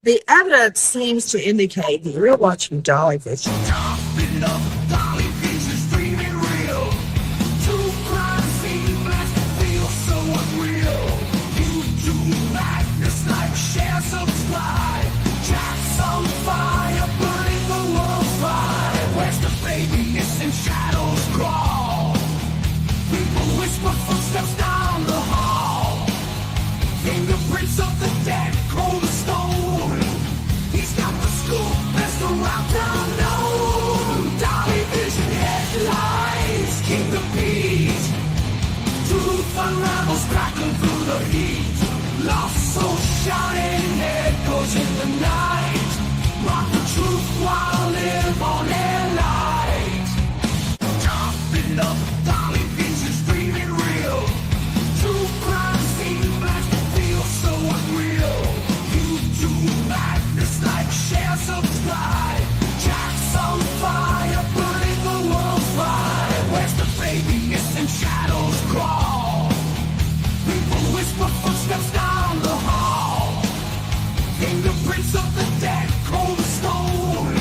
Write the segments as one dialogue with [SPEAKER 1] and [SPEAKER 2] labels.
[SPEAKER 1] The evidence seems to indicate that you're watching Dolly Vision.
[SPEAKER 2] Footsteps down the hall, fingerprints of the dead, cold as stone. He's got the scoop, best around town known. Dolly Vision headlines, King the Beat. Truth unravels, crackling through the heat. Lost soul shouting, head goes in the night. Rock the truth while live on air light. Jumping up, Dolly Vision's dreaming real. True crime scene blast feels so unreal. YouTube madness like share, subscribe. Jack's on fire, burning the world's fire. Where's the baby? Missing shadows crawl. People whisper footsteps down the hall. Fingerprints of the dead, cold as stone.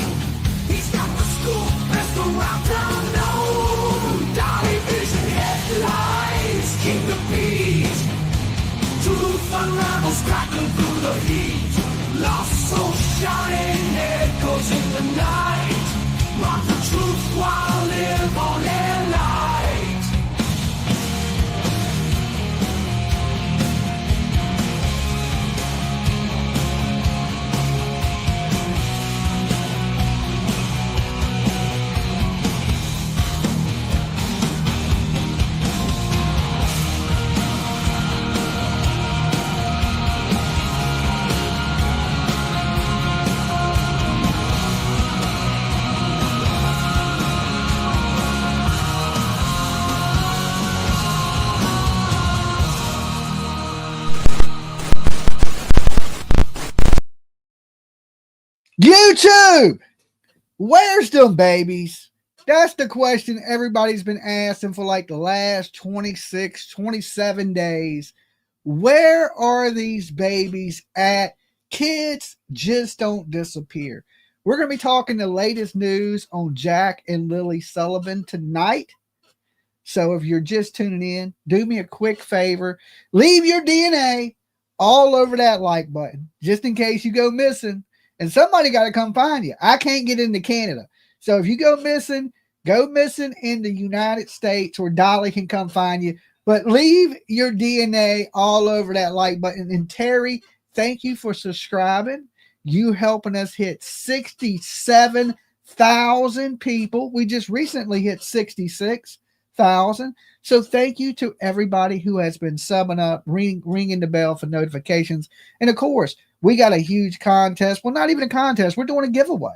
[SPEAKER 2] He's got the scoop, best around town known. Dolly Vision headlines, King the Beat. Truth unravels, crackling through the heat. Lost soul shouting, head goes in the night. Rock the truth while live on air light.
[SPEAKER 3] YouTube, where's them babies? That's the question everybody's been asking for like the last 26, 27 days. Where are these babies at? Kids just don't disappear. We're going to be talking the latest news on Jack and Lilly Sullivan tonight. So if you're just tuning in, do me a quick favor. Leave your DNA all over that like button, just in case you go missing. And somebody got to come find you. I can't get into Canada. So if you go missing in the United States where Dolly can come find you. But leave your DNA all over that like button. And Terry, thank you for subscribing. You helping us hit 67,000 people. We just recently hit 66,000. So thank you to everybody who has been subbing up, ringing the bell for notifications. And of course, we got a huge contest. Well, not even a contest. We're doing a giveaway,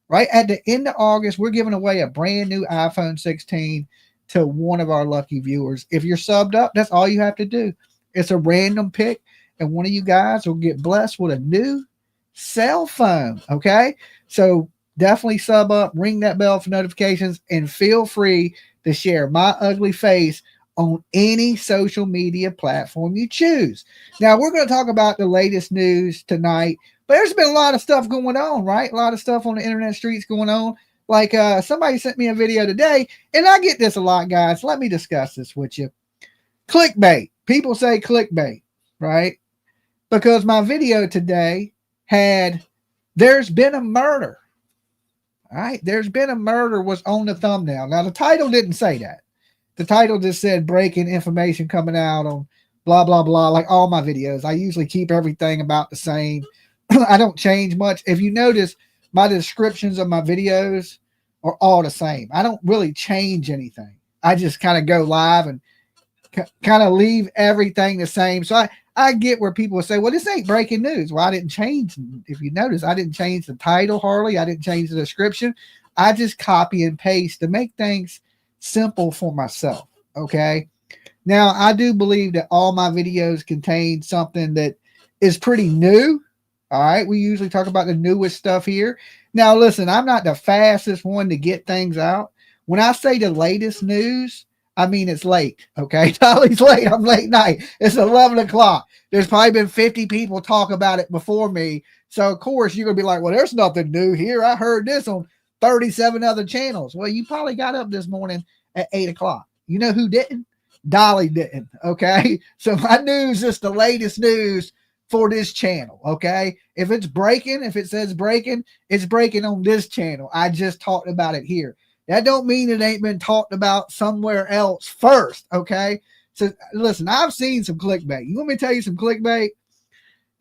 [SPEAKER 3] right? At the end of August, we're giving away a brand new iPhone 16 to one of our lucky viewers. If you're subbed up, that's all you have to do. It's a random pick, and one of you guys will get blessed with a new cell phone, okay? So definitely sub up, ring that bell for notifications, and feel free to share my ugly face on any social media platform you choose. Now, we're going to talk about the latest news tonight, but there's been a lot of stuff going on, right? A lot of stuff on the internet streets going on. Like somebody sent me a video today, and I get this a lot, guys. Let me discuss this with you. Clickbait. People say clickbait, right? Because my video today had, there's been a murder. All right, there's been a murder was on the thumbnail. Now, the title didn't say that. The title just said breaking information coming out on blah, blah, blah, like all my videos. I usually keep everything about the same. I don't change much. If you notice, my descriptions of my videos are all the same. I don't really change anything. I just kind of go live and kind of leave everything the same. So I get where people will say, well, this ain't breaking news. Well, I didn't change. If you notice, I didn't change the title hardly. I didn't change the description. I just copy and paste to make things simple for myself. Okay. Now, I do believe that all my videos contain something that is pretty new. All right. We usually talk about the newest stuff here. Now, listen, I'm not the fastest one to get things out. When I say the latest news, I mean, it's late. Okay. Dolly's late. I'm late night. It's 11 o'clock. There's probably been 50 people talk about it before me. So of course you're gonna be like, well, there's nothing new here. I heard this on 37 other channels. Well, you probably got up this morning at 8 o'clock. You know who didn't? Dolly didn't. Okay. So my news is the latest news for this channel. Okay. If it's breaking, if it says breaking, it's breaking on this channel. I just talked about it here. That don't mean it ain't been talked about somewhere else first. Okay. So listen, I've seen some clickbait. You want me to tell you some clickbait?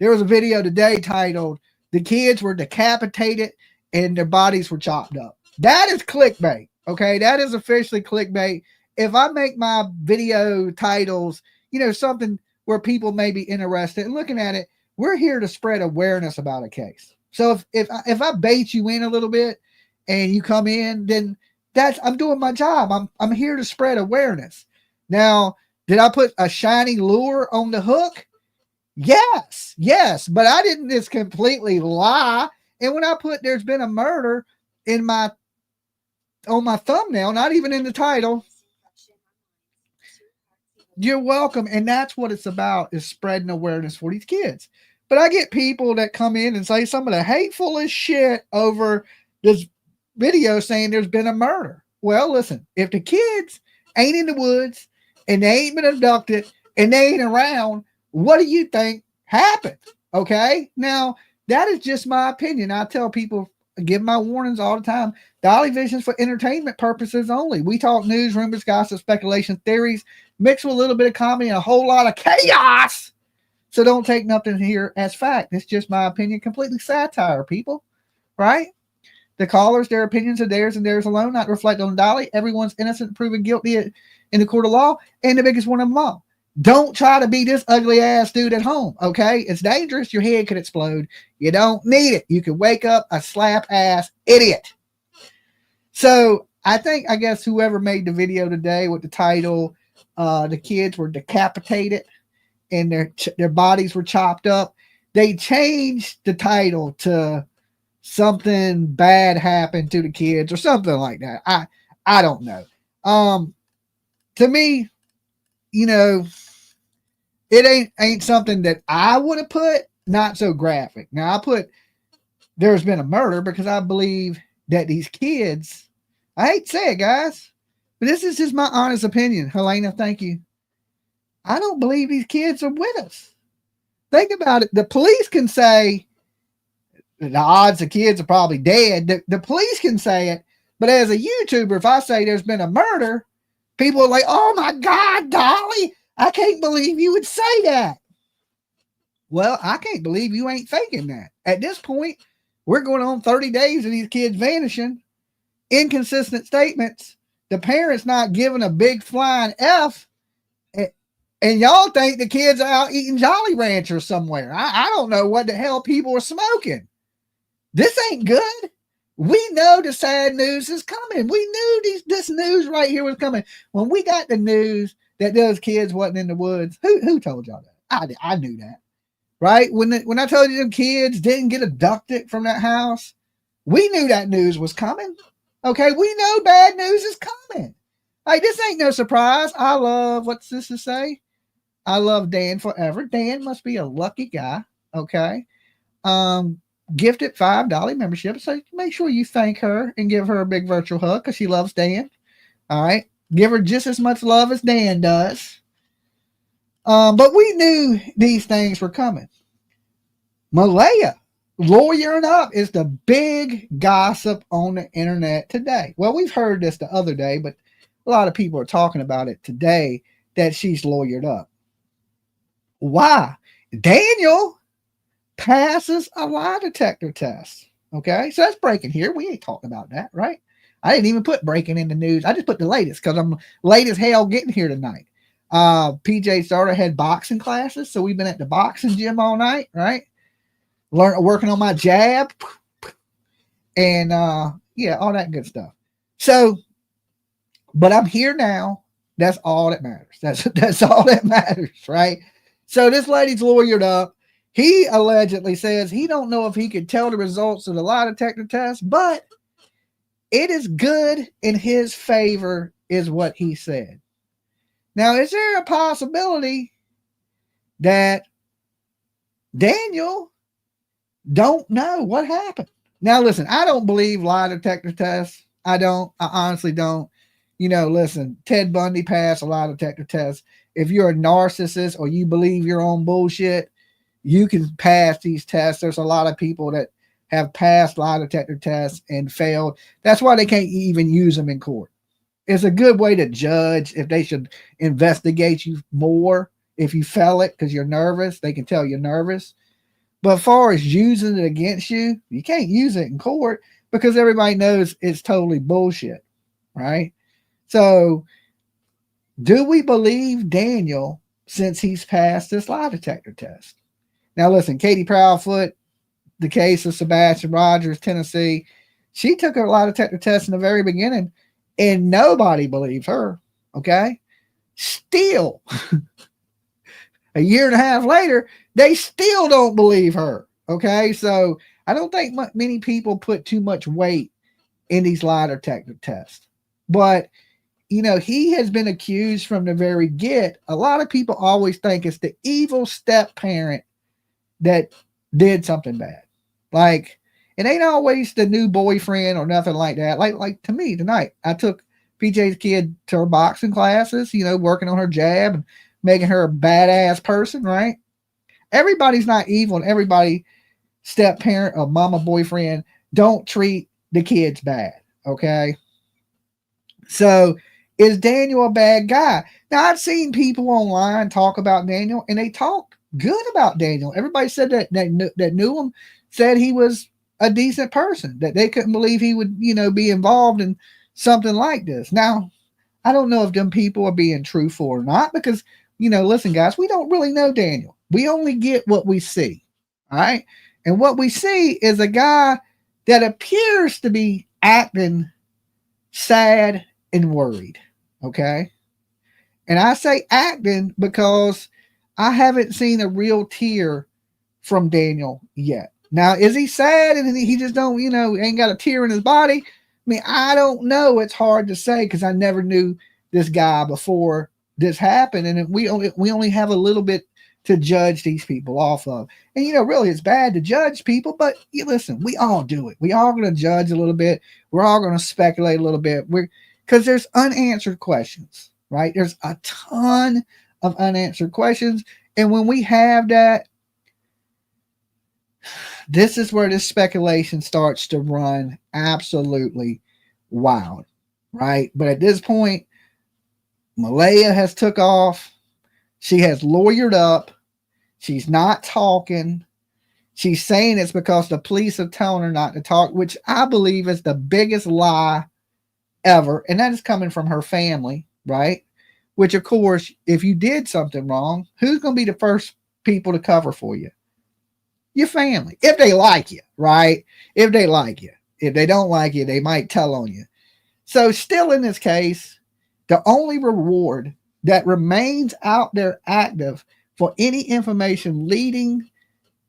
[SPEAKER 3] There was a video today titled, "The kids were decapitated and their bodies were chopped up." That is clickbait. Okay. That is officially clickbait. If I make my video titles, you know, something where people may be interested in looking at it, we're here to spread awareness about a case. So if I bait you in a little bit and you come in, then I'm doing my job. I'm here to spread awareness. Now, did I put a shiny lure on the hook? Yes, but I didn't just completely lie. And when I put "there's been a murder" on my thumbnail, not even in the title, you're welcome. And that's what it's about, is spreading awareness for these kids. But I get people that come in and say some of the hatefulest shit over this video saying there's been a murder. Well, listen, if the kids ain't in the woods and they ain't been abducted and they ain't around, what do you think happened? Okay. Now, that is just my opinion. I tell people, give my warnings all the time. Dolly Vision's for entertainment purposes only. We talk news, rumors, gossip, speculation, theories, mixed with a little bit of comedy and a whole lot of chaos. So don't take nothing here as fact. It's just my opinion, completely satire, people. Right? The callers, their opinions are theirs and theirs alone, not reflect on Dolly. Everyone's innocent, proven guilty in the court of law, and the biggest one of them all. Don't try to be this ugly ass dude at home. Okay. It's dangerous. Your head could explode. You don't need it. You could wake up a slap ass idiot. So I guess whoever made the video today with the title, "The kids were decapitated and their bodies were chopped up," they changed the title to "something bad happened to the kids" or something like that. I don't know. To me, you know, it ain't something that I would have put, not so graphic. Now I put "there's been a murder" because I believe that these kids, I hate to say it, guys, but this is just my honest opinion. Helena, thank you. I don't believe these kids are with us. Think about it. The police can say the odds the kids are probably dead. The police can say it, but as a YouTuber, if I say there's been a murder, people are like, "Oh my God, Dolly, I can't believe you would say that." Well, I can't believe you ain't thinking that. At this point, we're going on 30 days of these kids vanishing, inconsistent statements, the parents not giving a big flying F, and y'all think the kids are out eating Jolly Ranchers somewhere. I don't know what the hell people are smoking. This ain't good. We know the sad news is coming. We knew this news right here was coming. When we got the news that those kids wasn't in the woods, who told y'all that? I knew that, right? When I told you them kids didn't get abducted from that house, we knew that news was coming. Okay, we know bad news is coming. Like, this ain't no surprise. I love, what's this to say? I love Dan forever. Dan must be a lucky guy. Okay. Gifted $5 membership. So make sure you thank her and give her a big virtual hug because she loves Dan. All right. Give her just as much love as Dan does. But we knew these things were coming. Malaya lawyering up is the big gossip on the internet today. Well, we've heard this the other day, but a lot of people are talking about it today that she's lawyered up. Why? Daniel passes a lie detector test. Okay, so that's breaking here. We ain't talking about that, right? I didn't even put breaking in the news. I just put the latest because I'm late as hell getting here tonight. PJ starter had boxing classes, so we've been at the boxing gym all night, right? Working on my jab, and yeah, all that good stuff. So, but I'm here now. That's all that matters. That's all that matters, right? So this lady's lawyered up. He allegedly says he don't know if he could tell the results of the lie detector test, but it is good in his favor, is what he said. Now, is there a possibility that Daniel don't know what happened. Now, listen, I don't believe lie detector tests. I honestly don't. Listen, Ted Bundy passed a lie detector test. If you're a narcissist or you believe your own bullshit, you can pass these tests. There's a lot of people that have passed lie detector tests and failed. That's why they can't even use them in court. It's a good way to judge if they should investigate you more. If you fail it because you're nervous, they can tell you're nervous. But as far as using it against you, you can't use it in court because everybody knows it's totally bullshit, right? So, do we believe Daniel since he's passed this lie detector test? Now, listen, Katie Proudfoot, the case of Sebastian Rogers, Tennessee, she took a lie detector test in the very beginning, and nobody believed her. Okay, still, a year and a half later, they still don't believe her. Okay, so I don't think many people put too much weight in these lie detector tests, but he has been accused from the very get. A lot of people always think it's the evil step parent that did something bad. Like, it ain't always the new boyfriend or nothing like that. Like to me tonight, I took PJ's kid to her boxing classes, working on her jab and making her a badass person, right? Everybody's not evil, and everybody step parent or mama boyfriend don't treat the kids bad. Okay. So, is Daniel a bad guy? Now, I've seen people online talk about Daniel, and they talk good about Daniel. Everybody said that knew him said he was a decent person, that they couldn't believe he would, be involved in something like this. Now, I don't know if them people are being truthful or not because, listen, guys, we don't really know Daniel. We only get what we see. All right. And what we see is a guy that appears to be acting sad and worried. Okay. And I say acting because I haven't seen a real tear from Daniel yet. Now, is he sad and he just don't, ain't got a tear in his body? I mean, I don't know. It's hard to say because I never knew this guy before this happened. And we only have a little bit to judge these people off of. And, really, it's bad to judge people, but listen, we all do it. We all going to judge a little bit. We're all going to speculate a little bit. Because there's unanswered questions, right? There's a ton of unanswered questions. And when we have that, this is where this speculation starts to run absolutely wild, right? But at this point, Malaya has took off. She has lawyered up. She's not talking. She's saying it's because the police are telling her not to talk, which I believe is the biggest lie ever. And that is coming from her family, right? Which, of course, if you did something wrong, who's going to be the first people to cover for you? Your family, if they like you, right? If they like you. If they don't like you, they might tell on you. So still in this case, the only reward that remains out there active for any information leading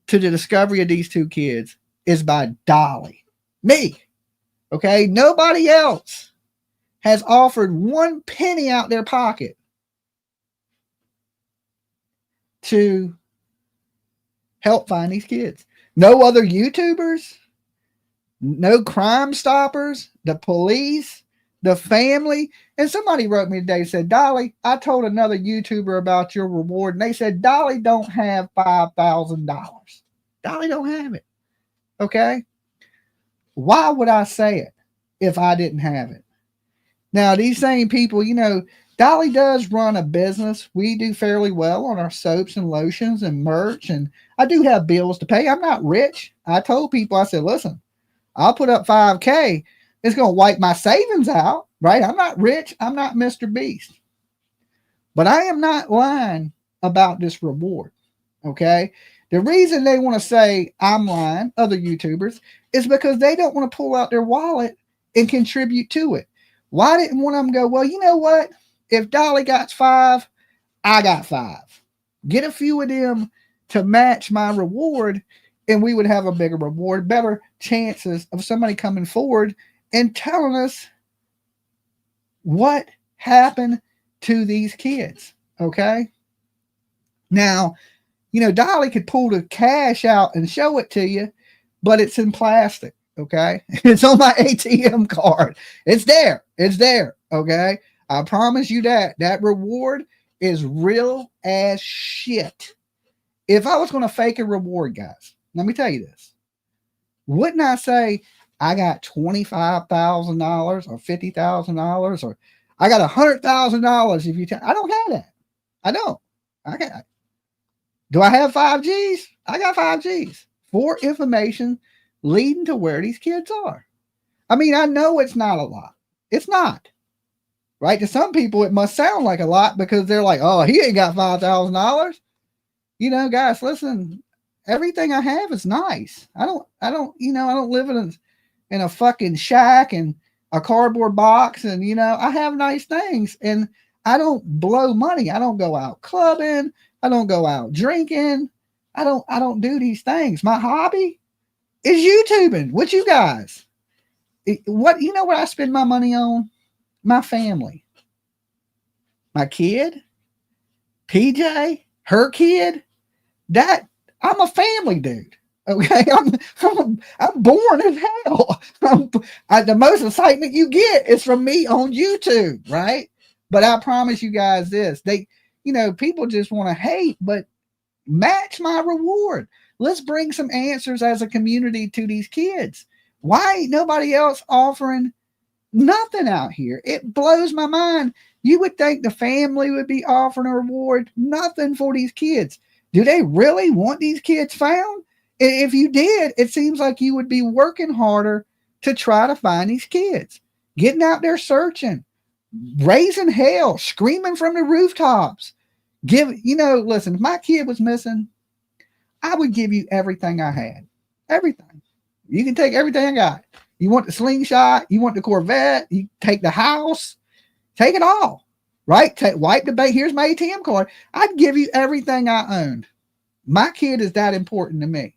[SPEAKER 3] to the discovery of these two kids is by Dolly. Me. Okay? Nobody else has offered 1 penny out their pocket to help find these kids. No other YouTubers, no Crime Stoppers, the police, the family. And somebody wrote me today and said, Dolly, I told another YouTuber about your reward, and they said Dolly don't have $5,000. Dolly don't have it. Okay? Why would I say it if I didn't have it? Now, these same people, Dolly does run a business. We do fairly well on our soaps and lotions and merch, and I do have bills to pay. I'm not rich. I told people, I said, listen, I'll put up $5,000. It's going to wipe my savings out, right? I'm not rich. I'm not Mr. Beast. But I am not lying about this reward, okay? The reason they want to say I'm lying, other YouTubers, is because they don't want to pull out their wallet and contribute to it. Why didn't one of them go, well, you know what? If Dolly got 5, I got 5. Get a few of them to match my reward, and we would have a bigger reward, better chances of somebody coming forward and telling us what happened to these kids. Okay? Now, Dolly could pull the cash out and show it to you, but it's in plastic. Okay. It's on my ATM card. It's there. It's there. Okay. I promise you that reward is real as shit. If I was going to fake a reward, guys, let me tell you this. Wouldn't I say I got $25,000 or $50,000 or I got $100,000 if you I don't have that. I don't. Do I have 5Gs? I got 5Gs for information leading to where these kids are. I mean, I know it's not a lot. It's not. Right? To some people, it must sound like a lot because they're like, oh, he ain't got $5,000. You know, guys, listen, everything I have is nice. I don't live in a fucking shack and a cardboard box. And, I have nice things and I don't blow money. I don't go out clubbing. I don't go out drinking. I don't do these things. My hobby is YouTubing with you guys. What I spend my money on? My family, my kid, PJ, her kid. That I'm a family dude. Okay, I'm born as hell. The most excitement you get is from me on YouTube, right? But I promise you guys this: people just want to hate, but match my reward. Let's bring some answers as a community to these kids. Why ain't nobody else offering nothing out here? It blows my mind. You would think the family would be offering a reward. Nothing for these kids. Do they really want these kids found? If you did, it seems like you would be working harder to try to find these kids, getting out there searching, raising hell, screaming from the rooftops. Listen, if my kid was missing, I would give you everything I had. Everything. You can take everything I got. You want the slingshot, you want the Corvette, you take the house, take it all, right? Wipe the bank. Here's my ATM card. I'd give you everything I owned. My kid is that important to me.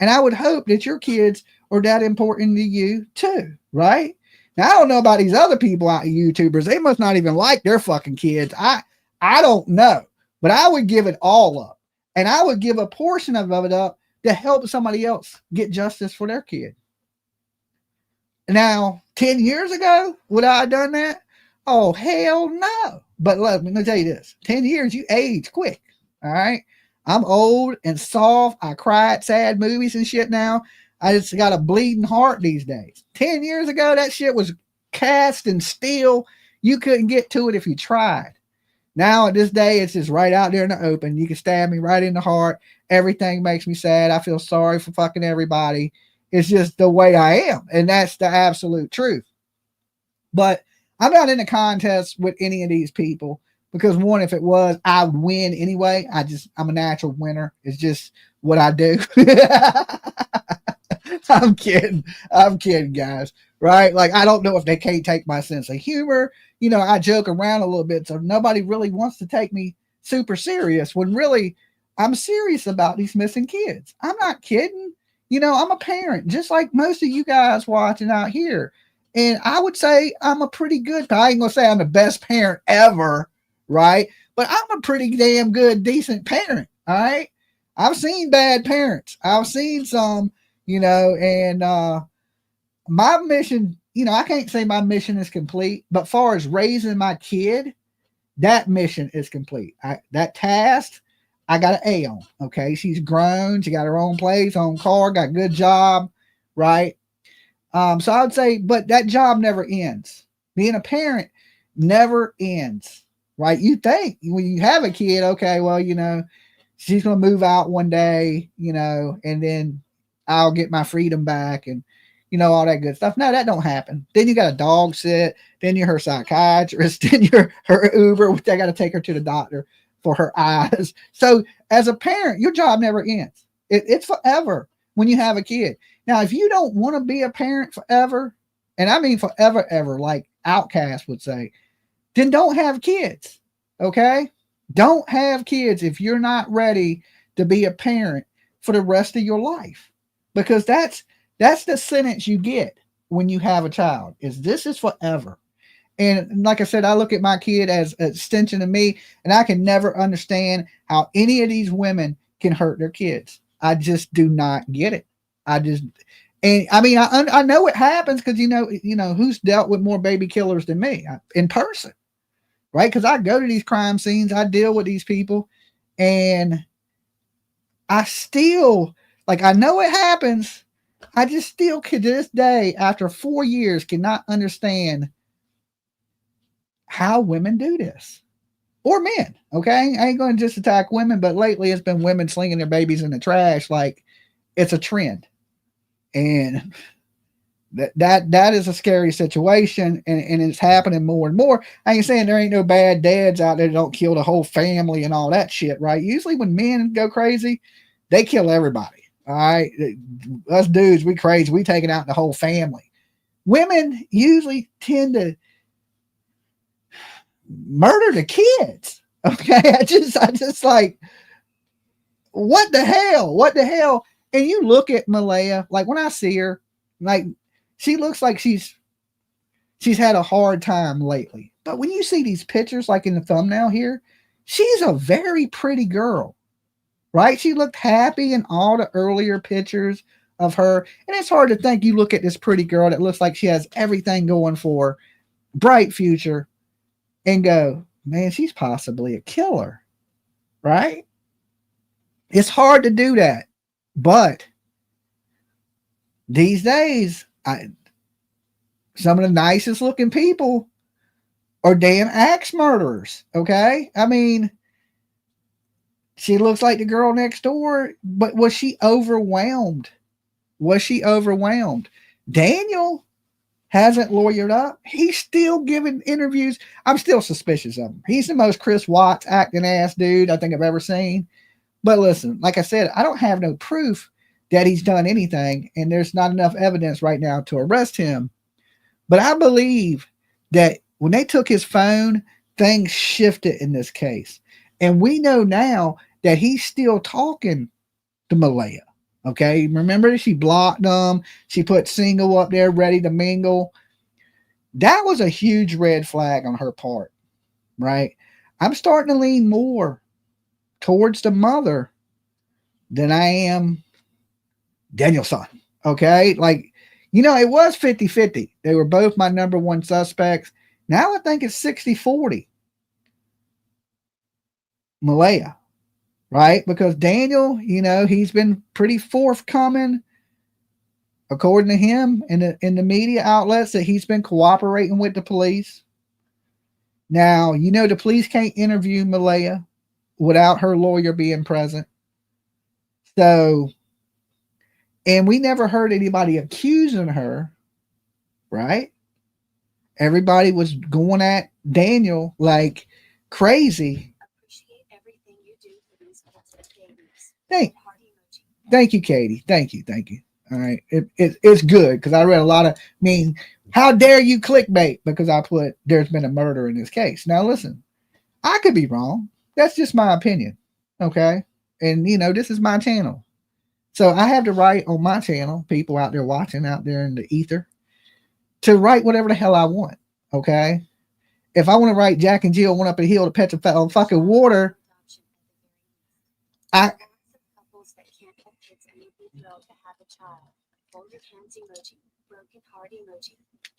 [SPEAKER 3] And I would hope that your kids are that important to you too, right? Now, I don't know about these other people out here, YouTubers. They must not even like their fucking kids. I don't know, but I would give it all up. And I would give a portion of it up to help somebody else get justice for their kid. Now, 10 years ago, would I have done that? Oh, hell no. But let me tell you this. 10 years, you age quick. All right. I'm old and soft. I cry at sad movies and shit now. I just got a bleeding heart these days. 10 years ago, that shit was cast in steel. You couldn't get to it if you tried. Now, at this day, it's just right out there in the open. You can stab me right in the heart. Everything makes me sad. I feel sorry for fucking everybody. It's just the way I am. And that's the absolute truth. But I'm not in a contest with any of these people because, one, if it was, I would win anyway. I'm a natural winner. It's just what I do. I'm kidding, guys. Right? Like, I don't know if they can't take my sense of humor. I joke around a little bit, so nobody really wants to take me super serious when really I'm serious about these missing kids. I'm not kidding. I'm a parent, just like most of you guys watching out here. And I would say I'm a pretty good, I ain't going to say I'm the best parent ever, right? But I'm a pretty damn good, decent parent, all right? I've seen bad parents. I've seen some, and my mission, I can't say my mission is complete, but far as raising my kid, that mission is complete. That task, I got an A on. Okay. She's grown. She got her own place, own car, got a good job. Right. So I would say, but that job never ends. Being a parent never ends. Right. You think when you have a kid, okay, well, she's going to move out one day, and then I'll get my freedom back and, all that good stuff. No, that don't happen. Then you got a dog sit. Then you're her psychiatrist. Then you're her Uber. I got to take her to the doctor for her eyes. So as a parent, your job never ends. It's forever when you have a kid. Now, if you don't want to be a parent forever, and I mean forever, ever, like Outcast would say, then don't have kids. Okay? Don't have kids if you're not ready to be a parent for the rest of your life. Because that's the sentence you get when you have a child, this is forever. And like I said, I look at my kid as an extension of me, and I can never understand how any of these women can hurt their kids. I just do not get it. I just, and I mean, I know it happens because who's dealt with more baby killers than me in person, right? Because I go to these crime scenes, I deal with these people, and I still I know it happens. I just still to this day, after 4 years, cannot understand how women do this. Or men, okay? I ain't going to just attack women, but lately it's been women slinging their babies in the trash like it's a trend. And that is a scary situation, and it's happening more and more. I ain't saying there ain't no bad dads out there that don't kill the whole family and all that shit, right? Usually when men go crazy, they kill everybody, all right? Us dudes, we crazy. We taking out the whole family. Women usually tend to murder the kids. Okay. I just like, what the hell? And you look at Malaya, like when I see her, like she looks like she's had a hard time lately. But when you see these pictures, like in the thumbnail here, she's a very pretty girl, right? She looked happy in all the earlier pictures of her. And it's hard to think you look at this pretty girl that looks like she has everything going for her, bright future, and go, man, she's possibly a killer, right? It's hard to do that. But these days, some of the nicest looking people are damn axe murderers, okay? I mean, she looks like the girl next door, but was she overwhelmed? Daniel hasn't lawyered up. He's still giving interviews. I'm still suspicious of him. He's the most Chris Watts acting ass dude I think I've ever seen. But listen, like I said, I don't have no proof that he's done anything, and there's not enough evidence right now to arrest him. But I believe that when they took his phone, things shifted in this case. And we know now that he's still talking to Malaya. Okay, remember she blocked them. She put single up there, ready to mingle. That was a huge red flag on her part, right? I'm starting to lean more towards the mother than I am Daniel's son. Okay, like, it was 50-50. They were both my number one suspects. Now I think it's 60-40. Malaya. Right? Because Daniel, he's been pretty forthcoming, according to him, in the media outlets, that he's been cooperating with the police. Now, the police can't interview Malaya without her lawyer being present. So, and we never heard anybody accusing her, right? Everybody was going at Daniel like crazy. Thank you, Katie. Thank you. All right. It's good because I read a lot of, how dare you clickbait because I put there's been a murder in this case. Now, listen, I could be wrong. That's just my opinion. Okay. And, this is my channel. So I have the right on my channel, people out there watching out there in the ether, to write whatever the hell I want. Okay. If I want to write Jack and Jill went up a hill to petrify on fucking water,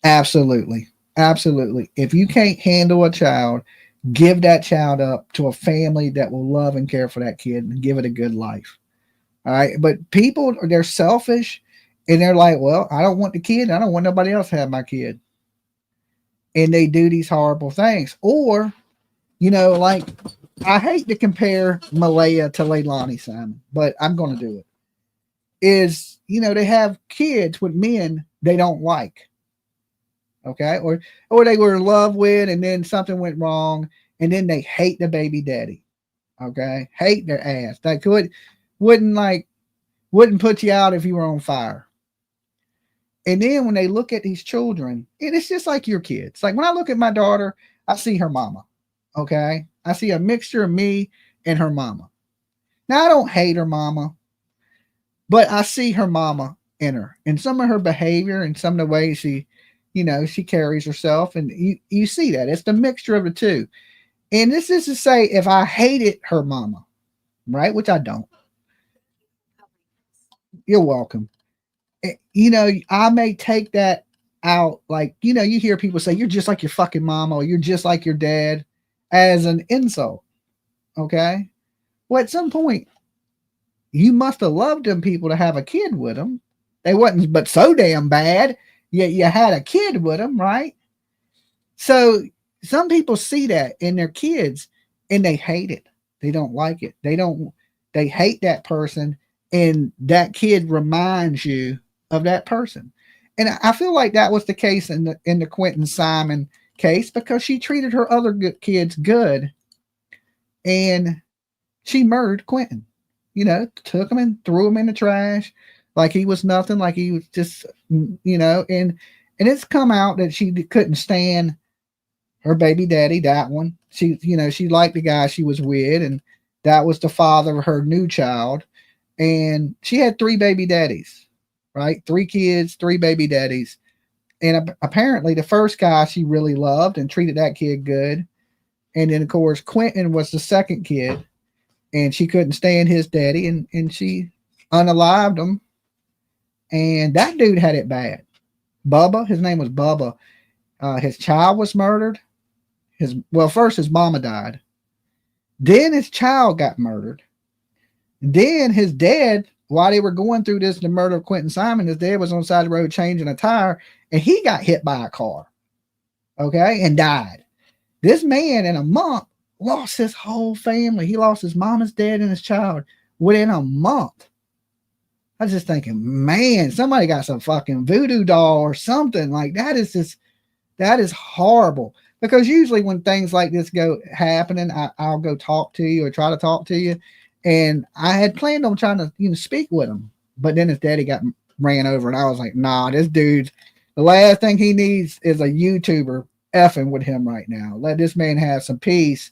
[SPEAKER 3] Absolutely. If you can't handle a child, give that child up to a family that will love and care for that kid and give it a good life. All right. But people, they're selfish and they're like, well, I don't want the kid. I don't want nobody else to have my kid. And they do these horrible things. Or, like, I hate to compare Malaya to Leilani Simon, but I'm going to do it. Is, they have kids with men they don't like. Okay. Or they were in love with, and then something went wrong, and then they hate the baby daddy. Okay. Hate their ass. They wouldn't put you out if you were on fire. And then when they look at these children, and it's just like your kids. Like when I look at my daughter, I see her mama. Okay. I see a mixture of me and her mama. Now I don't hate her mama, but I see her mama in her, and some of her behavior and some of the ways she carries herself. And you see that it's the mixture of the two. And this is to say, if I hated her mama, right, which I don't, you're welcome. You know, I may take that out, like, you know, you hear people say you're just like your fucking mama or you're just like your dad as an insult. Okay. Well, at some point, you must have loved them people to have a kid with them. They wasn't but so damn bad, yet you had a kid with them, right? So some people see that in their kids and they hate it. They don't like it. They hate that person, and that kid reminds you of that person. And I feel like that was the case in the Quentin Simon case, because she treated her other good kids good, and she murdered Quentin. You know, took him and threw him in the trash like he was nothing, like he was just, you know, and it's come out that she couldn't stand her baby daddy, that one. She, you know, she liked the guy she was with, and that was the father of her new child. And she had 3 baby daddies, right? 3 kids, 3 baby daddies. And apparently the first guy she really loved and treated that kid good. And then, of course, Quentin was the second kid, and she couldn't stand his daddy, and she unalived him. And that dude had it bad. Bubba, his name was Bubba. His child was murdered. First his mama died. Then his child got murdered. Then his dad, while they were going through this, the murder of Quentin Simon, his dad was on the side of the road changing a tire, and he got hit by a car. Okay, and died. This man in a month lost his whole family. He lost his mom, his dad, and his child within a month. I was just thinking, man, somebody got some fucking voodoo doll or something. Like, that is horrible. Because usually when things like this go happening, I'll go talk to you or try to talk to you. And I had planned on trying to, you know, speak with him. But then his daddy got ran over, and I was like, nah, this dude, the last thing he needs is a YouTuber effing with him right now. Let this man have some peace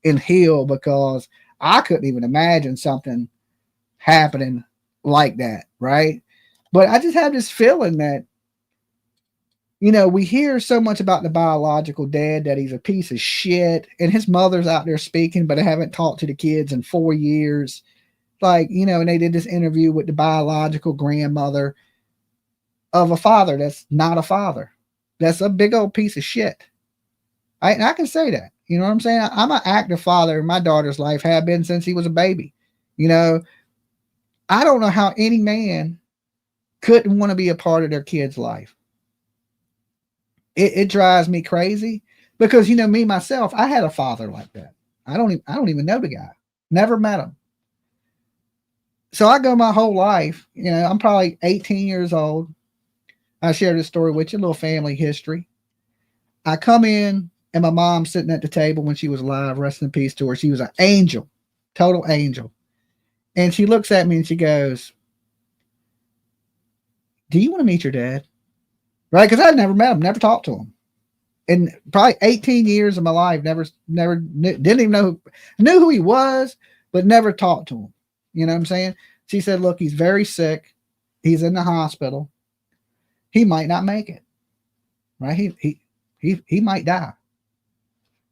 [SPEAKER 3] and heal, because I couldn't even imagine something happening like that, right? But I just have this feeling that, you know, we hear so much about the biological dad, that he's a piece of shit, and his mother's out there speaking, but I haven't talked to the kids in 4 years. Like, you know, and they did this interview with the biological grandmother of a father that's not a father. That's a big old piece of shit. I can say that. You know what I'm saying? I'm an active father in my daughter's life, have been since he was a baby. You know, I don't know how any man couldn't want to be a part of their kid's life. It drives me crazy, because, you know, me myself, I had a father like that. I don't even know the guy. Never met him. So I go my whole life, you know, I'm probably 18 years old. I share this story with you, a little family history. I come in, and my mom's sitting at the table when she was alive, rest in peace to her. She was an angel, total angel. And she looks at me and she goes, do you want to meet your dad? Right? Because I'd never met him, never talked to him. In probably 18 years of my life, didn't even knew who he was, but never talked to him. You know what I'm saying? She said, look, he's very sick. He's in the hospital. He might not make it. Right? He might die.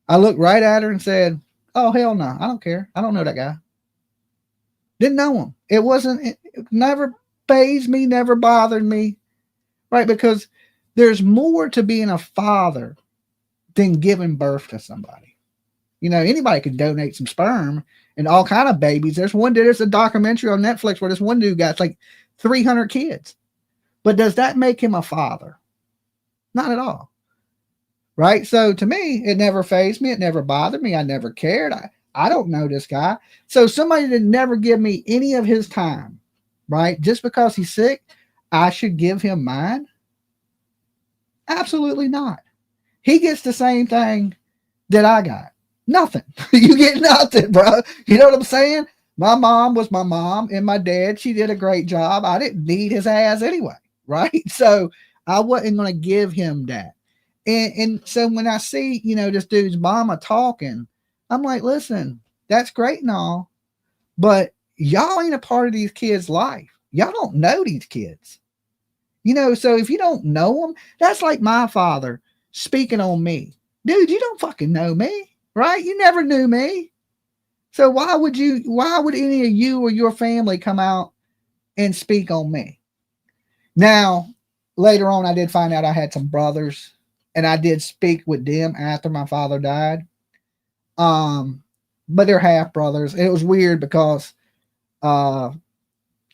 [SPEAKER 3] I looked right at her and said, oh, hell no. I don't care. I don't know that guy. Didn't know him. It never fazed me, never bothered me. Right? Because there's more to being a father than giving birth to somebody. You know, anybody can donate some sperm and all kind of babies. There's a documentary on Netflix where this one dude got like 300 kids. But does that make him a father? Not at all. Right? So to me, it never fazed me. It never bothered me. I never cared. I don't know this guy. So somebody that never give me any of his time, right? Just because he's sick, I should give him mine? Absolutely not. He gets the same thing that I got. Nothing. You get nothing, bro. You know what I'm saying? My mom was my mom, and my dad, she did a great job. I didn't need his ass anyway, right? So I wasn't going to give him that. And so when I see, you know, this dude's mama talking, I'm like, listen, that's great and all, but y'all ain't a part of these kids' life. Y'all don't know these kids. You know, so if you don't know them, that's like my father speaking on me. Dude, you don't fucking know me, right? You never knew me. So why would any of you or your family come out and speak on me? Now, later on, I did find out I had some brothers, and I did speak with them after my father died. But they're half brothers. It was weird because one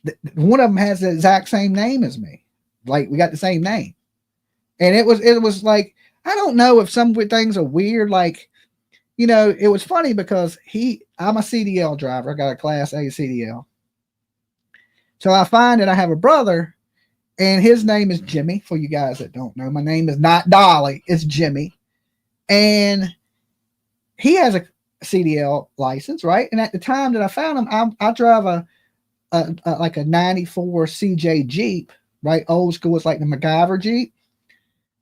[SPEAKER 3] of them has the exact same name as me. Like, we got the same name. And it was like, I don't know if some things are weird. Like, you know, it was funny because I'm a CDL driver. I got a Class A CDL. So I find that I have a brother, and his name is Jimmy. For you guys that don't know, my name is not Dolly. It's Jimmy. And he has a CDL license, right? And at the time that I found him, I drive a like a 94 CJ Jeep, right? Old school. It's like the MacGyver Jeep.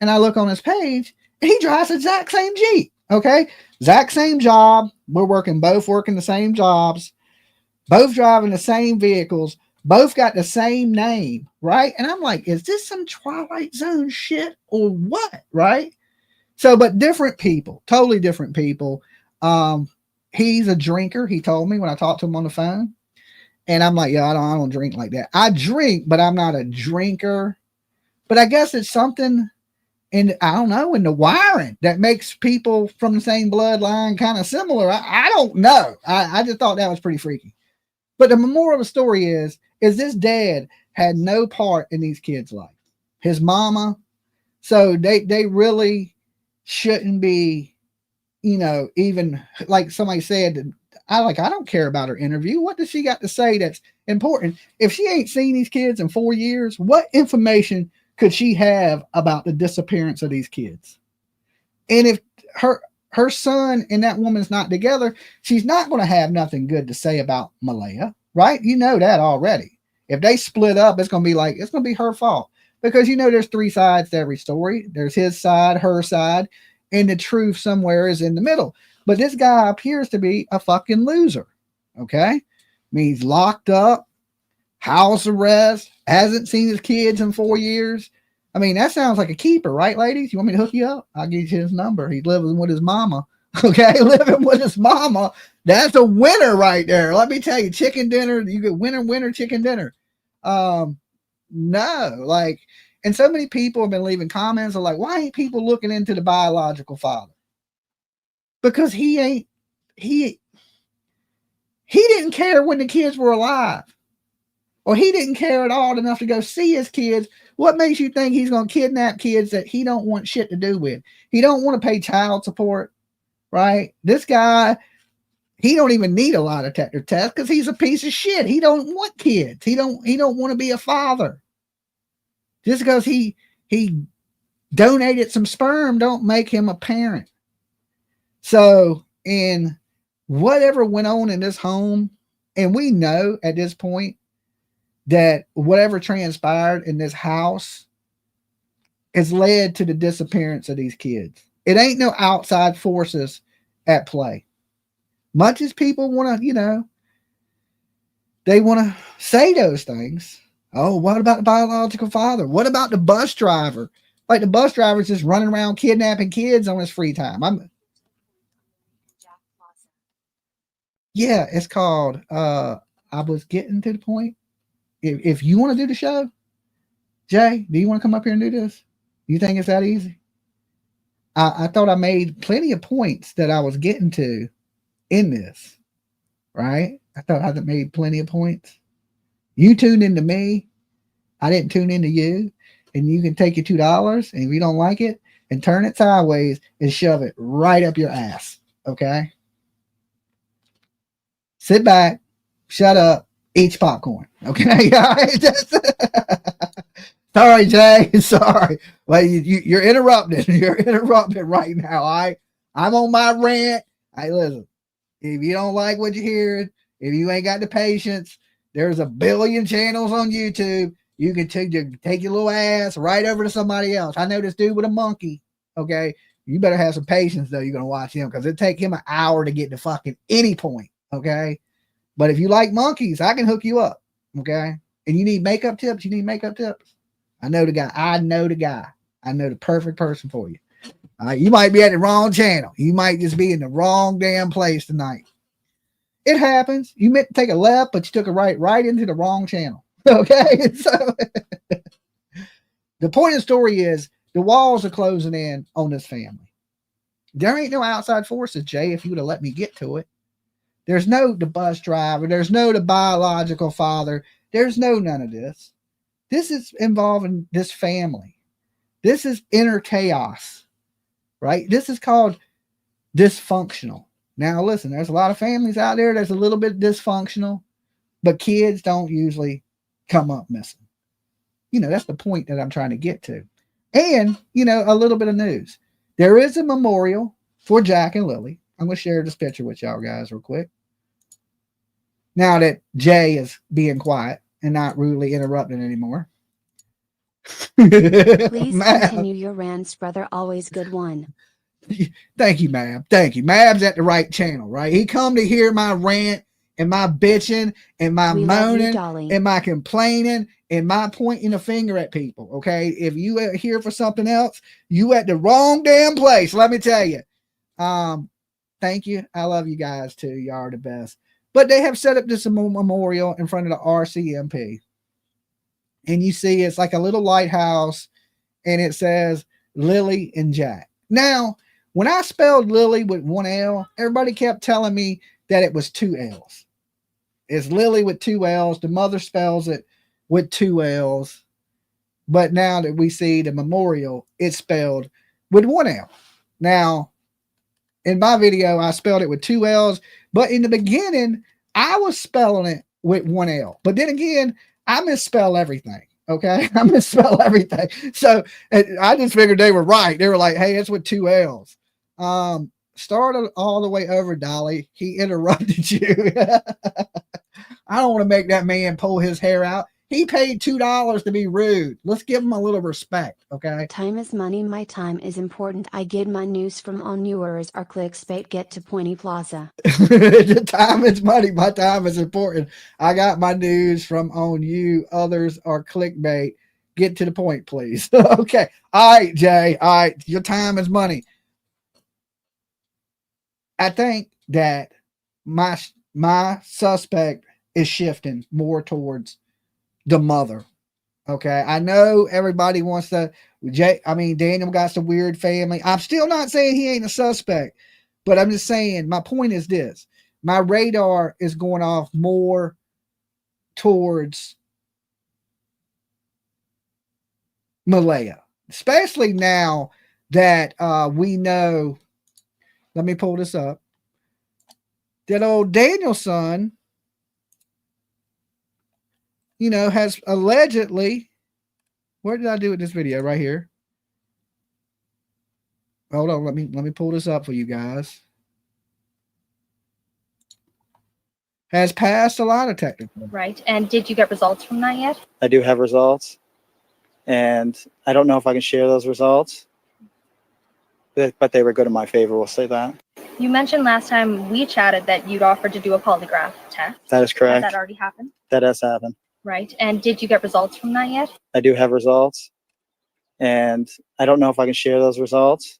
[SPEAKER 3] And I look on his page, and he drives the exact same Jeep. Okay. Exact same job. We're both working the same jobs, both driving the same vehicles, both got the same name. Right. And I'm like, is this some Twilight Zone shit or what? Right. So, but different people, totally different people. He's a drinker. He told me when I talked to him on the phone, and I'm like, yeah, I don't drink like that. I drink, but I'm not a drinker. But I guess it's something in, I don't know, in the wiring that makes people from the same bloodline kind of similar. I don't know. I just thought that was pretty freaky. But the moral of the story is this dad had no part in these kids' life. His mama. So they really shouldn't be, you know, even like somebody said, I don't care about her interview. What does she got to say that's important? If she ain't seen these kids in 4 years, what information could she have about the disappearance of these kids? And if her son and that woman's not together, she's not going to have nothing good to say about Malaya, right? You know that already. If they split up, it's going to be her fault, because you know there's 3 sides to every story. There's his side, her side, and the truth somewhere is in the middle. But this guy appears to be a fucking loser. Okay? I mean, he's locked up, house arrest, hasn't seen his kids in 4 years. I mean, that sounds like a keeper, right, ladies? You want me to hook you up? I'll give you his number. He's living with his mama. Okay, living with his mama. That's a winner right there. Let me tell you, chicken dinner, you get winner, chicken dinner. No, like, and so many people have been leaving comments of like, why ain't people looking into the biological father? Because he didn't care when the kids were alive. Or he didn't care at all enough to go see his kids. What makes you think he's going to kidnap kids that he don't want shit to do with? He don't want to pay child support, right? This guy, he don't even need a lie detector test because he's a piece of shit. He don't want kids. He don't want to be a father. Just because he donated some sperm don't make him a parent. So, in whatever went on in this home, and we know at this point that whatever transpired in this house has led to the disappearance of these kids. It ain't no outside forces at play. Much as people want to, you know, they want to say those things. Oh, what about the biological father? What about the bus driver? Like the bus driver's just running around kidnapping kids on his free time. Yeah, it's called, I was getting to the point. If you want to do the show, Jay, do you want to come up here and do this? You think it's that easy? I thought I made plenty of points that I was getting to in this, right? I thought I made plenty of points. You tuned into me. I didn't tune into you. And you can take your $2, and if you don't like it, and turn it sideways and shove it right up your ass. Okay? Sit back, shut up, eat your popcorn. Okay? Sorry, Jay. Sorry. Well, you're interrupted. You're interrupted right now. I'm on my rant. Hey, listen. If you don't like what you're hearing, if you ain't got the patience, there's a billion channels on YouTube. You can take your little ass right over to somebody else. I know this dude with a monkey. Okay. You better have some patience though. You're going to watch him because it'll take him an hour to get to fucking any point. Okay. But if you like monkeys, I can hook you up. Okay. And you need makeup tips. I know the guy. I know the perfect person for you. You might be at the wrong channel. You might just be in the wrong damn place tonight. It happens. You meant to take a left, but you took a right into the wrong channel. Okay. So The point of the story is the walls are closing in on this family. There ain't no outside forces, Jay, if you would have let me get to it. There's no the bus driver. There's no the biological father. There's no none of this. This is involving this family. This is inner chaos, right? This is called dysfunctional. Now, listen, there's a lot of families out there that's a little bit dysfunctional, but kids don't usually come up missing. You know, that's the point that I'm trying to get to. And, you know, a little bit of news. There is a memorial for Jack and Lily. I'm going to share this picture with y'all guys real quick. Now that Jay is being quiet and not rudely interrupting anymore.
[SPEAKER 4] Please continue your rants, brother. Always good one.
[SPEAKER 3] Thank you, Mab. Thank you. Mab's at the right channel, right? He come to hear my rant and my bitching and my moaning and my complaining and my pointing a finger at people, okay? If you are here for something else, you at the wrong damn place, let me tell you. Thank you. I love you guys too. You are the best. But they have set up this memorial in front of the RCMP. And you see it's like a little lighthouse and it says Lily and Jack. Now, when I spelled Lily with one L, everybody kept telling me that it was two L's. It's Lily with two L's. The mother spells it with two L's. But now that we see the memorial, it's spelled with one L. Now, in my video, I spelled it with two L's. But in the beginning, I was spelling it with one L. But then again, I misspell everything. Okay, I misspell everything. So I just figured they were right. They were like, hey, it's with two L's. Started all the way over, Dolly. He interrupted you. I don't want to make that man pull his hair out. He paid $2 to be rude. Let's give him a little respect, okay?
[SPEAKER 4] Time is money. My time is important. I get my news from on viewers or clickbait. Get to Pointy Plaza.
[SPEAKER 3] The time is money. My time is important. I got my news from on you. Others are clickbait. Get to the point, please. Okay. All right, Jay. All right. Your time is money. I think that my suspect is shifting more towards the mother. Okay. I know everybody wants to, Daniel got some weird family. I'm still not saying he ain't a suspect, but I'm just saying my point is this. My radar is going off more towards Malaya, especially now that we know. Let me pull this up. That old Daniel's son, you know, has allegedly, where did I do with this video? Right here. Hold on, let me pull this up for you guys. Has passed a lie detector.
[SPEAKER 5] Right. And did you get results from that yet?
[SPEAKER 6] I do have results, and I don't know if I can share those results, but they were good in my favor. We'll say that.
[SPEAKER 5] You mentioned last time we chatted that you'd offered to do a polygraph test.
[SPEAKER 6] That is correct.
[SPEAKER 5] Has that already happened?
[SPEAKER 6] That has happened.
[SPEAKER 5] Right. And did you get results from that yet?
[SPEAKER 6] I do have results, and I don't know if I can share those results,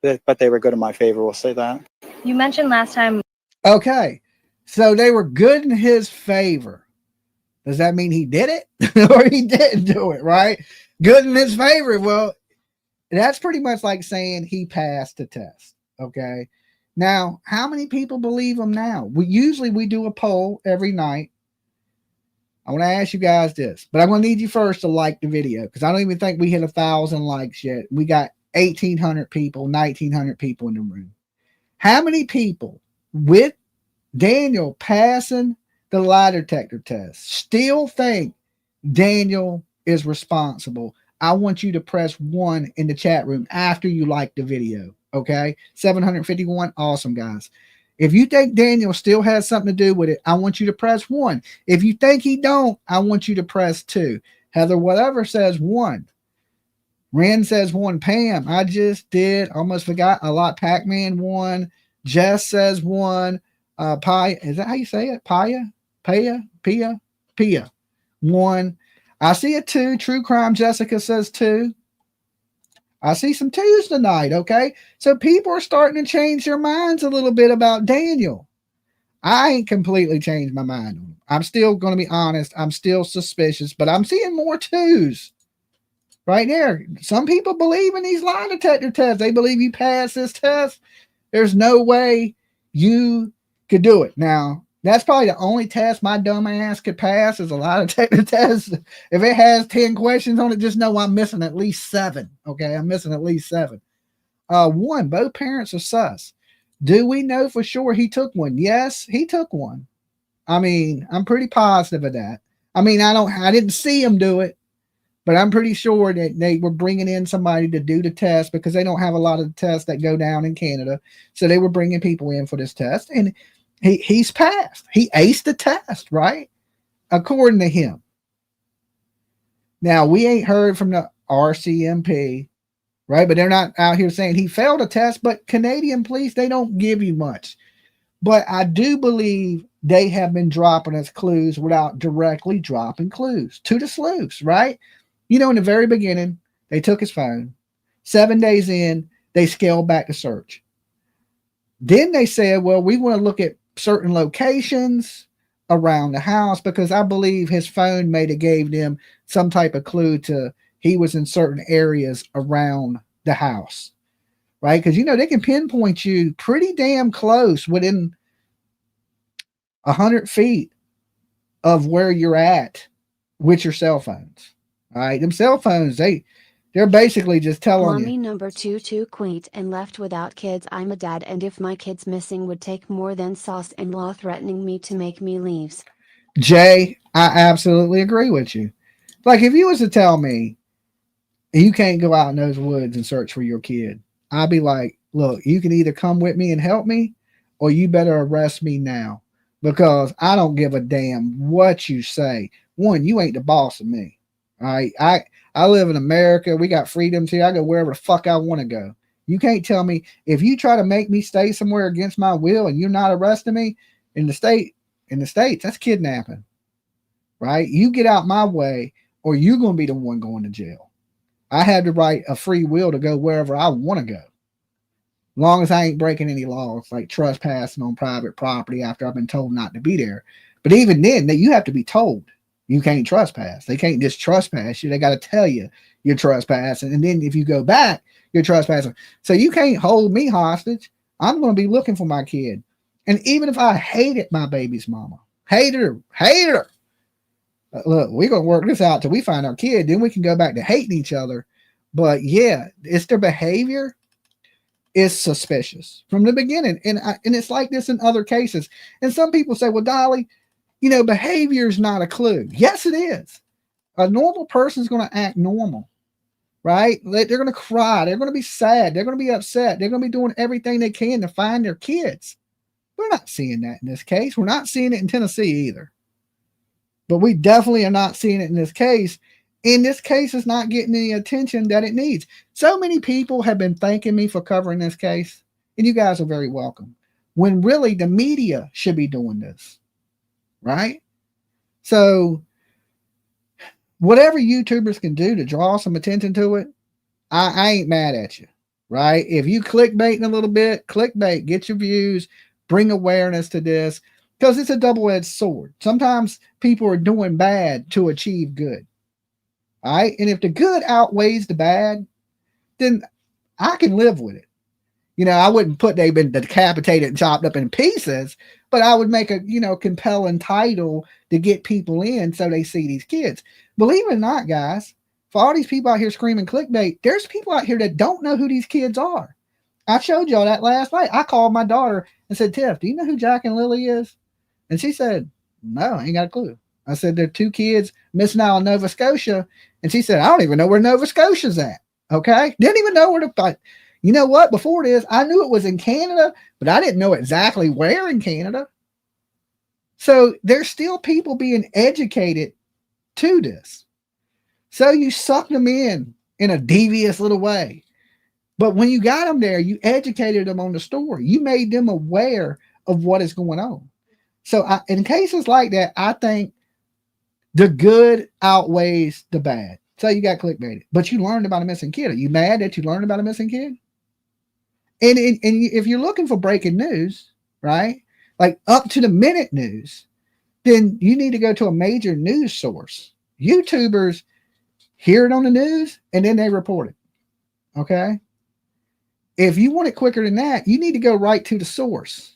[SPEAKER 6] but they were good in my favor. We'll say that.
[SPEAKER 5] You mentioned last time.
[SPEAKER 3] Okay. So they were good in his favor. Does that mean he did it or he didn't do it, right? Good in his favor. Well, that's pretty much like saying he passed the test. Okay. Now, how many people believe him now? We do a poll every night. I want to ask you guys this, but I'm going to need you first to like the video because I don't even think we hit 1,000 likes yet. We got 1,800 people, 1,900 people in the room. How many people with Daniel passing the lie detector test still think Daniel is responsible? I want you to press 1 in the chat room after you like the video. Okay. 751. Awesome, guys. If you think Daniel still has something to do with it, I want you to press 1. If you think he don't, I want you to press 2. Heather, whatever says 1. Ren says 1. Pam, I just did. Almost forgot a lot. Pac-Man 1. Jess says 1. Pia, is that how you say it? Pia. 1. I see a 2. True Crime Jessica says 2. I see some 2s tonight, okay? So people are starting to change their minds a little bit about Daniel. I ain't completely changed my mind on him. I'm still going to be honest. I'm still suspicious, but I'm seeing more 2s. right there. Some people believe in these lie detector tests. They believe you pass this test, there's no way you could do it. Now, that's probably the only test my dumb ass could pass is a lie detector test. If it has 10 questions on it, just know I'm missing at least 7. Okay, I'm missing at least 7. 1, both parents are sus. Do we know for sure he took one? Yes, he took one. I mean, I'm pretty positive of that. I mean, I didn't see him do it, but I'm pretty sure that they were bringing in somebody to do the test because they don't have a lot of tests that go down in Canada. So they were bringing people in for this test, and he's passed. He aced the test, right? According to him. Now, we ain't heard from the RCMP, right? But they're not out here saying he failed a test, but Canadian police, they don't give you much. But I do believe they have been dropping us clues without directly dropping clues to the sleuths, right? You know, in the very beginning, they took his phone. 7 days in, they scaled back the search. Then they said, well, we want to look at certain locations around the house because I believe his phone may have gave them some type of clue to he was in certain areas around the house, right? Because, you know, they can pinpoint you pretty damn close within 100 feet of where you're at with your cell phones. All right, them cell phones, they're basically just telling
[SPEAKER 4] Mommy
[SPEAKER 3] you.
[SPEAKER 4] number 2 too quaint and left without kids. I'm a dad, and if my kid's missing would take more than sauce and law threatening me to make me leaves.
[SPEAKER 3] Jay, I absolutely agree with you. Like if you was to tell me you can't go out in those woods and search for your kid, I'd be like, look, you can either come with me and help me, or you better arrest me now because I don't give a damn what you say. One, you ain't the boss of me. All right, I live in America. We got freedoms here. I go wherever the fuck I want to go. You can't tell me if you try to make me stay somewhere against my will and you're not arresting me in the States, that's kidnapping, right? You get out my way or you're going to be the one going to jail. I have the right of free will to go wherever I want to go. As long as I ain't breaking any laws like trespassing on private property after I've been told not to be there. But even then, you have to be told you can't trespass. They can't just trespass you. They got to tell you you're trespassing. And then if you go back, you're trespassing. So you can't hold me hostage. I'm going to be looking for my kid. And even if I hated my baby's mama, hated her. Look, we're going to work this out till we find our kid. Then we can go back to hating each other. But yeah, it's their behavior is suspicious from the beginning. And it's like this in other cases. And some people say, well, Dolly, you know, behavior is not a clue. Yes, it is. A normal person is going to act normal, right? They're going to cry. They're going to be sad. They're going to be upset. They're going to be doing everything they can to find their kids. We're not seeing that in this case. We're not seeing it in Tennessee either. But we definitely are not seeing it in this case. In this case, it's not getting the attention that it needs. So many people have been thanking me for covering this case, and you guys are very welcome. When really the media should be doing this, right? So whatever YouTubers can do to draw some attention to it, I ain't mad at you, right? If you clickbaiting a little bit, clickbait, get your views, bring awareness to this, because it's a double-edged sword. Sometimes people are doing bad to achieve good. All right. And if the good outweighs the bad, then I can live with it. You know, I wouldn't put they've been decapitated and chopped up in pieces, but I would make a, you know, compelling title to get people in so they see these kids. Believe it or not, guys, for all these people out here screaming clickbait, there's people out here that don't know who these kids are. I showed y'all that last night. I called my daughter and said, Tiff, do you know who Jack and Lily is? And she said, no, I ain't got a clue. I said, there are 2 kids missing out in Nova Scotia. And she said, I don't even know where Nova Scotia's at. Okay. Didn't even know where to fight. You know what? Before this, I knew it was in Canada, but I didn't know exactly where in Canada. So there's still people being educated to this. So you sucked them in a devious little way. But when you got them there, you educated them on the story. You made them aware of what is going on. So in cases like that, I think the good outweighs the bad. So you got clickbaited, but you learned about a missing kid. Are you mad that you learned about a missing kid? And if you're looking for breaking news, right, like up to the minute news, then you need to go to a major news source. YouTubers, hear it on the news, and then they report it. Okay. If you want it quicker than that, you need to go right to the source.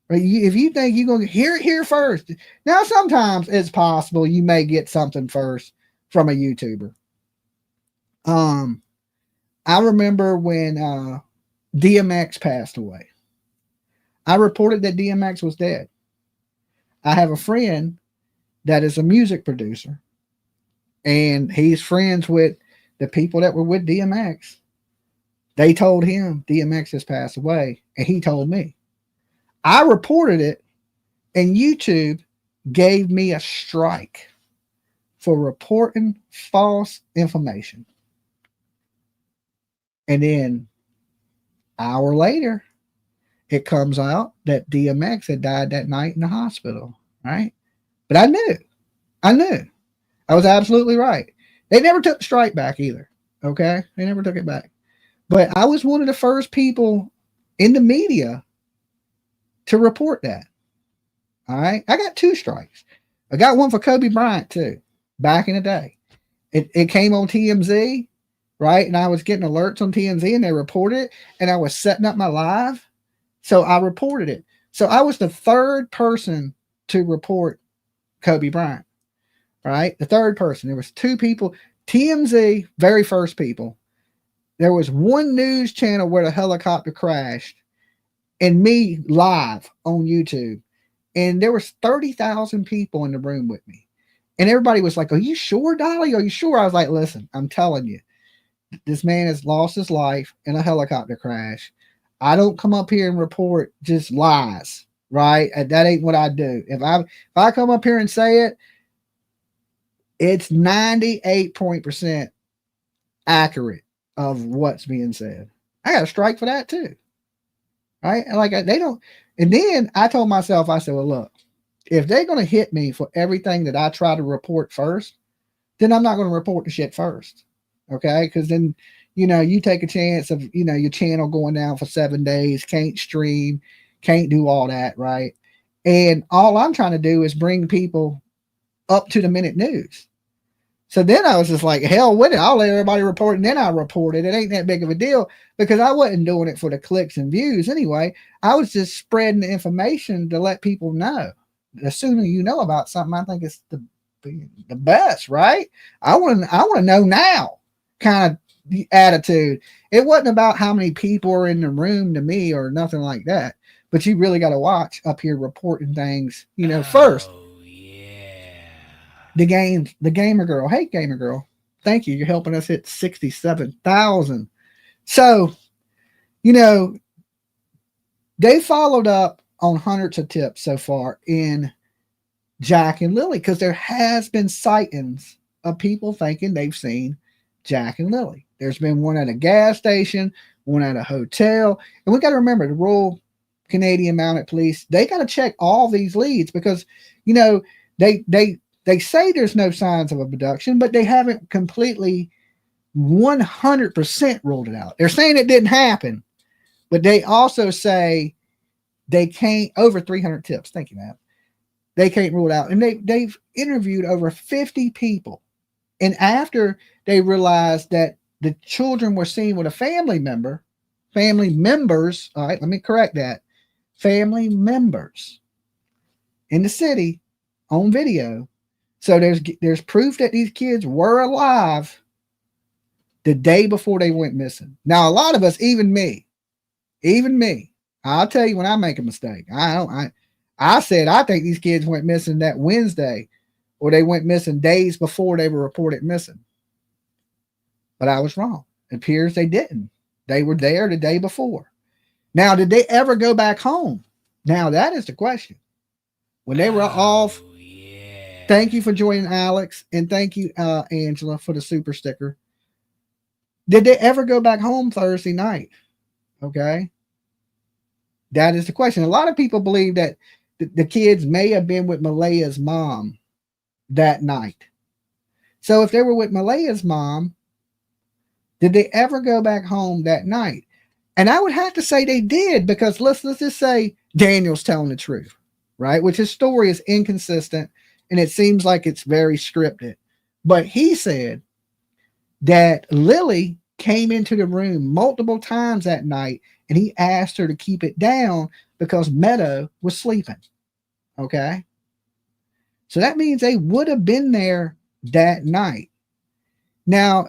[SPEAKER 3] Right? If you think you're going to hear it here first, now sometimes it's possible you may get something first from a YouTuber. I remember when DMX passed away. I reported that DMX was dead. I have a friend that is a music producer, and he's friends with the people that were with DMX. They told him DMX has passed away, and he told me. I reported it, and YouTube gave me a strike for reporting false information. And then an hour later, it comes out that DMX had died that night in the hospital, right? But I knew. I was absolutely right. They never took the strike back either, okay? They never took it back. But I was one of the first people in the media to report that, all right? I got 2 strikes. I got one for Kobe Bryant, too, back in the day. It came on TMZ, right? And I was getting alerts on TMZ, and they reported it, and I was setting up my live. So I reported it. So I was the 3rd person to report Kobe Bryant, right? The 3rd person. There was 2 people. TMZ, very first people. There was 1 news channel where the helicopter crashed, and me live on YouTube. And there was 30,000 people in the room with me. And everybody was like, "Are you sure, Dolly? Are you sure?" I was like, "Listen, I'm telling you, this man has lost his life in a helicopter crash. I don't come up here and report just lies, right? That ain't what I do. If I come up here and say it, it's 98% accurate of what's being said." I got a strike for that too, right? And like they don't. And then I told myself, I said, "Well, look, if they're going to hit me for everything that I try to report first, then I'm not going to report the shit first, okay? Because then, you take a chance of, your channel going down for 7 days, can't stream, can't do all that, right? And all I'm trying to do is bring people up to the minute news. So then I was just like, hell with it. I'll let everybody report, and then I reported. It ain't that big of a deal because I wasn't doing it for the clicks and views anyway. I was just spreading the information to let people know. The sooner you know about something, I think it's the best, right? I want to know now kind of the attitude. It wasn't about how many people are in the room to me or nothing like that. But you really got to watch up here reporting things, first. The gamer girl. Hey, gamer girl. Thank you. You're helping us hit 67,000. So, they followed up on hundreds of tips so far in Jack and Lily because there has been sightings of people thinking they've seen Jack and Lily. There's been one at a gas station, one at a hotel. And we got to remember the Royal Canadian Mounted Police, they got to check all these leads because, they say there's no signs of abduction, but they haven't completely 100% ruled it out. They're saying it didn't happen, but they also say they can't, over 300 tips. Thank you, Matt. They can't rule it out. And they've interviewed over 50 people. And after they realized that the children were seen with a family members, all right, let me correct that. Family members in the city on video. So there's proof that these kids were alive the day before they went missing. Now, a lot of us, even me, I'll tell you when I make a mistake. I said, I think these kids went missing that Wednesday, or they went missing days before they were reported missing. But I was wrong. It appears they didn't. They were there the day before. Now, did they ever go back home? Now, that is the question. When they were off, thank you for joining, Alex, and thank you, Angela, for the super sticker. Did they ever go back home Thursday night? Okay. That is the question. A lot of people believe that the kids may have been with Malaya's mom that night. So if they were with Malaya's mom, did they ever go back home that night? And I would have to say they did, because let's just say Daniel's telling the truth, right? Which his story is inconsistent and it seems like it's very scripted. But he said that Lily came into the room multiple times that night and he asked her to keep it down because Meadow was sleeping. Okay. So that means they would have been there that night. Now,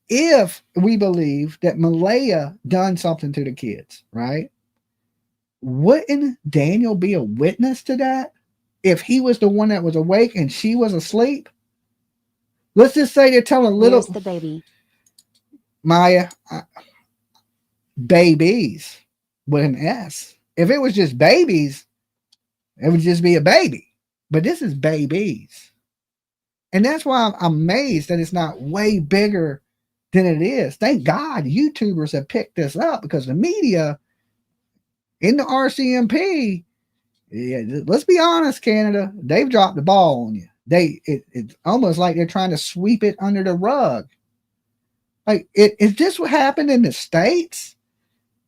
[SPEAKER 3] if we believe that Malaya done something to the kids, right? Wouldn't Daniel be a witness to that if he was the one that was awake and she was asleep? Let's just say they're telling little
[SPEAKER 4] Where's the baby?
[SPEAKER 3] Maya, babies with an S. If it was just babies, it would just be a baby. But this is babies. And that's why I'm amazed that it's not way bigger than it is. Thank God YouTubers have picked this up, because the media in the RCMP, yeah, let's be honest, Canada, they've dropped the ball on you. It's almost like they're trying to sweep it under the rug. Like, is this what happened in the States?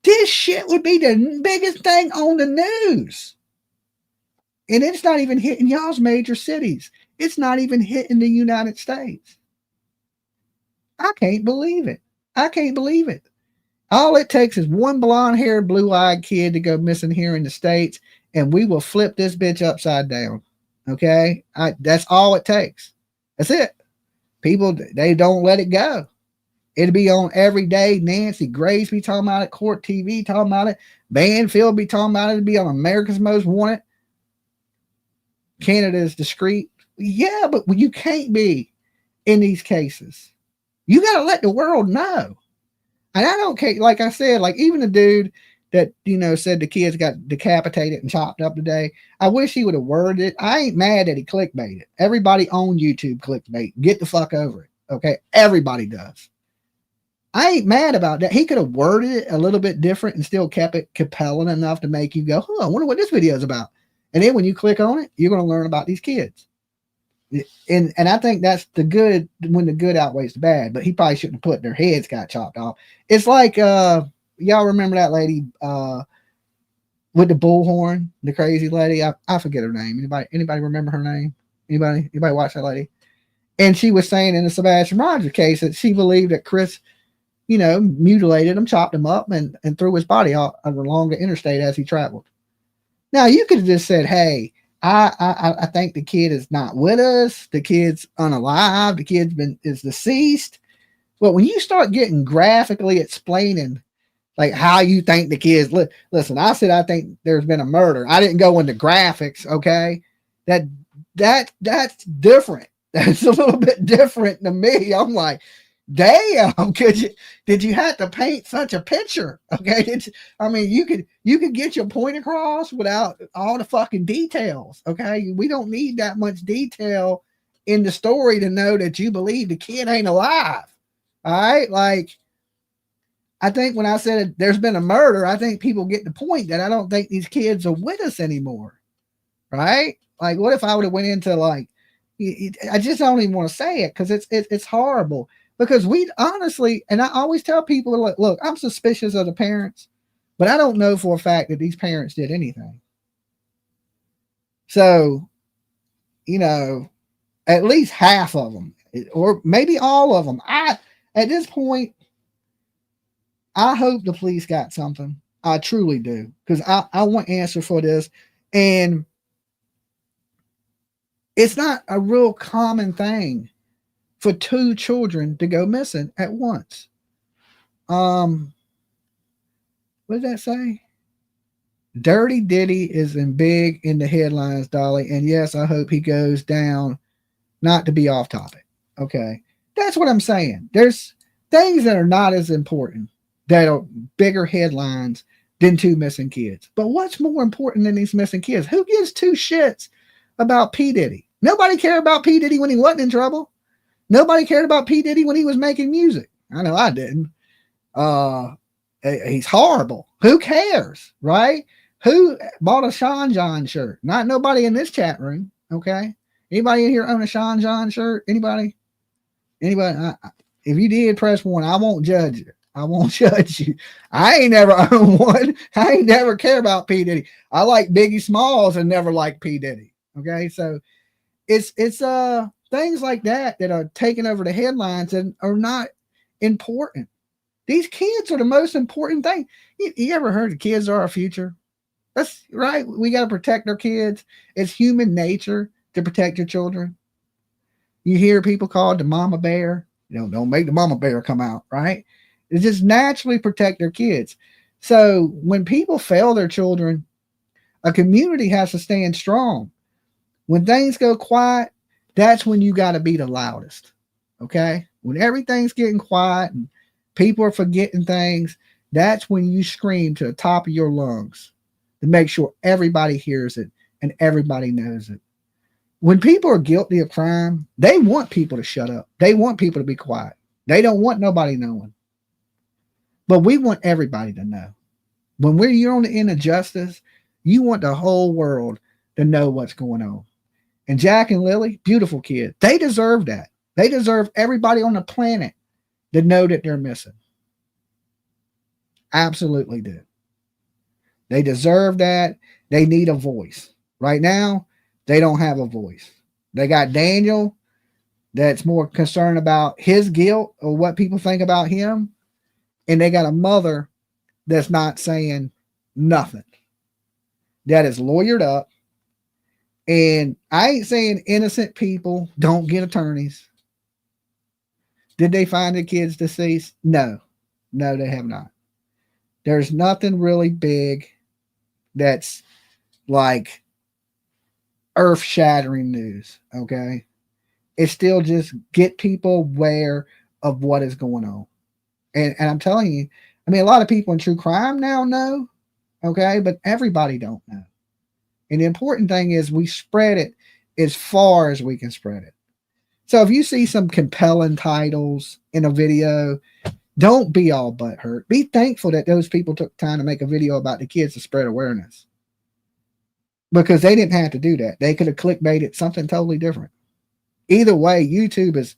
[SPEAKER 3] This shit would be the biggest thing on the news. And it's not even hitting y'all's major cities. It's not even hitting the United States. I can't believe it. I can't believe it. All it takes is one blonde-haired, blue-eyed kid to go missing here in the States, and we will flip this bitch upside down. Okay? That's all it takes. That's it. People, they don't let it go. It'll be on every day. Nancy Grace be talking about it. Court TV talking about it. Banfield be talking about it. It'll be on America's Most Wanted. Canada is discreet. Yeah, but you can't be in these cases. You got to let the world know. And I don't care. Like I said, like even the dude that, said the kids got decapitated and chopped up today, I wish he would have worded it. I ain't mad that he clickbaited. Everybody on YouTube clickbait. Get the fuck over it. Okay? Everybody does. I ain't mad about that. He could have worded it a little bit different and still kept it compelling enough to make you go, I wonder what this video is about. And then when you click on it, you're going to learn about these kids. And I think that's the good, when the good outweighs the bad. But he probably shouldn't have put their heads got chopped off. It's like, y'all remember that lady with the bullhorn, the crazy lady? I forget her name. Anybody remember her name? Anybody watch that lady? And she was saying in the Sebastian Rogers case that she believed that Chris, mutilated him, chopped him up, and threw his body out along the interstate as he traveled. Now, you could have just said, hey, I think the kid is not with us. The kid's unalive. The kid's is deceased. But when you start getting graphically explaining like how you think the kids listen, I said I think there's been a murder. I didn't go into graphics, okay? That's different. That's a little bit different to me. I'm like, damn, did you have to paint such a picture? Okay. You could get your point across without all the fucking details. Okay. We don't need that much detail in the story to know that you believe the kid ain't alive. All right. Like, I think when I said there's been a murder, I think people get the point that I don't think these kids are with us anymore. Right. Like, what if I would have went into like, I just don't even want to say it because it's horrible. Because we honestly, and I always tell people, look, I'm suspicious of the parents, but I don't know for a fact that these parents did anything. So, at least half of them, or maybe all of them. At this point, I hope the police got something. I truly do, because I want answer for this. And it's not a real common thing for two children to go missing at once. What did that say? Dirty Diddy is big in the headlines, Dolly. And yes, I hope he goes down. Not to be off topic. Okay. That's what I'm saying. There's things that are not as important that are bigger headlines than two missing kids. But what's more important than these missing kids? Who gives two shits about P. Diddy? Nobody cared about P. Diddy when he wasn't in trouble. Nobody cared about P. Diddy when he was making music. I know I didn't. He's horrible. Who cares, right? Who bought a Sean John shirt? Not nobody in this chat room, okay? Anybody in here own a Sean John shirt? Anybody? If you did, press 1. I won't judge you. I won't judge you. I ain't never owned one. I ain't never care about P. Diddy. I like Biggie Smalls and never liked P. Diddy, okay? So it's things like that are taking over the headlines and are not important. These kids are the most important thing. You ever heard the kids are our future? That's right. We got to protect our kids. It's human nature to protect your children. You hear people called the mama bear. Don't make the mama bear come out, right? It's just naturally protect their kids. So when people fail their children, a community has to stand strong. When things go quiet, that's when you got to be the loudest. Okay? When everything's getting quiet and people are forgetting things, that's when you scream to the top of your lungs to make sure everybody hears it and everybody knows it. When people are guilty of crime, they want people to shut up. They want people to be quiet. They don't want nobody knowing. But we want everybody to know. When you're on the end of justice, you want the whole world to know what's going on. And Jack and Lily, beautiful kids. They deserve that. They deserve everybody on the planet to know that they're missing. Absolutely do. They deserve that. They need a voice. Right now, they don't have a voice. They got Daniel that's more concerned about his guilt or what people think about him. And they got a mother that's not saying nothing. That is lawyered up. And I ain't saying innocent people don't get attorneys. Did they find the kids deceased? No, they have not. There's nothing really big that's like earth-shattering news, okay? It's still just get people aware of what is going on. And I'm telling you, I mean, a lot of people in true crime now know, okay? But everybody don't know. And the important thing is we spread it as far as we can spread it. So if you see some compelling titles in a video, don't be all butthurt. Be thankful that those people took time to make a video about the kids to spread awareness. Because they didn't have to do that. They could have clickbaited something totally different. Either way, YouTube is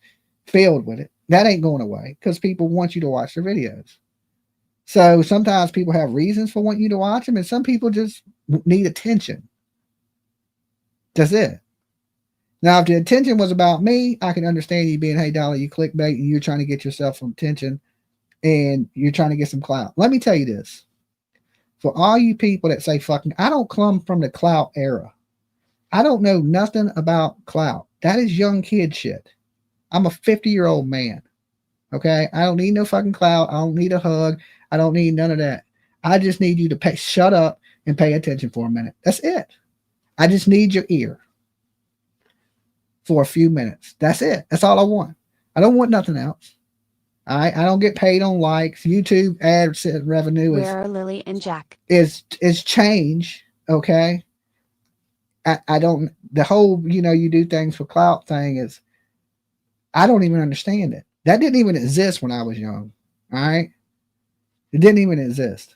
[SPEAKER 3] filled with it. That ain't going away because people want you to watch their videos. So sometimes people have reasons for wanting you to watch them, and some people just need attention. That's it. Now, if the attention was about me, I can understand you being, hey, Dolly, you clickbait and you're trying to get yourself some attention and you're trying to get some clout. Let me tell you this. For all you people that say fucking, I don't come from the clout era. I don't know nothing about clout. That is young kid shit. I'm a 50-year-old man. Okay? I don't need no fucking clout. I don't need a hug. I don't need none of that. I just need you to shut up and pay attention for a minute. That's it. I just need your ear for a few minutes. That's it. That's all I want. I don't want nothing else. All right? I don't get paid on likes. YouTube ad revenue
[SPEAKER 4] Where are Lily and Jack?
[SPEAKER 3] is change. Okay? I don't, the whole, you do things for clout thing is, I don't even understand it. That didn't even exist when I was young. All right? It didn't even exist.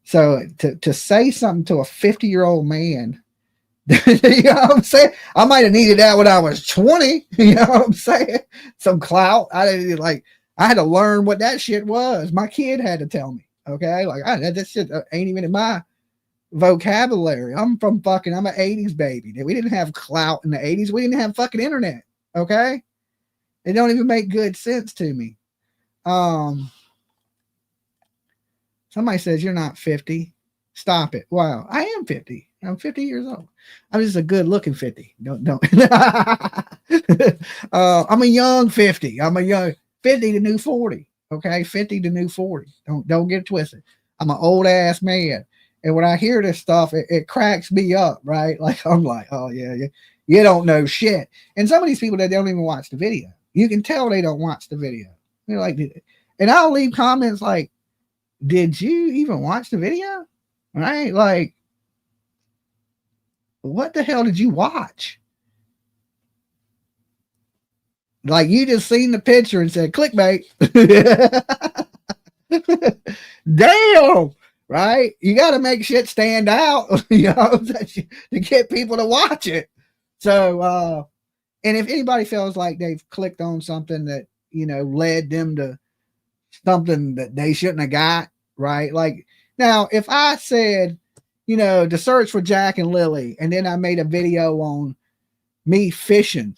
[SPEAKER 3] So to say something to a 50-year-old man, you know what I'm saying? I might have needed that when I was 20. You know what I'm saying? Some clout. I had to learn what that shit was. My kid had to tell me. Okay? Like, that shit ain't even in my vocabulary. I'm an 80s baby. We didn't have clout in the 80s. We didn't have fucking internet. Okay? It don't even make good sense to me. Somebody says you're not 50. Stop it. Wow, I am 50. I'm 50 years old. I'm just a good looking 50. Don't. I'm a young 50. I'm a young 50 to new 40. Okay, 50 to new 40. Don't get it twisted. I'm an old ass man. And when I hear this stuff, it cracks me up, right? Like, I'm like, oh yeah, you don't know shit. And some of these people that don't even watch the video, you can tell they don't watch the video. They're like, and I'll leave comments like, did you even watch the video? Right? Like, what the hell did you watch? Like, you just seen the picture and said clickbait. Damn. Right? You got to make shit stand out, to get people to watch it. So, and if anybody feels like they've clicked on something that, led them to something that they shouldn't have got, right? Like, now, if I said, to search for Jack and Lily, and then I made a video on me fishing.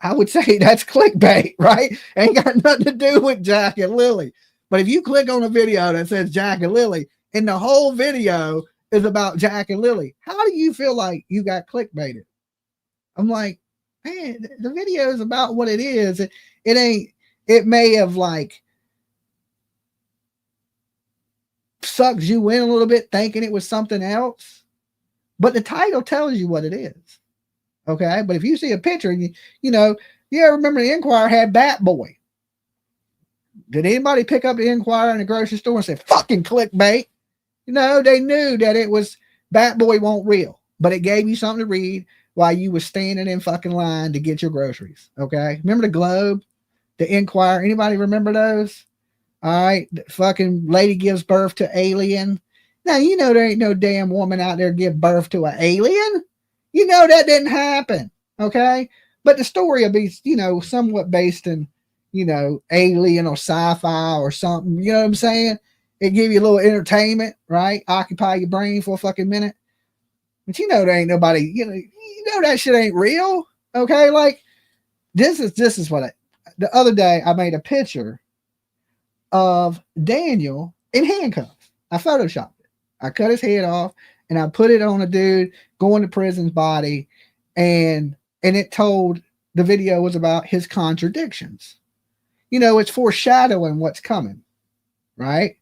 [SPEAKER 3] I would say that's clickbait, right? Ain't got nothing to do with Jack and Lily. But if you click on a video that says Jack and Lily, and the whole video is about Jack and Lily, how do you feel like you got clickbaited? I'm like, man, the video is about what it is. It ain't, it may have like sucks you in a little bit thinking it was something else, but the title tells you what it is. Okay. But if you see a picture and you know, you ever remember the Enquirer had Bat Boy? Did anybody pick up the Enquirer in the grocery store and say, fucking clickbait? No, they knew that it was Bat Boy won't real, but it gave you something to read while you was standing in fucking line to get your groceries. Okay. Remember the Globe, the Enquirer? Anybody remember those? All right. The fucking lady gives birth to alien. Now, you know, there ain't no damn woman out there give birth to an alien. You know, that didn't happen. Okay. But the story will be, you know, somewhat based in, you know, alien or sci-fi or something. You know what I'm saying? It give you a little entertainment, right? Occupy your brain for a fucking minute. But you know, there ain't nobody, you know that shit ain't real. Okay. Like this is what the other day I made a picture of Daniel in handcuffs. I photoshopped it. I cut his head off and I put it on a dude going to prison's body. And it told, the video was about his contradictions. You know, it's foreshadowing what's coming. Right.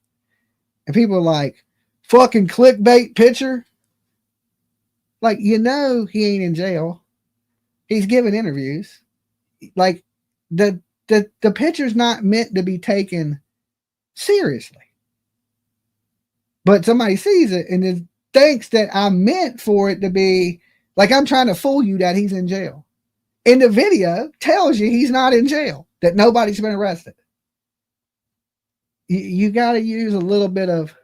[SPEAKER 3] And people are like, fucking clickbait picture. Like, you know, he ain't in jail. He's giving interviews. Like the picture's not meant to be taken seriously. But somebody sees it and then thinks that I meant for it to be like I'm trying to fool you that he's in jail. And the video tells you he's not in jail, that nobody's been arrested. You got to use a little bit of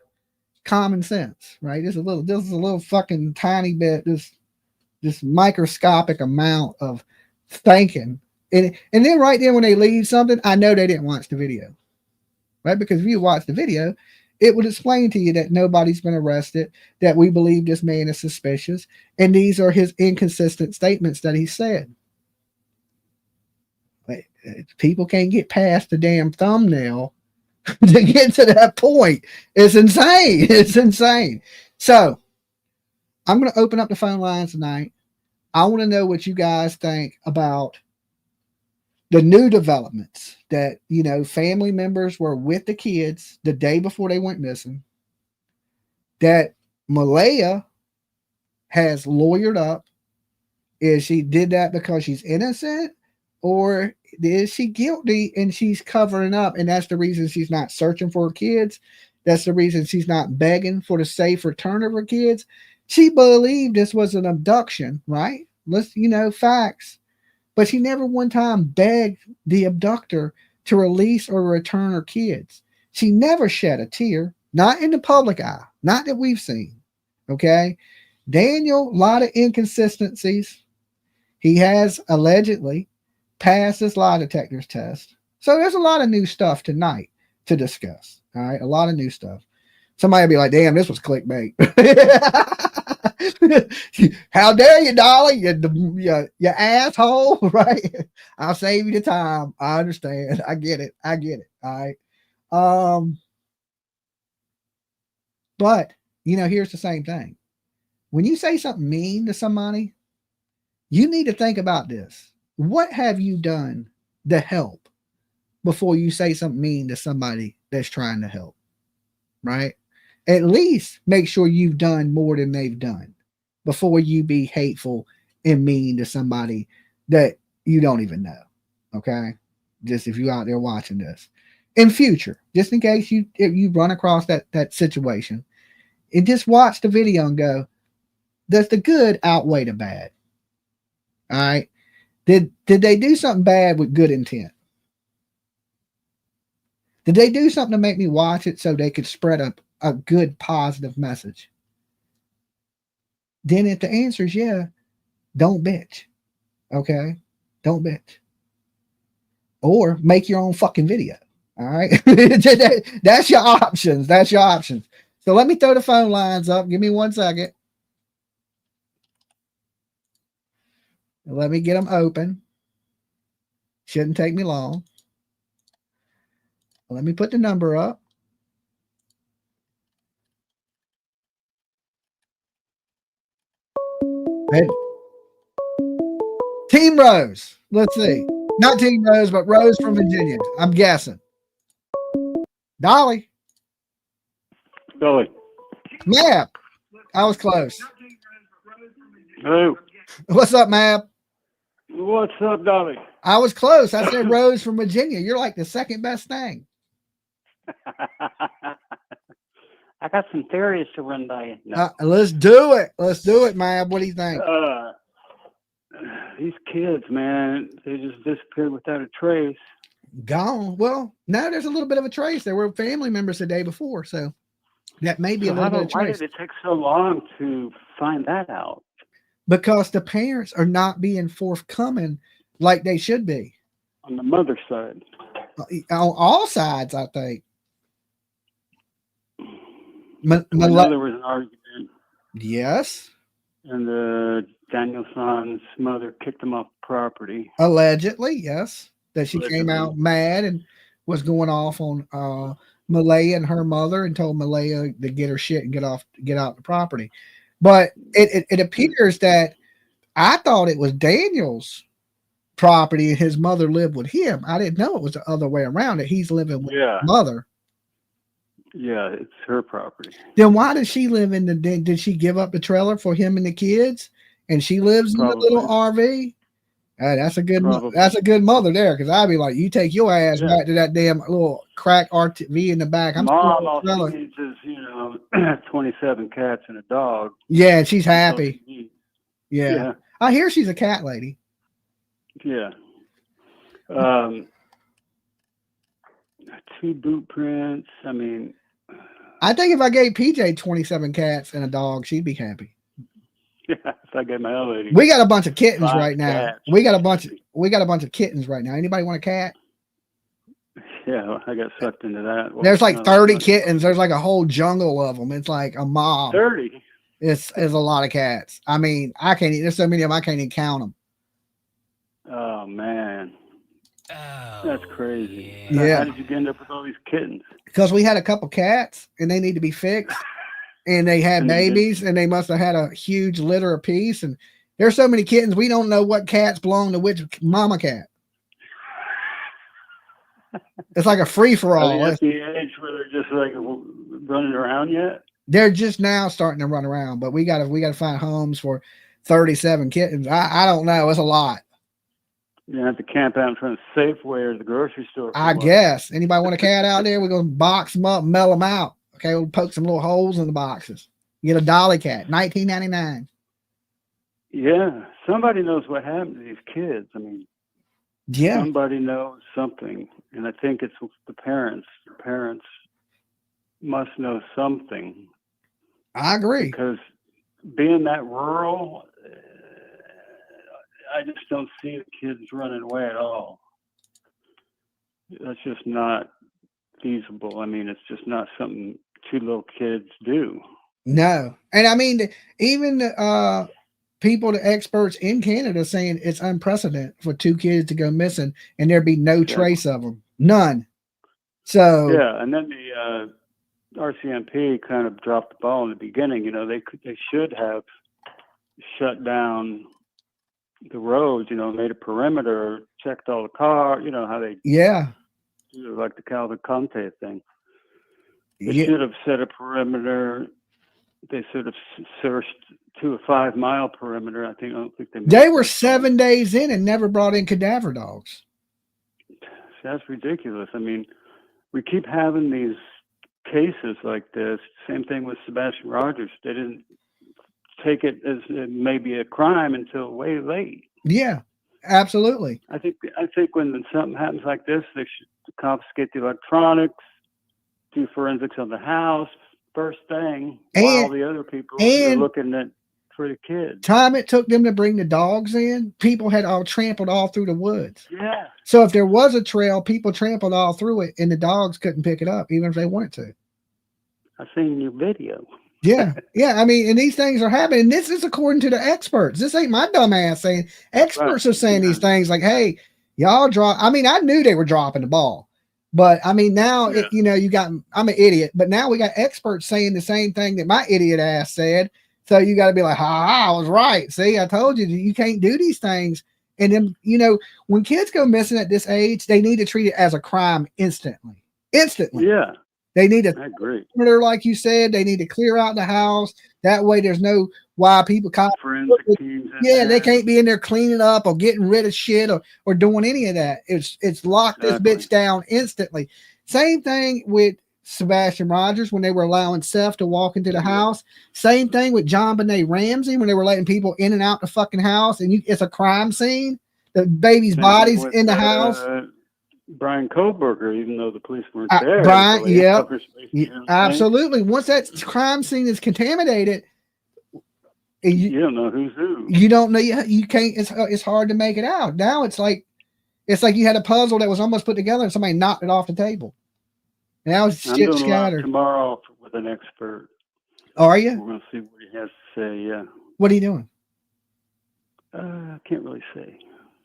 [SPEAKER 3] common sense, right? This is a little fucking tiny bit, this microscopic amount of thinking. And then right there when they leave something, I know they didn't watch the video, right? Because if you watch the video, it would explain to you that nobody's been arrested, that we believe this man is suspicious, and these are his inconsistent statements that he said. People can't get past the damn thumbnail to get to that point. It's insane. It's insane. So I'm going to open up the phone lines tonight. I want to know what you guys think about the new developments that, you know, family members were with the kids the day before they went missing, that Malaya has lawyered up. Is she did that because she's innocent, or is she guilty and she's covering up, and that's the reason she's not searching for her kids? That's the reason she's not begging for the safe return of her kids. She believed this was an abduction, right? Let's, you know, facts. But she never one time begged the abductor to release or return her kids. She never shed a tear, not in the public eye, not that we've seen. Okay. Daniel, a lot of inconsistencies. He has allegedly passed his lie detector's test. So there's a lot of new stuff tonight to discuss. All right. A lot of new stuff. Somebody will be like, damn, this was clickbait. How dare you, Dolly? You asshole, right? I'll save you the time. I understand. I get it. All right. But, you know, here's the same thing. When you say something mean to somebody, you need to think about this. What have you done to help before you say something mean to somebody that's trying to help? Right? At least make sure you've done more than they've done before you be hateful and mean to somebody that you don't even know. Okay. Just if you're out there watching this in future, just in case if you run across that situation, and just watch the video and go, does the good outweigh the bad? All right. Did they do something bad with good intent? Did they do something to make me watch it so they could spread a good positive message? Then if the answer is yeah, don't bitch. Okay? Don't bitch. Or make your own fucking video. All right? That's your options. That's your options. So let me throw the phone lines up. Give me 1 second. Let me get them open. Shouldn't take me long. Let me put the number up. Hey. Team Rose. Let's see. Not Team Rose, but Rose from Virginia. I'm guessing. Dolly.
[SPEAKER 7] Dolly.
[SPEAKER 3] Map. I was close.
[SPEAKER 7] Hello.
[SPEAKER 3] What's up, Map?
[SPEAKER 7] What's up, Dolly?
[SPEAKER 3] I was close. I said Rose from Virginia. You're like the second best thing.
[SPEAKER 7] I got some theories to run by you. No.
[SPEAKER 3] Let's do it. Let's do it, Mab. What do you think?
[SPEAKER 7] These kids, man, they just disappeared without a trace.
[SPEAKER 3] Gone. Well, now there's a little bit of a trace. There were family members the day before, so that may be a little bit of
[SPEAKER 7] Why
[SPEAKER 3] trace.
[SPEAKER 7] did it take so long to find that out?
[SPEAKER 3] Because the parents are not being forthcoming like they should be.
[SPEAKER 7] On the mother's side.
[SPEAKER 3] On all sides, I think.
[SPEAKER 7] I know there was an argument.
[SPEAKER 3] Yes.
[SPEAKER 7] And Danielson's mother kicked him off the property.
[SPEAKER 3] Allegedly, yes. That she came out mad and was going off on Malaya and her mother and told Malaya to get her shit and get out the property. But it appears that I thought it was Daniel's property and his mother lived with him. I didn't know it was the other way around, that he's living with his mother.
[SPEAKER 7] Yeah, it's her property.
[SPEAKER 3] Then why does she live in did she give up the trailer for him and the kids and she lives in the little RV? That's a good mother there, because I'd be like, you take your ass back to that damn little crack RTV in the back.
[SPEAKER 7] Mom also needs his, 27 cats and a dog.
[SPEAKER 3] Yeah, she's happy. Yeah. I hear she's a cat lady.
[SPEAKER 7] Yeah. 2 boot prints. I mean,
[SPEAKER 3] I think if I gave PJ 27 cats and a dog, she'd be happy.
[SPEAKER 7] Yeah, if I gave my old lady.
[SPEAKER 3] We got a bunch of kittens right now.
[SPEAKER 7] Cats.
[SPEAKER 3] We got a bunch of kittens right now. Anybody want a cat?
[SPEAKER 7] Yeah, I got sucked into that.
[SPEAKER 3] There's like 30 kittens. There's like a whole jungle of them. It's like a mob.
[SPEAKER 7] 30.
[SPEAKER 3] It's a lot of cats. I mean, there's so many of them I can't even count them.
[SPEAKER 7] Oh man.
[SPEAKER 8] Oh,
[SPEAKER 7] that's crazy.
[SPEAKER 3] Yeah.
[SPEAKER 7] How did you end up with all these kittens?
[SPEAKER 3] Because we had a couple cats and they need to be fixed. And they had babies and they must have had a huge litter apiece. And there's so many kittens, we don't know what cats belong to which mama cat. It's like a free for all.
[SPEAKER 7] Are they at the age where they're just like running around yet?
[SPEAKER 3] They're just now starting to run around, but we gotta find homes for 37 kittens. I don't know. It's a lot.
[SPEAKER 7] You have to camp out in front of Safeway or the grocery store.
[SPEAKER 3] I guess. Anybody want a cat out there? We're gonna box them up, mail them out. Okay, we'll poke some little holes in the boxes. Get a dolly cat, $19.99.
[SPEAKER 7] Yeah, somebody knows what happened to these kids. I mean,
[SPEAKER 3] yeah,
[SPEAKER 7] somebody knows something, and I think it's the parents. The parents must know something.
[SPEAKER 3] I agree.
[SPEAKER 7] Because being that rural, I just don't see the kids running away at all. That's just not feasible. I mean, it's just not something 2 little kids do.
[SPEAKER 3] No. And I mean, even people, the experts in Canada, saying it's unprecedented for 2 kids to go missing and there be no trace of them. None. So
[SPEAKER 7] yeah, and then the RCMP kind of dropped the ball in the beginning. They should have shut down the roads, made a perimeter, checked all the cars, how they do like the Calvin Conte thing. They should have set a perimeter. They should have searched to a 5-mile perimeter. I don't think they
[SPEAKER 3] were 7 days in and never brought in cadaver dogs.
[SPEAKER 7] That's ridiculous. I mean, we keep having these cases like this. Same thing with Sebastian Rogers. They didn't take it as maybe a crime until way late.
[SPEAKER 3] Yeah, absolutely.
[SPEAKER 7] I think when something happens like this, they should confiscate the electronics, do forensics on the house first thing, while all the other people are looking for the kids.
[SPEAKER 3] Time it took them to bring the dogs in, people had all trampled all through the woods.
[SPEAKER 7] Yeah.
[SPEAKER 3] So if there was a trail, people trampled all through it, and the dogs couldn't pick it up, even if they wanted to.
[SPEAKER 7] I seen your video.
[SPEAKER 3] Yeah. I mean, and these things are happening. And this is according to the experts. This ain't my dumb ass saying. Experts are saying these things like, "Hey, y'all drop." I mean, I knew they were dropping the ball, but I mean, now you know, you got. I'm an idiot, but now we got experts saying the same thing that my idiot ass said. So you got to be like, "Ha, I was right." See, I told you you can't do these things. And then, you know, when kids go missing at this age, they need to treat it as a crime instantly.
[SPEAKER 7] Yeah.
[SPEAKER 3] They need to,
[SPEAKER 7] I agree.
[SPEAKER 3] like you said, they need to clear out the house. That way there's no why people
[SPEAKER 7] forensic teams.
[SPEAKER 3] they can't be in there cleaning up or getting rid of shit or doing any of that. It's locked this bitch down instantly. Same thing with Sebastian Rogers when they were allowing Seth to walk into the house. Same thing with John Benet Ramsey when they were letting people in and out the fucking house, and it's a crime scene. The baby's body's in the house.
[SPEAKER 2] Brian Kohlberger, even though the police weren't there.
[SPEAKER 3] Brian,
[SPEAKER 2] so
[SPEAKER 3] absolutely. Once that crime scene is contaminated,
[SPEAKER 2] you don't know who's who.
[SPEAKER 3] You don't know. You can't. It's hard to make it out. Now it's like you had a puzzle that was almost put together and somebody knocked it off the table. And now it's shit scattered.
[SPEAKER 2] Tomorrow with an expert.
[SPEAKER 3] Are you?
[SPEAKER 2] We're going to see what he has to say. Yeah.
[SPEAKER 3] What are you doing?
[SPEAKER 2] I can't really say.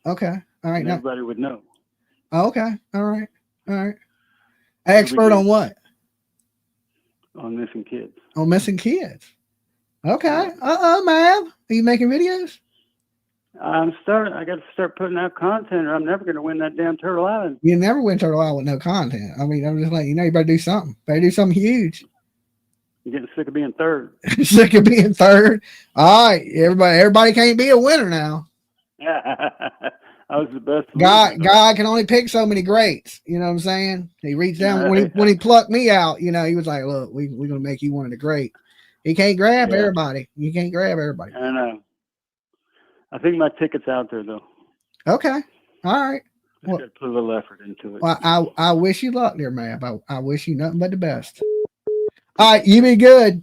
[SPEAKER 3] Okay. All right.
[SPEAKER 2] Everybody would know.
[SPEAKER 3] Oh, okay. All right. Expert on what?
[SPEAKER 2] On missing kids.
[SPEAKER 3] On missing kids. Okay. Ma'am. Are you making videos?
[SPEAKER 2] I got to start putting out content, or I'm never going to win that damn Turtle Island.
[SPEAKER 3] You never win Turtle Island with no content. I mean, I'm just letting you know, you better do something. Better do something huge.
[SPEAKER 2] I'm getting sick of being third.
[SPEAKER 3] Sick of being third. All right. Everybody can't be a winner now.
[SPEAKER 2] I was the best.
[SPEAKER 3] God can only pick so many greats. You know what I'm saying? He reached down when he plucked me out. You know, he was like, "Look, we're gonna make you one of the great." He can't grab everybody. You can't grab everybody.
[SPEAKER 2] I know. I think my ticket's out there though.
[SPEAKER 3] Okay. All right.
[SPEAKER 2] Well, got to put a little effort into it.
[SPEAKER 3] Well, I wish you luck there, man. I wish you nothing but the best. All right, you be good.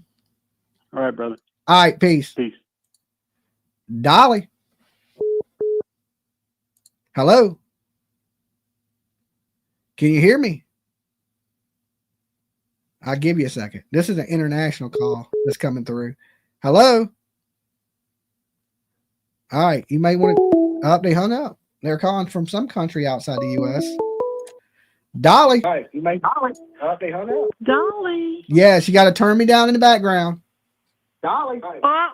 [SPEAKER 2] All right, brother.
[SPEAKER 3] All right, peace.
[SPEAKER 2] Peace.
[SPEAKER 3] Dolly. Hello. Can you hear me? I'll give you a second. This is an international call that's coming through. Hello. All right. You may want to. Oh, they hung up. They're calling from some country outside the U.S. Dolly.
[SPEAKER 8] All right. You may. Oh, they hung up.
[SPEAKER 9] Dolly.
[SPEAKER 3] Yes, you got to turn me down in the background.
[SPEAKER 8] Dolly.
[SPEAKER 9] Dolly.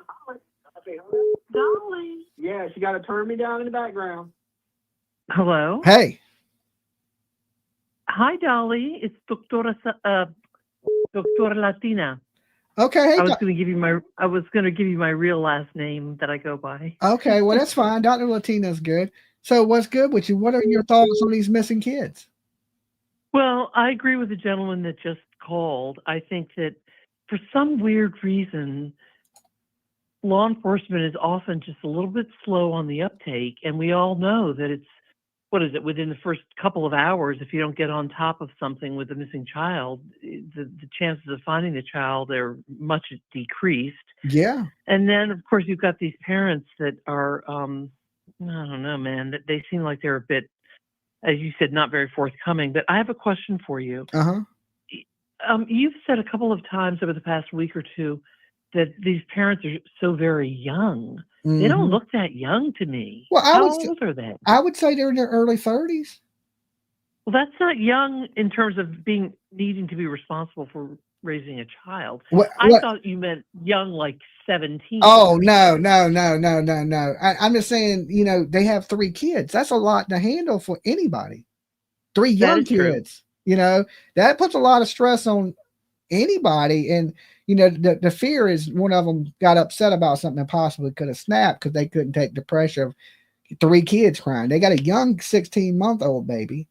[SPEAKER 8] Yes, you got to turn me down in the background.
[SPEAKER 9] Hello.
[SPEAKER 3] Hey.
[SPEAKER 9] Hi, Dolly. It's Doctora Latina.
[SPEAKER 3] Okay. Hey,
[SPEAKER 9] I was going to give you my real last name that I go by.
[SPEAKER 3] Okay. Well, that's fine. Dr. Latina's good. So what's good with you? What are your thoughts on these missing kids?
[SPEAKER 9] Well, I agree with the gentleman that just called. I think that for some weird reason, law enforcement is often just a little bit slow on the uptake. And we all know that it's, within the first couple of hours, if you don't get on top of something with a missing child, the chances of finding the child are much decreased.
[SPEAKER 3] Yeah.
[SPEAKER 9] And then, of course, you've got these parents that are, I don't know, man, that they seem like they're a bit, as you said, not very forthcoming. But I have a question for you.
[SPEAKER 3] Uh-huh.
[SPEAKER 9] You've said a couple of times over the past week or two that these parents are so very young. Mm-hmm. They don't look that young to me.
[SPEAKER 3] Well,
[SPEAKER 9] How old are they?
[SPEAKER 3] I would say they're in their early 30s.
[SPEAKER 9] Well, that's not young in terms of needing to be responsible for raising a child. I thought you meant young, like 17.
[SPEAKER 3] Oh, no. I'm just saying, they have 3 kids. That's a lot to handle for anybody. 3 young kids, that puts a lot of stress on anybody. And, the fear is one of them got upset about something that possibly could have snapped because they couldn't take the pressure of 3 kids crying. They got a young 16-month-old baby,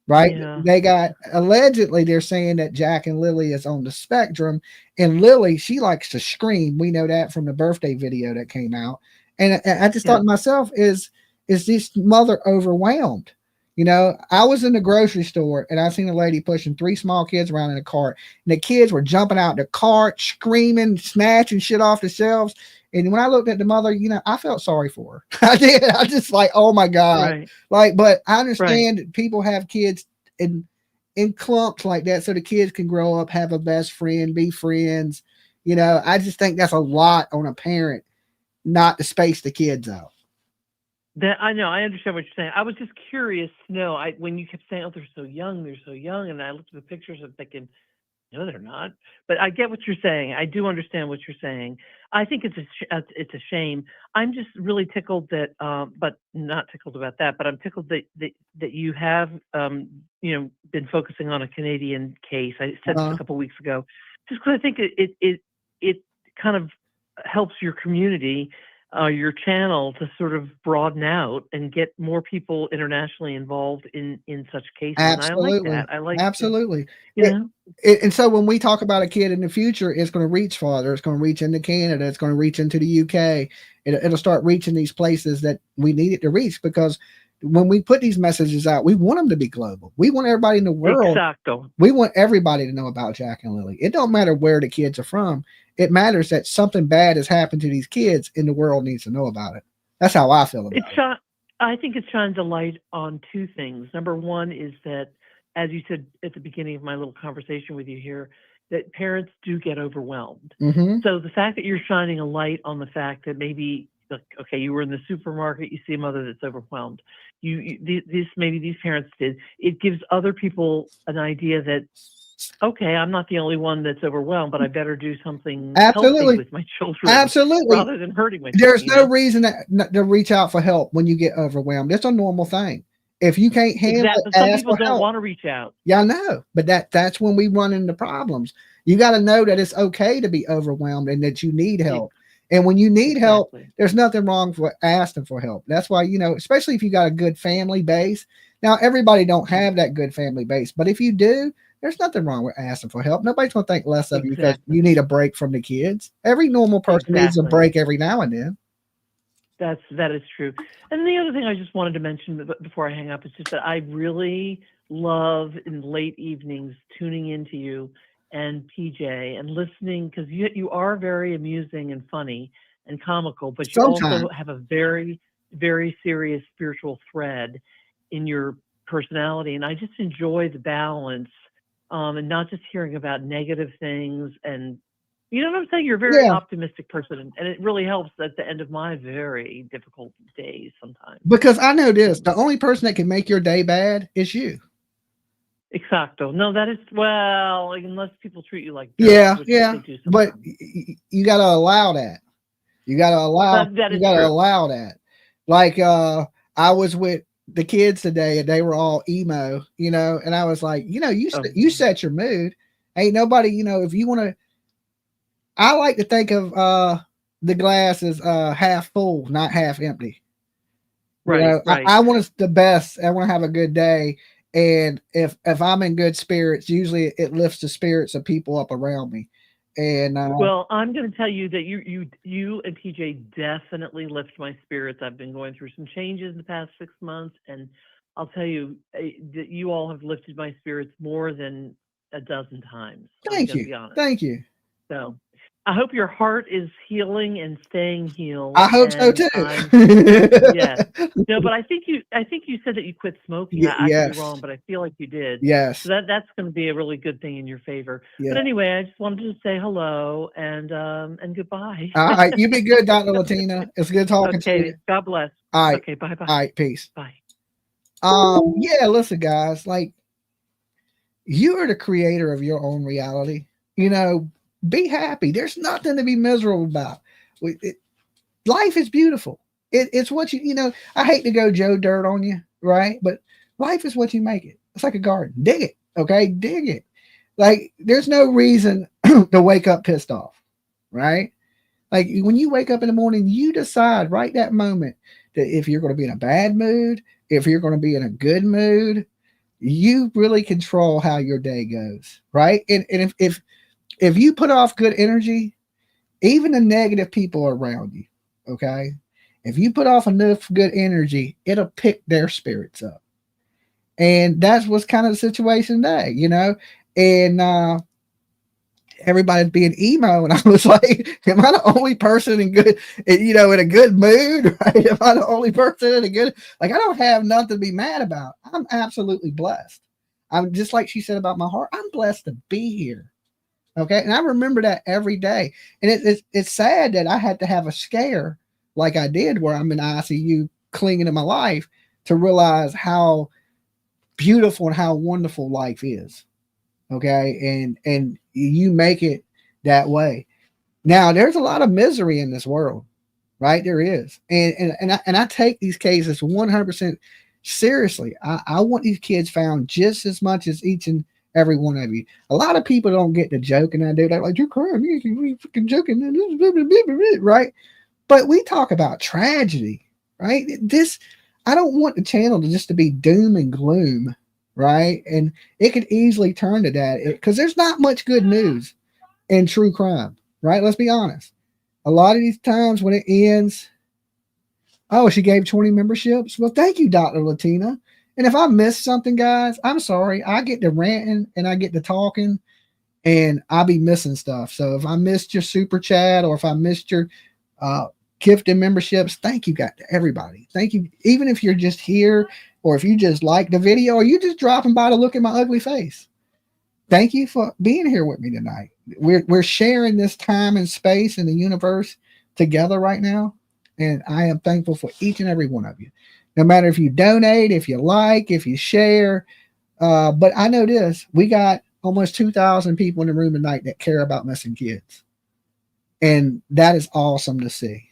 [SPEAKER 3] right? Yeah. They got, allegedly, they're saying that Jack and Lily is on the spectrum. And Lily, she likes to scream. We know that from the birthday video that came out. And I just thought to myself, is this mother overwhelmed? I was in the grocery store and I seen a lady pushing 3 small kids around in a cart, and the kids were jumping out the cart, screaming, snatching shit off the shelves. And when I looked at the mother, I felt sorry for her. I did. I just like, oh my God. Right. But I understand that people have kids in clumps like that so the kids can grow up, have a best friend, be friends, You know, I just think that's a lot on a parent not to space the kids out.
[SPEAKER 9] That I know, I understand what you're saying. I was just curious to know. When you kept saying, "Oh, they're so young," and I looked at the pictures and thinking, "No, they're not." But I get what you're saying. I do understand what you're saying. I think it's a shame. I'm just really tickled that, but not tickled about that. But I'm tickled that you have, been focusing on a Canadian case. I said this a couple weeks ago, just because I think it kind of helps your community, your channel, to sort of broaden out and get more people internationally involved in such cases.
[SPEAKER 3] Absolutely.
[SPEAKER 9] And I like that. I like
[SPEAKER 3] Absolutely.
[SPEAKER 9] know.
[SPEAKER 3] And so when we talk about a kid in the future, it's going to reach farther. It's going to reach into Canada. It's going to reach into the UK. It'll start reaching these places that we need it to reach, because when we put these messages out, we want them to be global. We want everybody in the world.
[SPEAKER 9] Exacto.
[SPEAKER 3] We want everybody to know about Jack and Lily. It don't matter where the kids are from. It matters that something bad has happened to these kids and the world needs to know about it. That's how I feel about it.
[SPEAKER 9] I think it shines a light on two things. Number one is that, as you said at the beginning of my little conversation with you here, that parents do get overwhelmed.
[SPEAKER 3] Mm-hmm.
[SPEAKER 9] So the fact that you're shining a light on the fact that maybe, okay, you were in the supermarket, you see a mother that's overwhelmed. Maybe these parents did. It gives other people an idea that, okay, I'm not the only one that's overwhelmed, but I better do something healthy with my children.
[SPEAKER 3] Absolutely.
[SPEAKER 9] Rather than hurting my
[SPEAKER 3] There's
[SPEAKER 9] children.
[SPEAKER 3] no reason to reach out for help when you get overwhelmed. It's a normal thing. If you can't handle it,
[SPEAKER 9] some
[SPEAKER 3] ask
[SPEAKER 9] people
[SPEAKER 3] for
[SPEAKER 9] don't
[SPEAKER 3] help.
[SPEAKER 9] want to reach out.
[SPEAKER 3] Yeah, I know. But that's when we run into problems. You got to know that it's okay to be overwhelmed and that you need help. And when you need help, there's nothing wrong for asking for help. That's why, especially if you got a good family base. Now, everybody don't have that good family base, but if you do, there's nothing wrong with asking for help. Nobody's going to think less of you because you need a break from the kids. Every normal person needs a break every now and then.
[SPEAKER 9] That is true. And the other thing I just wanted to mention before I hang up is just that I really love in late evenings tuning into you and PJ and listening, because you are very amusing and funny and comical, but you also have a very, very serious spiritual thread in your personality. And I just enjoy the balance, and not just hearing about negative things. And you know what I'm saying? You're a very optimistic person, and it really helps at the end of my very difficult days sometimes.
[SPEAKER 3] Because I know this, the only person that can make your day bad is you.
[SPEAKER 9] Exacto. No, that is, well, unless people treat you like
[SPEAKER 3] dirt, but you got to allow that. You got to allow that. Like, I was with the kids today and they were all emo, and I was like, you set your mood. Ain't nobody, if you want to, I like to think of the glass as half full, not half empty.
[SPEAKER 9] Right.
[SPEAKER 3] I want us the best. I want to have a good day. And if I'm in good spirits, usually it lifts the spirits of people up around me. And
[SPEAKER 9] well, I'm going to tell you that you and PJ definitely lift my spirits. I've been going through some changes in the past 6 months, and I'll tell you that you all have lifted my spirits more than a dozen times.
[SPEAKER 3] Thank you. Thank you.
[SPEAKER 9] So I hope your heart is healing and staying healed.
[SPEAKER 3] I hope so too.
[SPEAKER 9] Yes. No, but I think you said that you quit smoking. I could be wrong, but I feel like you did.
[SPEAKER 3] Yes.
[SPEAKER 9] So that's going to be a really good thing in your favor.
[SPEAKER 3] Yeah.
[SPEAKER 9] But anyway, I just wanted to say hello and goodbye.
[SPEAKER 3] All right. You be good, Dr. Latina. It's good talking to you.
[SPEAKER 9] God bless.
[SPEAKER 3] All right.
[SPEAKER 9] Okay. Bye.
[SPEAKER 3] All right. Peace.
[SPEAKER 9] Bye.
[SPEAKER 3] Yeah, listen, guys, like, you are the creator of your own reality. Be happy. There's nothing to be miserable about. Life is beautiful. It's what I hate to go Joe Dirt on you, right? But life is what you make it. It's like a garden. Dig it. Okay. Dig it. Like, there's no reason to wake up pissed off, right? Like, when you wake up in the morning, you decide right that moment that if you're going to be in a bad mood, if you're going to be in a good mood, you really control how your day goes, right? And if you put off good energy, even the negative people around you, okay? If you put off enough good energy, it'll pick their spirits up. And that's what's kind of the situation today, And everybody's being emo, and I was like, am I the only person in good, in a good mood, right? Am I the only person in a good, like, I don't have nothing to be mad about. I'm absolutely blessed. I'm just like she said about my heart. I'm blessed to be here. Okay. And I remember that every day. And it's sad that I had to have a scare like I did where I'm in ICU clinging to my life to realize how beautiful and how wonderful life is. Okay. And you make it that way. Now there's a lot of misery in this world, right? There is. And I take these cases 100% seriously. I want these kids found just as much as each and every one of you. A lot of people don't get the joke, and I do. They're like, you're crying, you're freaking joking, right? But we talk about tragedy, right? I don't want the channel to be doom and gloom, right? And it could easily turn to that because there's not much good news in true crime, right? Let's be honest. A lot of these times when it ends, oh, she gave 20 memberships. Well, thank you, Dr. Latina. And if I missed something, guys, I'm sorry. I get to ranting and I get to talking and I'll be missing stuff. So if I missed your super chat or if I missed your gifted memberships, thank you, to everybody. Thank you. Even if you're just here or if you just like the video or you just dropping by to look at my ugly face. Thank you for being here with me tonight. We're sharing this time and space in the universe together right now. And I am thankful for each and every one of you. No matter if you donate, if you like, if you share. But I know this, we got almost 2,000 people in the room tonight that care about missing kids. And that is awesome to see,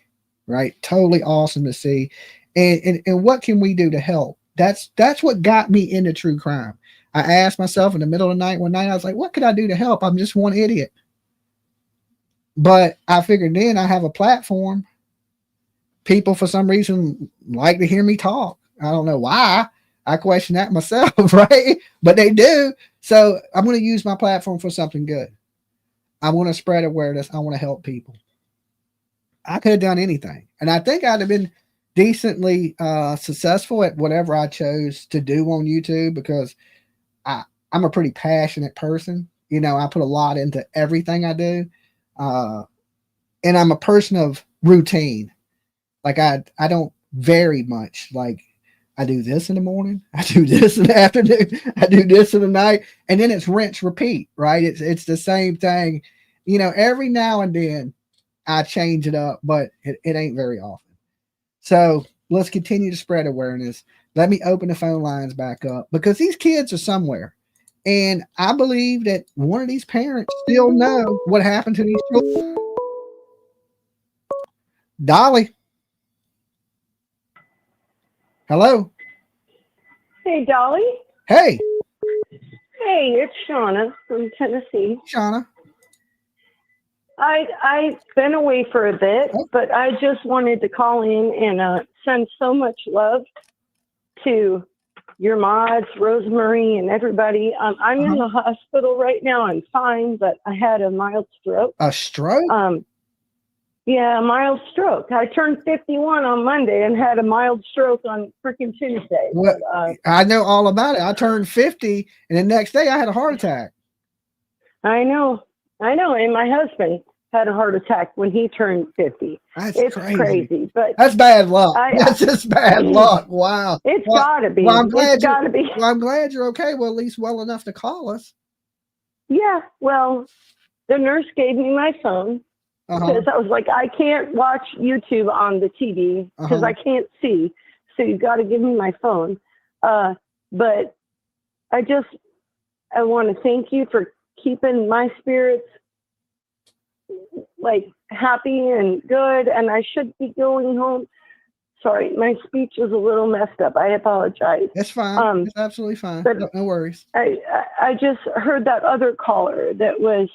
[SPEAKER 3] right? Totally awesome to see. And what can we do to help? That's what got me into true crime. I asked myself in the middle of the night, one night, I was like, what could I do to help? I'm just one idiot. But I figured then I have a platform. People, for some reason, like to hear me talk. I don't know why. I question that myself, right? But they do. So I'm going to use my platform for something good. I want to spread awareness. I want to help people. I could have done anything. And I think I'd have been decently successful at whatever I chose to do on YouTube because I'm a pretty passionate person. You know, I put a lot into everything I do. And I'm a person of routine. Like I don't vary much. Like I do this in the morning, I do this in the afternoon, I do this in the night, and then it's rinse, repeat, right? It's the same thing. You know, every now and then I change it up, but it ain't very often. So let's continue to spread awareness. Let me open the phone lines back up because these kids are somewhere. And I believe that one of these parents still know what happened to these children. Dolly. Hello.
[SPEAKER 10] Hey, Dolly.
[SPEAKER 3] Hey.
[SPEAKER 10] Hey, it's Shauna from Tennessee.
[SPEAKER 3] Shauna.
[SPEAKER 10] I've been away for a bit, but I just wanted to call in and send so much love to your mods, Rosemary, and everybody. I'm in the hospital right now. I'm fine, but I had a mild stroke.
[SPEAKER 3] A stroke?
[SPEAKER 10] Yeah, a mild stroke. I turned 51 on Monday and had a mild stroke on freaking Tuesday.
[SPEAKER 3] Well, I know all about it. I turned 50, and the next day I had a heart attack.
[SPEAKER 10] I know. And my husband had a heart attack when he turned 50. It's crazy. But
[SPEAKER 3] that's bad luck. That's just bad luck. Wow.
[SPEAKER 10] It's gotta be.
[SPEAKER 3] Well, I'm glad
[SPEAKER 10] I'm
[SPEAKER 3] glad you're okay. Well, at least well enough to call us.
[SPEAKER 10] Yeah. Well, the nurse gave me my phone because I was like, I can't watch YouTube on the TV because I can't see. So you got to give me my phone. But I want to thank you for keeping my spirits like happy and good, and I should be going home. Sorry, my speech is a little messed up. I apologize.
[SPEAKER 3] It's fine. It's absolutely fine.
[SPEAKER 10] But
[SPEAKER 3] no worries.
[SPEAKER 10] I just heard that other caller that was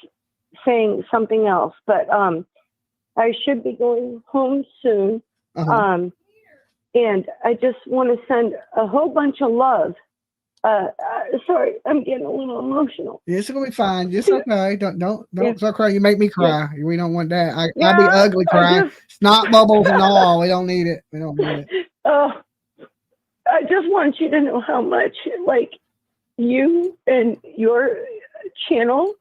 [SPEAKER 10] saying something else, but I should be going home soon. And I just want to send a whole bunch of love. Sorry, I'm getting a little emotional.
[SPEAKER 3] It's gonna be fine. It's okay. Don't cry. You make me cry. Yeah. We don't want that. I'll be ugly crying. Snot bubbles and all. We don't need it. We don't need it.
[SPEAKER 10] I just want you to know how much like you and your channel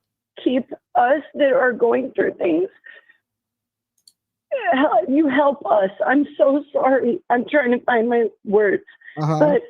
[SPEAKER 10] keep us that are going through things. You help us. I'm so sorry. I'm trying to find my words, but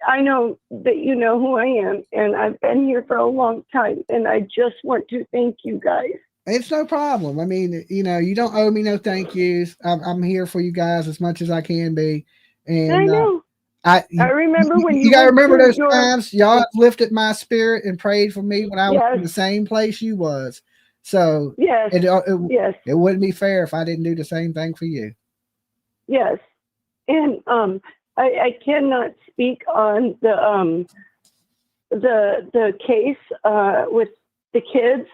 [SPEAKER 10] I know that you know who I am, and I've been here for a long time, and I just want to thank you guys.
[SPEAKER 3] It's no problem. I mean, you know, you don't owe me no thank yous. I'm here for you guys as much as I can be. And
[SPEAKER 10] I know.
[SPEAKER 3] I
[SPEAKER 10] remember when
[SPEAKER 3] you gotta
[SPEAKER 10] went
[SPEAKER 3] remember
[SPEAKER 10] to
[SPEAKER 3] those times y'all lifted my spirit and prayed for me when I was in the
[SPEAKER 10] Yes.
[SPEAKER 3] same place you was. So
[SPEAKER 10] Yes. Yes.
[SPEAKER 3] it wouldn't be fair if I didn't do the same thing for you.
[SPEAKER 10] Yes. And I cannot speak on the case with the kids.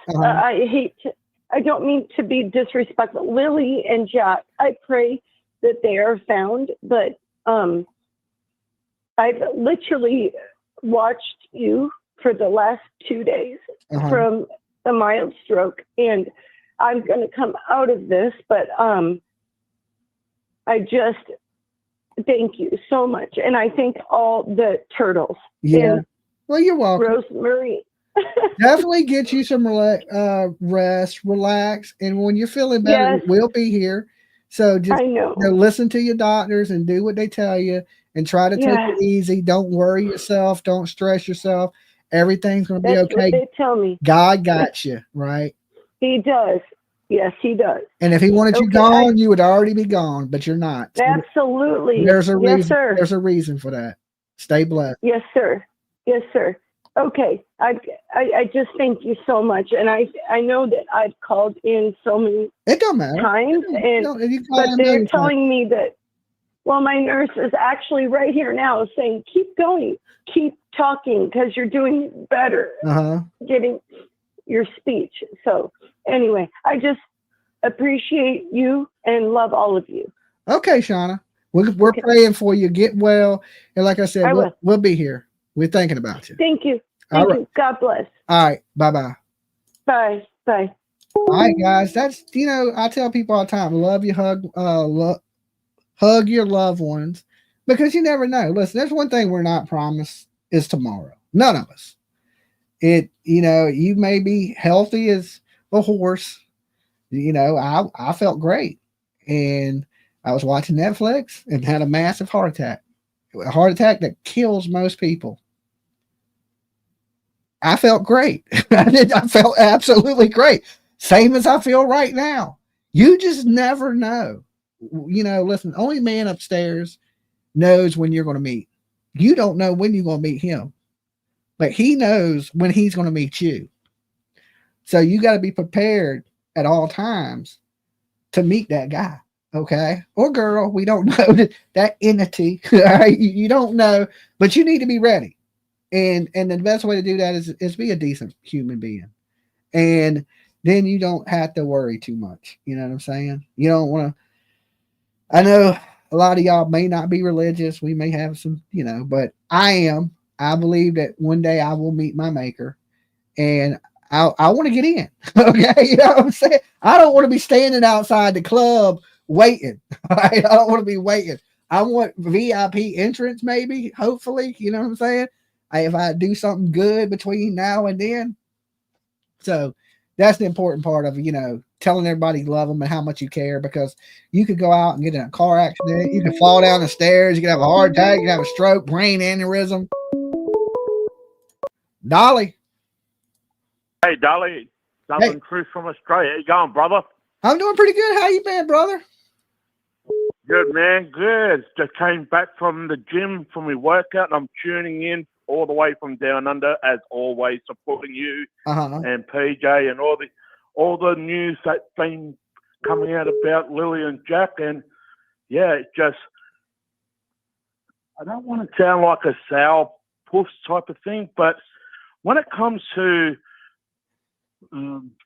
[SPEAKER 10] I don't mean to be disrespectful. Lily and Jack, I pray that they are found, but I've literally watched you for the last 2 days from a mild stroke, and I'm going to come out of this, but I just thank you so much. And I thank all the turtles.
[SPEAKER 3] Yeah. Well, you're welcome.
[SPEAKER 10] Rosemary.
[SPEAKER 3] Definitely get you some rest, relax. And when you're feeling better, we'll be here. So just listen to your doctors and do what they tell you and try to take it easy. Don't worry yourself. Don't stress yourself. Everything's going to be okay.
[SPEAKER 10] What they tell me.
[SPEAKER 3] God got you, right?
[SPEAKER 10] He does. Yes, he does.
[SPEAKER 3] And if he wanted you gone, you would already be gone, but you're not.
[SPEAKER 10] Absolutely.
[SPEAKER 3] There's a reason.
[SPEAKER 10] Yes, sir.
[SPEAKER 3] There's a reason for that. Stay blessed.
[SPEAKER 10] Yes, sir. Yes, sir. Okay. I just thank you so much. And I know that I've called in so many times, but they're telling me that, well, my nurse is actually right here now saying, keep going, keep talking, because you're doing better getting your speech. So anyway, I just appreciate you and love all of you.
[SPEAKER 3] Okay, Shauna. We're praying for you. Get well. And like I said, we'll be here. We're thinking about you.
[SPEAKER 10] Thank you. Thank you. God bless.
[SPEAKER 3] All right. Bye-bye.
[SPEAKER 10] Bye. Bye.
[SPEAKER 3] All right, guys. That's, you know, I tell people all the time, love you, hug your loved ones, because you never know. Listen, there's one thing we're not promised is tomorrow. None of us. You know, you may be healthy as a horse. You know, I felt great. And I was watching Netflix and had a massive heart attack. A heart attack that kills most people. I felt great. I felt absolutely great. Same as I feel right now. You just never know. You know, listen, only man upstairs knows when you're going to meet. You don't know when you're going to meet him, but he knows when he's going to meet you. So you got to be prepared at all times to meet that guy. Okay. Or girl. We don't know that entity. You don't know, but you need to be ready. And the best way to do that is be a decent human being. And then you don't have to worry too much. You know what I'm saying? You don't want to. I know a lot of y'all may not be religious. We may have some, you know, but I am. I believe that one day I will meet my maker, and I want to get in. Okay. You know what I'm saying? I don't want to be standing outside the club waiting. Right? I don't want to be waiting. I want VIP entrance, maybe, hopefully. You know what I'm saying? If I do something good between now and then. So that's the important part of, you know, telling everybody you love them and how much you care, because you could go out and get in a car accident. You could fall down the stairs. You could have a heart attack. You could have a stroke, brain aneurysm. Dolly.
[SPEAKER 11] Hey, Dolly. Southern Truth from Australia. How you going, brother?
[SPEAKER 3] I'm doing pretty good. How you been, brother?
[SPEAKER 11] Good, man. Good. Just came back from the gym from my workout, and I'm tuning in all the way from down under, as always, supporting you and PJ and all the news that's been coming out about Lily and Jack. And yeah, it just, I don't want to sound like a sour puss type of thing, but when it comes to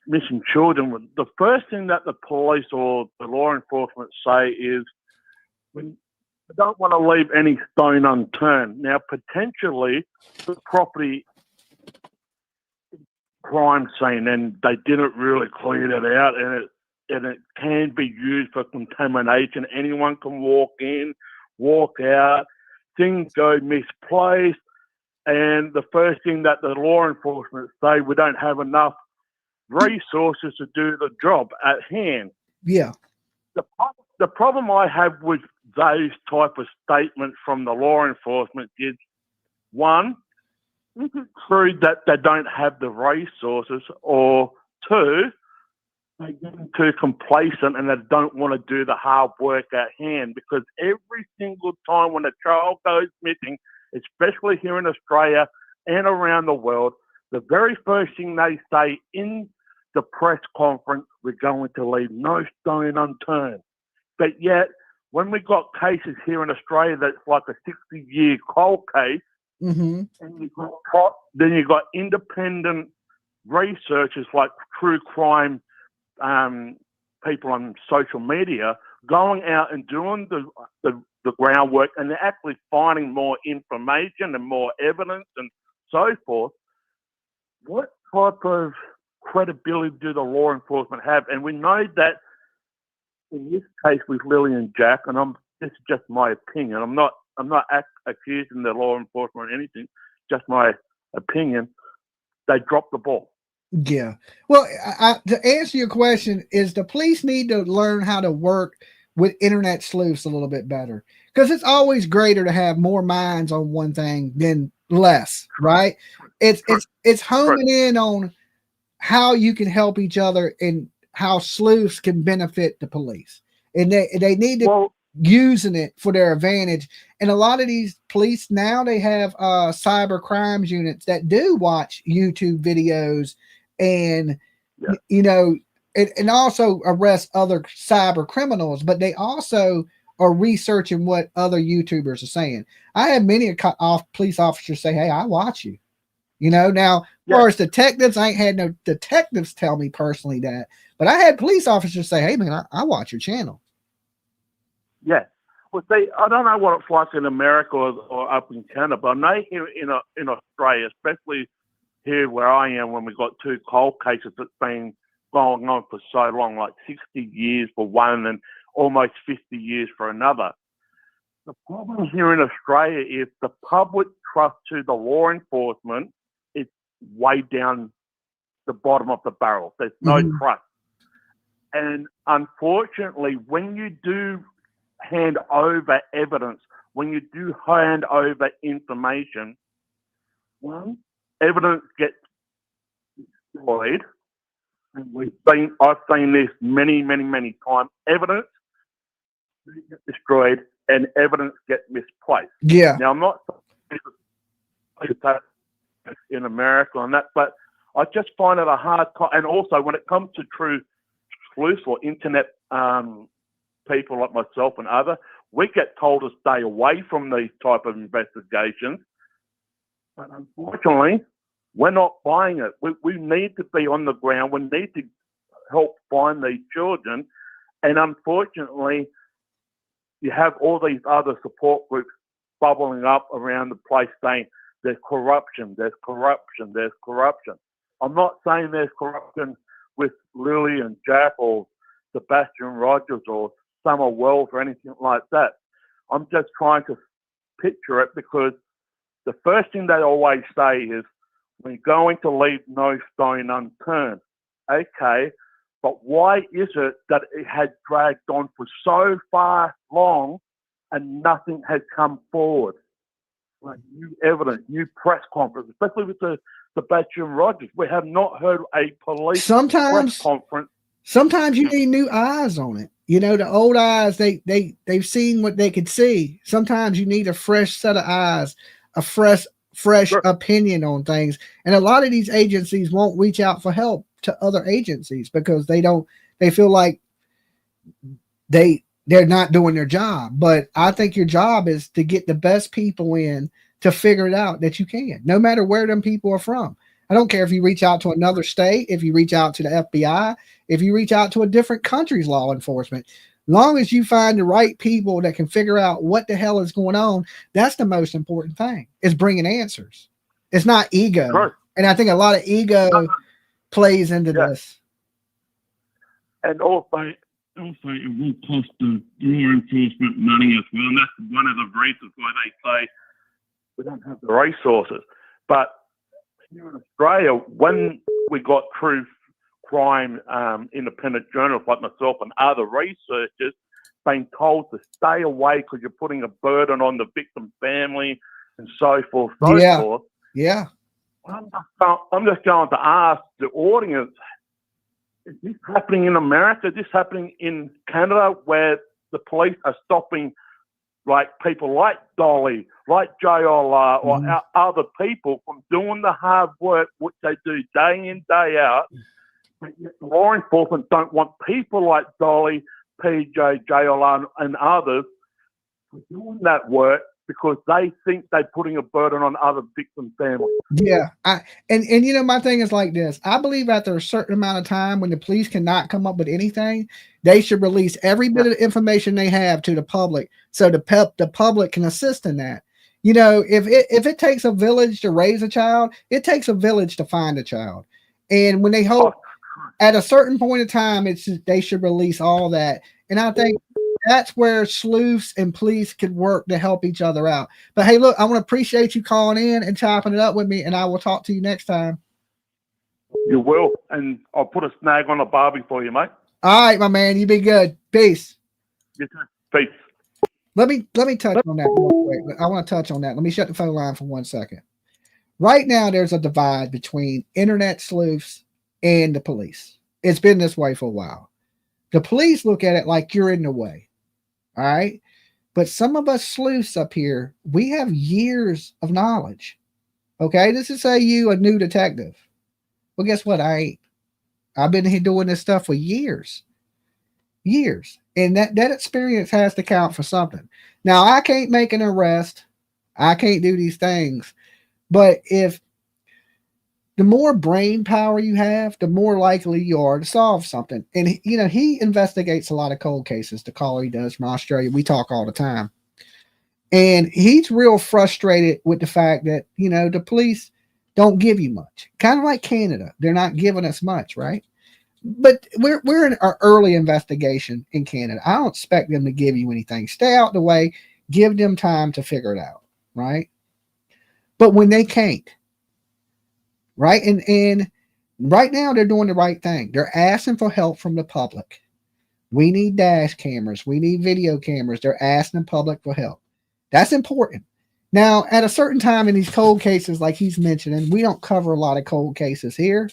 [SPEAKER 11] missing children, the first thing that the police or the law enforcement say is, when I don't want to leave any stone unturned. Now, potentially, the property crime scene, and they didn't really clear it out, and it can be used for contamination. Anyone can walk in, walk out, things go misplaced, and the first thing that the law enforcement say, we don't have enough resources to do the job at hand.
[SPEAKER 3] Yeah.
[SPEAKER 11] The problem I have with those type of statements from the law enforcement is one, is it true that they don't have the resources, or two, they get too complacent and they don't want to do the hard work at hand? Because every single time when a child goes missing, especially here in Australia and around the world, the very first thing they say in the press conference, we're going to leave no stone unturned. But yet, when we got cases here in Australia that's like a 60-year cold case,
[SPEAKER 3] Mm-hmm.
[SPEAKER 11] and then you've got independent researchers like true crime people on social media going out and doing the groundwork, and they're actually finding more information and more evidence and so forth. What type of credibility do the law enforcement have? And we know that in this case with Lily and Jack, and this is just my opinion, I'm not accusing the law enforcement or anything, just my opinion, they dropped the ball.
[SPEAKER 3] Yeah. Well, to answer your question, is the police need to learn how to work with internet sleuths a little bit better, because it's always greater to have more minds on one thing than less, right? It's homing in on how you can help each other and how sleuths can benefit the police, and they need to using it for their advantage. And a lot of these police now, they have cyber crimes units that do watch YouTube videos and and also arrest other cyber criminals, but they also are researching what other YouTubers are saying. I had many police officers say, "Hey, I watch you." Now, as far as detectives, I ain't had no detectives tell me personally that, but I had police officers say, "Hey, man, I watch your channel."
[SPEAKER 11] Yeah. Well, see, I don't know what it's like in America or up in Canada, but I know here in Australia, especially here where I am, when we got two cold cases that's been going on for so long, like 60 years for one and almost 50 years for another. The problem here in Australia is the public trust to the law enforcement is way down the bottom of the barrel. There's no trust. And unfortunately, when you do hand over evidence, when you do hand over information, one, evidence gets destroyed. And I've seen this many times. Evidence gets destroyed and evidence gets misplaced.
[SPEAKER 3] Yeah.
[SPEAKER 11] Now, I'm not in America and that, but I just find it a hard time. And also, when it comes to true sleuths or internet people like myself and others, we get told to stay away from these type of investigations. But unfortunately, we're not buying it. We need to be on the ground. We need to help find these children. And unfortunately, you have all these other support groups bubbling up around the place saying there's corruption, there's corruption, there's corruption. I'm not saying there's corruption with Lily and Jack or Sebastian Rogers or Summer Wells or anything like that. I'm just trying to picture it, because the first thing they always say is, we're going to leave no stone unturned. Okay, but why is it that it has dragged on for so far long and nothing has come forward? Like new evidence, new press conference, especially with the Sebastian Rogers. We have not heard a police press conference.
[SPEAKER 3] Sometimes you need new eyes on it. The old eyes, they've seen what they could see. Sometimes you need a fresh set of eyes, a fresh opinion on things. And a lot of these agencies won't reach out for help to other agencies because they feel like they're not doing their job. But I think your job is to get the best people in to figure it out that you can, no matter where them people are from. I don't care if you reach out to another state, if you reach out to the FBI, if you reach out to a different country's law enforcement. Long as you find the right people that can figure out what the hell is going on, that's the most important thing, is bringing answers. It's not ego. Sure. And I think a lot of ego plays into this.
[SPEAKER 11] And also it will cost the law enforcement money as well. And that's one of the reasons why they say we don't have the resources. But here in Australia, when we got true crime independent journalists like myself and other researchers being told to stay away because you're putting a burden on the victim family and so forth, so
[SPEAKER 3] Yeah.
[SPEAKER 11] forth.
[SPEAKER 3] Yeah.
[SPEAKER 11] I'm just going to ask the audience, is this happening in America? Is this happening in Canada where the police are stopping like people like Dolly, like JLR, or other people from doing the hard work which they do day in, day out? Law enforcement don't want people like Dolly, PJ, JLR, and others doing that work because they think they're putting a burden on other victim families.
[SPEAKER 3] Yeah. And you know, my thing is like this. I believe after a certain amount of time when the police cannot come up with anything, they should release every bit of information they have to the public so the public can assist in that. You know, if it takes a village to raise a child, it takes a village to find a child. And when they hope at a certain point in time, they should release all that. And I think that's where sleuths and police could work to help each other out. But hey, look, I want to appreciate you calling in and chopping it up with me, and I will talk to you next time.
[SPEAKER 11] You will, and I'll put a snag on a barbie for you, mate.
[SPEAKER 3] All right, my man, you be good. Peace.
[SPEAKER 11] Peace.
[SPEAKER 3] Let me touch on that real quick. I want to touch on that. Let me shut the phone line for 1 second. Right now, there's a divide between internet sleuths and the police. It's been this way for a while. The police look at it like you're in the way. All right. But some of us sleuths up here, we have years of knowledge. Okay. This is say you a new detective. Well, guess what? I ain't. I've been here doing this stuff for years. And that experience has to count for something. Now, I can't make an arrest. I can't do these things. But if the more brain power you have, the more likely you are to solve something. And, you know, he investigates a lot of cold cases. The caller he does from Australia. We talk all the time. And he's real frustrated with the fact that, you know, the police don't give you much. Kind of like Canada. They're not giving us much, right? But we're in our early investigation in Canada. I don't expect them to give you anything. Stay out the way. Give them time to figure it out, right? But when they can't, right? And right now they're doing the right thing. They're asking for help from the public. We need dash cameras. We need video cameras. They're asking the public for help. That's important. Now, at a certain time in these cold cases, like he's mentioning, we don't cover a lot of cold cases here.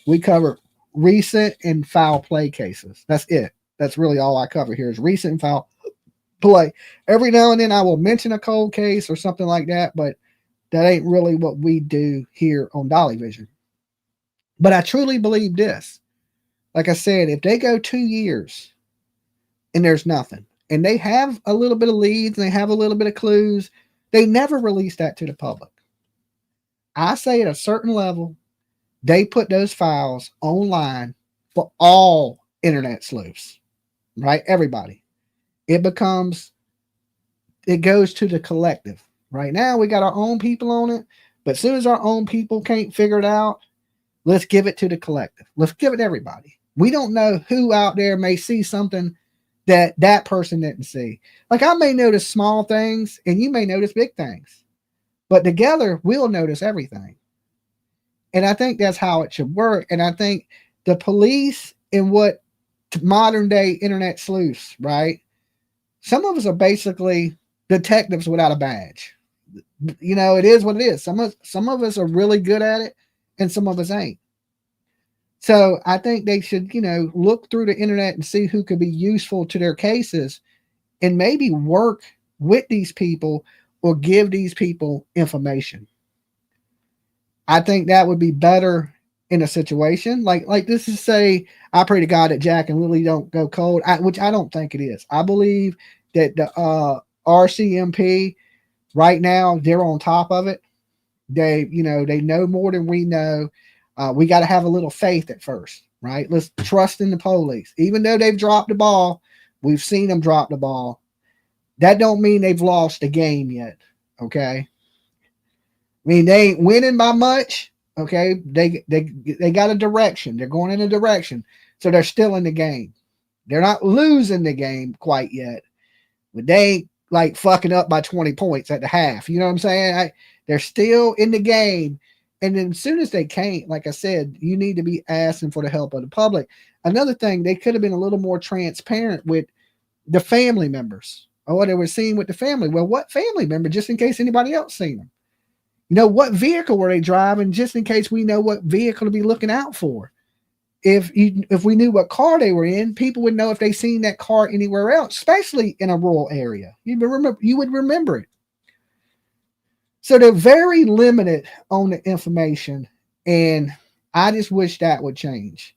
[SPEAKER 3] We cover recent and foul play cases. That's it. That's really all I cover here is recent and foul play. Every now and then I will mention a cold case or something like that, but that ain't really what we do here on Dolly Vision. But I truly believe this. Like I said, if they go 2 years and there's nothing, and they have a little bit of leads and they have a little bit of clues, they never release that to the public. I say at a certain level, they put those files online for all internet sleuths, right? Everybody. It goes to the collective. Right now, we got our own people on it, but as soon as our own people can't figure it out, let's give it to the collective. Let's give it to everybody. We don't know who out there may see something that person didn't see. Like I may notice small things and you may notice big things, but together we'll notice everything. And I think that's how it should work. And I think the police and what modern day internet sleuths, right? Some of us are basically detectives without a badge. You know, it is what it is. Some of us are really good at it and some of us ain't. So I think they should, you know, look through the internet and see who could be useful to their cases and maybe work with these people or give these people information. I think that would be better in a situation like this is say, I pray to God that Jack and Lily don't go cold, which I don't think it is. I believe that the RCMP right now, they're on top of it. They know more than we know. We got to have a little faith at first, right? Let's trust in the police. Even though they've dropped the ball, we've seen them drop the ball. That don't mean they've lost the game yet, okay? I mean, they ain't winning by much, okay? They got a direction. They're going in a direction, so they're still in the game. They're not losing the game quite yet, but they ain't like fucking up by 20 points at the half. You know what I'm saying? They're still in the game. And then as soon as they can't, like I said, you need to be asking for the help of the public. Another thing, they could have been a little more transparent with the family members or what they were seeing with the family. Well, what family member, just in case anybody else seen them? You know, what vehicle were they driving, just in case we know what vehicle to be looking out for. If we knew what car they were in, people would know if they seen that car anywhere else, especially in a rural area. You would remember it. So they're very limited on the information, and I just wish that would change.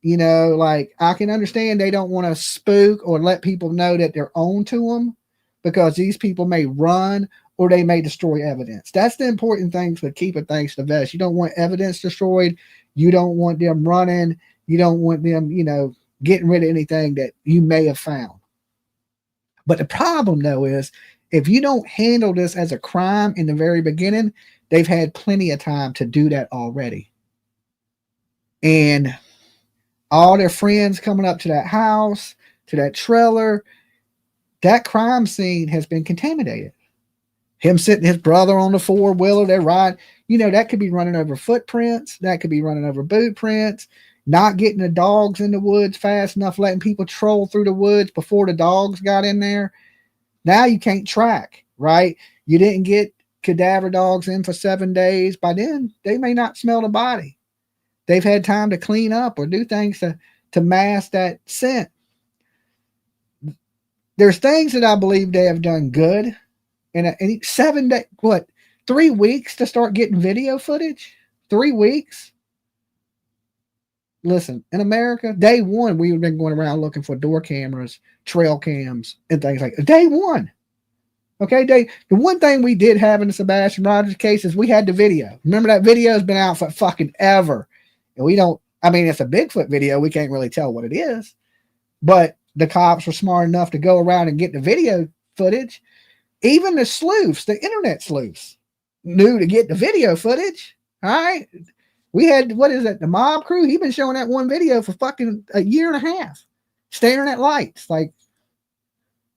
[SPEAKER 3] You know, like, I can understand they don't want to spook or let people know that they're on to them, because these people may run or they may destroy evidence. That's the important thing for keeping things to vest. You don't want evidence destroyed. You don't want them running. You don't want them, you know, getting rid of anything that you may have found. But the problem, though, is if you don't handle this as a crime in the very beginning, they've had plenty of time to do that already. And all their friends coming up to that house, to that trailer, that crime scene has been contaminated. Him sitting his brother on the four-wheeler, they're riding, you know, that could be running over footprints. That could be running over boot prints, not getting the dogs in the woods fast enough, letting people troll through the woods before the dogs got in there. Now you can't track, right? You didn't get cadaver dogs in for 7 days. By then, they may not smell the body. They've had time to clean up or do things to mask that scent. There's things that I believe they have done good. And 7 days, 3 weeks to start getting video footage? 3 weeks? Listen, in America, day one, we've been going around looking for door cameras, trail cams, and things like that. Day one. Okay, the one thing we did have in the Sebastian Rogers case is we had the video. Remember, that video has been out for fucking ever. And we don't, I mean, it's a Bigfoot video. We can't really tell what it is. But the cops were smart enough to go around and get the video footage. Even the sleuths, the internet sleuths, knew to get the video footage. All right. We had, what is it, the mob crew? He's been showing that one video for fucking a year and a half, staring at lights. Like,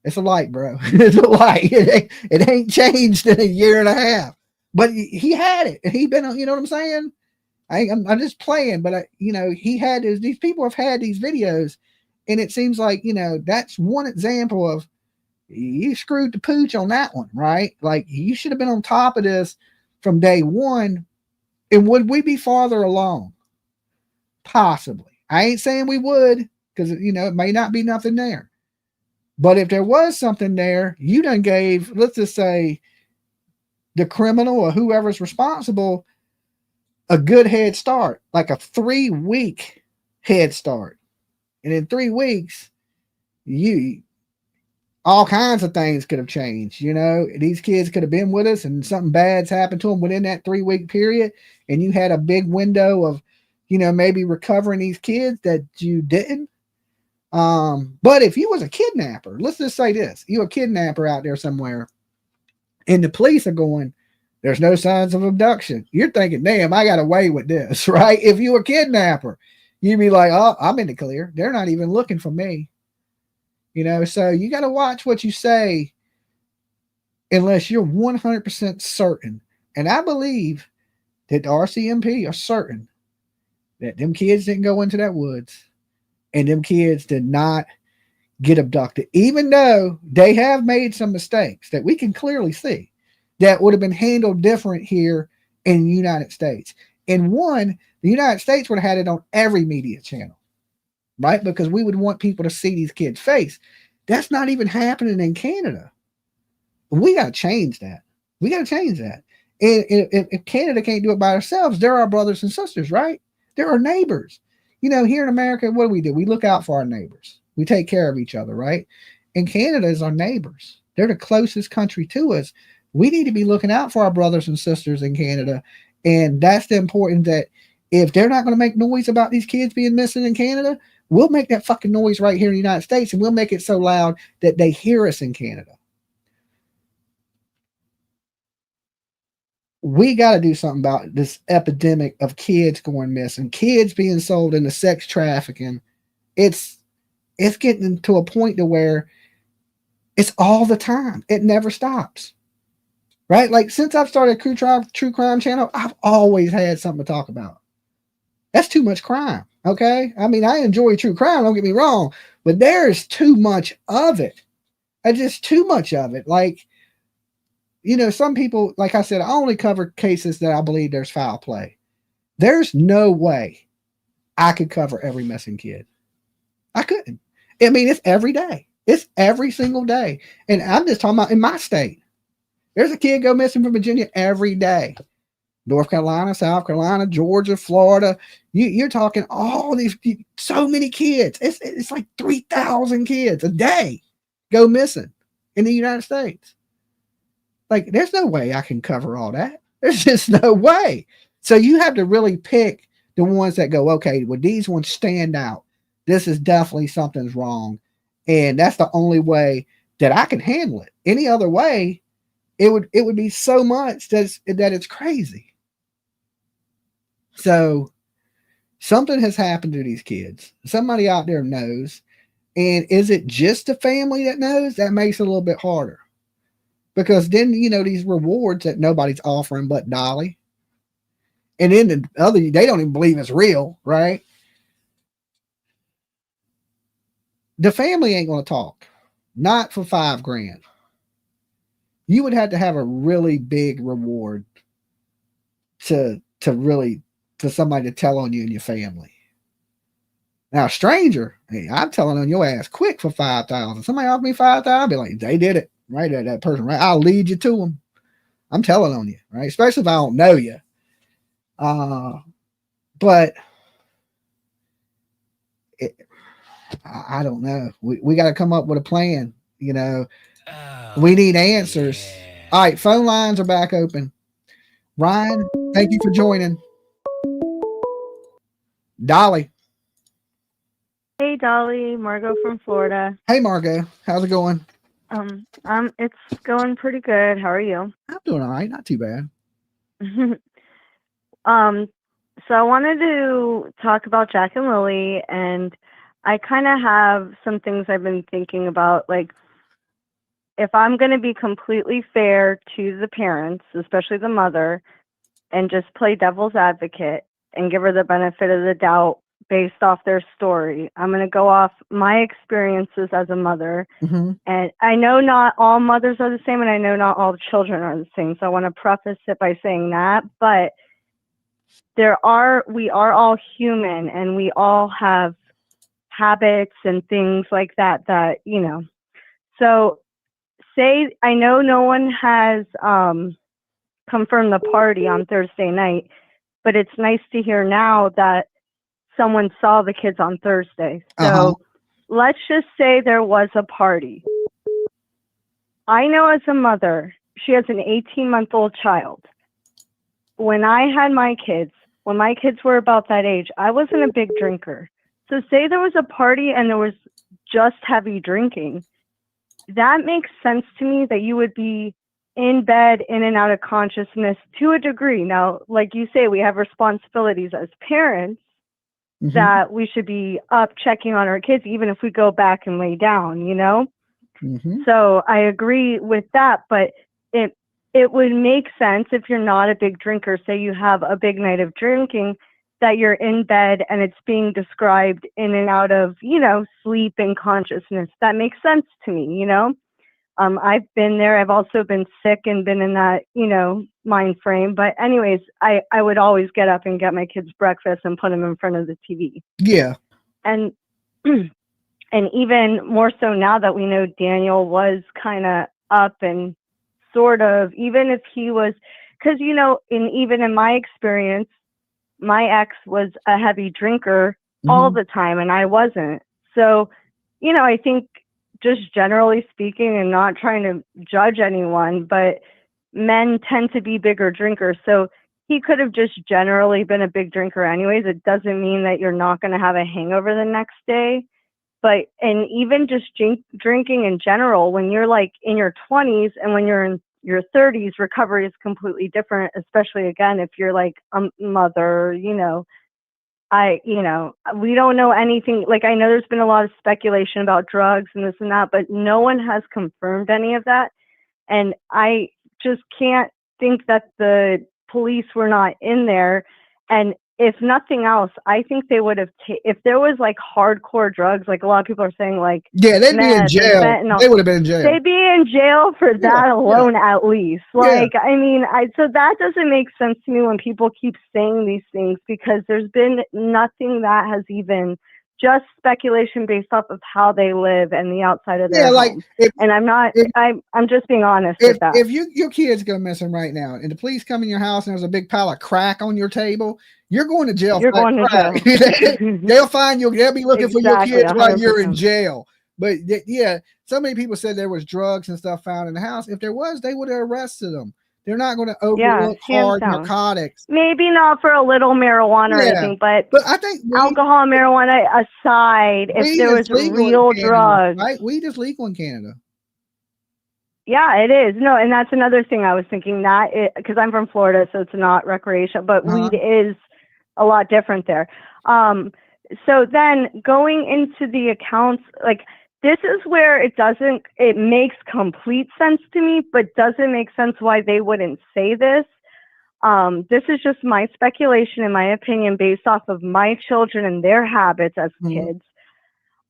[SPEAKER 3] it's a light, bro. It's a light. It ain't changed in a year and a half. But he had it. And he been, you know what I'm saying? I'm just playing, but you know, he had these people have had these videos, and it seems like, you know, that's one example of you screwed the pooch on that one, right? Like, you should have been on top of this from day one. And would we be farther along? Possibly. I ain't saying we would, because, you know, it may not be nothing there. But if there was something there, you done gave, let's just say, the criminal or whoever's responsible a good head start, like a 3-week head start. And in 3 weeks, all kinds of things could have changed. You know, these kids could have been with us and something bad's happened to them within that 3-week period. And you had a big window of, you know, maybe recovering these kids that you didn't. But if you was a kidnapper, let's just say this, you're a kidnapper out there somewhere and the police are going, there's no signs of abduction. You're thinking, damn, I got away with this, right? If you were a kidnapper, you'd be like, oh, I'm in the clear. They're not even looking for me. You know, so you got to watch what you say unless you're 100% certain. And I believe that the RCMP are certain that them kids didn't go into that woods and them kids did not get abducted, even though they have made some mistakes that we can clearly see that would have been handled different here in the United States. And one, the United States would have had it on every media channel, right? Because we would want people to see these kids' face. That's not even happening in Canada. We got to change that. We got to change that. And if Canada can't do it by ourselves, they're our brothers and sisters, right? They're our neighbors. You know, here in America, what do? We look out for our neighbors. We take care of each other, right? And Canada is our neighbors. They're the closest country to us. We need to be looking out for our brothers and sisters in Canada. And that's the important that if they're not going to make noise about these kids being missing in Canada, we'll make that fucking noise right here in the United States, and we'll make it so loud that they hear us in Canada. We got to do something about this epidemic of kids going missing, kids being sold into sex trafficking. It's getting to a point to where it's all the time. It never stops. Right? Like, since I've started a true crime channel, I've always had something to talk about. That's too much crime. Okay. I mean, I enjoy true crime. Don't get me wrong, but there's too much of it. Just too much of it. Like, you know, some people, like I said, I only cover cases that I believe there's foul play. There's no way I could cover every missing kid. I couldn't. I mean, it's every day. It's every single day. And I'm just talking about in my state. There's a kid go missing from Virginia every day. North Carolina, South Carolina, Georgia, Florida. You're talking all these, so many kids. It's like 3,000 kids a day go missing in the United States. Like, there's no way I can cover all that. There's just no way. So you have to really pick the ones that go, okay, well, these ones stand out. This is definitely something's wrong. And that's the only way that I can handle it. Any other way, it would be so much that it's crazy. So something has happened to these kids. Somebody out there knows. And is it just the family that knows? That makes it a little bit harder. Because then, you know, these rewards that nobody's offering but Dolly. And then the other, they don't even believe it's real, right? The family ain't going to talk. Not for $5,000. You would have to have a really big reward to really, for somebody to tell on you and your family. Now, a stranger, hey, I'm telling on your ass quick for $5,000. Somebody offered me $5,000, I'll be like, they did it. Right, that person, right? I'll lead you to them. I'm telling on you, right? Especially if I don't know you. But I don't know. We got to come up with a plan. You know, we need answers. Yeah. All right, phone lines are back open. Ryan, thank you for joining. Dolly.
[SPEAKER 12] Hey, Dolly, Margot from Florida.
[SPEAKER 3] Hey, Margot, how's it going?
[SPEAKER 12] It's going pretty good. How are you?
[SPEAKER 3] I'm doing all right, not too bad.
[SPEAKER 12] So I wanted to talk about Jack and Lily, and I kind of have some things I've been thinking about. Like, if I'm going to be completely fair to the parents, especially the mother, and just play devil's advocate and give her the benefit of the doubt based off their story, I'm going to go off my experiences as a mother. Mm-hmm. And I know not all mothers are the same, and I know not all children are the same. So I want to preface it by saying that. But we are all human, and we all have habits and things like that, you know. So say, I know no one has confirmed the party on Thursday night, but it's nice to hear now that someone saw the kids on Thursday. So let's just say there was a party. I know as a mother, she has an 18-month-old child. When I had my kids, when my kids were about that age, I wasn't a big drinker. So say there was a party and there was just heavy drinking. That makes sense to me that you would be in bed, in and out of consciousness to a degree. Now, like you say, we have responsibilities as parents. Mm-hmm. That we should be up checking on our kids, even if we go back and lay down, you know? Mm-hmm. So I agree with that, but it would make sense if you're not a big drinker, say you have a big night of drinking, that you're in bed and it's being described in and out of, you know, sleep and consciousness. That makes sense to me, you know? I've been there. I've also been sick and been in that, you know, mind frame. But anyways, I would always get up and get my kids breakfast and put them in front of the TV.
[SPEAKER 3] Yeah.
[SPEAKER 12] And even more so now that we know Daniel was kind of up and sort of, even if he was, because, you know, even in my experience, my ex was a heavy drinker all the time and I wasn't. So, you know, I think, just generally speaking, and not trying to judge anyone, but men tend to be bigger drinkers. So he could have just generally been a big drinker anyways. It doesn't mean that you're not going to have a hangover the next day. But, and even just drinking in general, when you're like in your 20s and when you're in your 30s, recovery is completely different, especially again, if you're like a mother, you know. We don't know anything. Like, I know there's been a lot of speculation about drugs and this and that, but no one has confirmed any of that. And I just can't think that the police were not in there. And if nothing else, I think they would have, if there was like hardcore drugs, like a lot of people are saying, like,
[SPEAKER 3] Yeah, they'd be in
[SPEAKER 12] meth and
[SPEAKER 3] jail.
[SPEAKER 12] fentanyl,
[SPEAKER 3] They would have been in jail.
[SPEAKER 12] they'd be in jail for that alone, at least. Like, I mean, so that doesn't make sense to me when people keep saying these things, because there's been nothing that has even, just speculation based off of how they live and the outside of their home. And I'm just being honest with that.
[SPEAKER 3] If your kids go missing right now and the police come in your house and there's a big pile of crack on your table, you're going to jail.
[SPEAKER 12] You're going to
[SPEAKER 3] jail. They'll find you. They'll be looking for your kids while you're in
[SPEAKER 12] 100%.
[SPEAKER 3] jail. But yeah, so many people said there was drugs and stuff found in the house. If there was, they would have arrested them. They're not going to overlook hard narcotics.
[SPEAKER 12] Maybe not for a little marijuana or anything, but
[SPEAKER 3] I think
[SPEAKER 12] alcohol and marijuana aside, if there was real drugs.
[SPEAKER 3] Right? Weed is legal in Canada.
[SPEAKER 12] Yeah, it is. No, and that's another thing I was thinking, that because I'm from Florida, so it's not recreational, but weed is a lot different there. So then going into the accounts, like, this is where it makes complete sense to me, but doesn't make sense why they wouldn't say this. This is just my speculation and my opinion based off of my children and their habits as kids.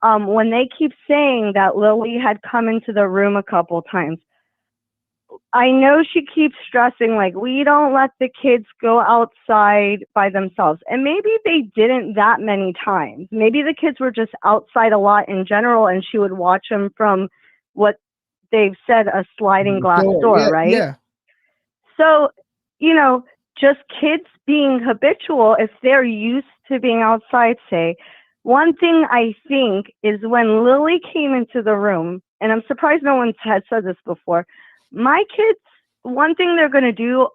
[SPEAKER 12] When they keep saying that Lily had come into the room a couple times, I know she keeps stressing, like, we don't let the kids go outside by themselves. And maybe they didn't that many times. Maybe the kids were just outside a lot in general, and she would watch them from what they've said, a sliding glass door, right?
[SPEAKER 3] Yeah.
[SPEAKER 12] So, you know, just kids being habitual, if they're used to being outside, say, one thing I think is when Lily came into the room, and I'm surprised no one had said this before, my kids, one thing they're going to do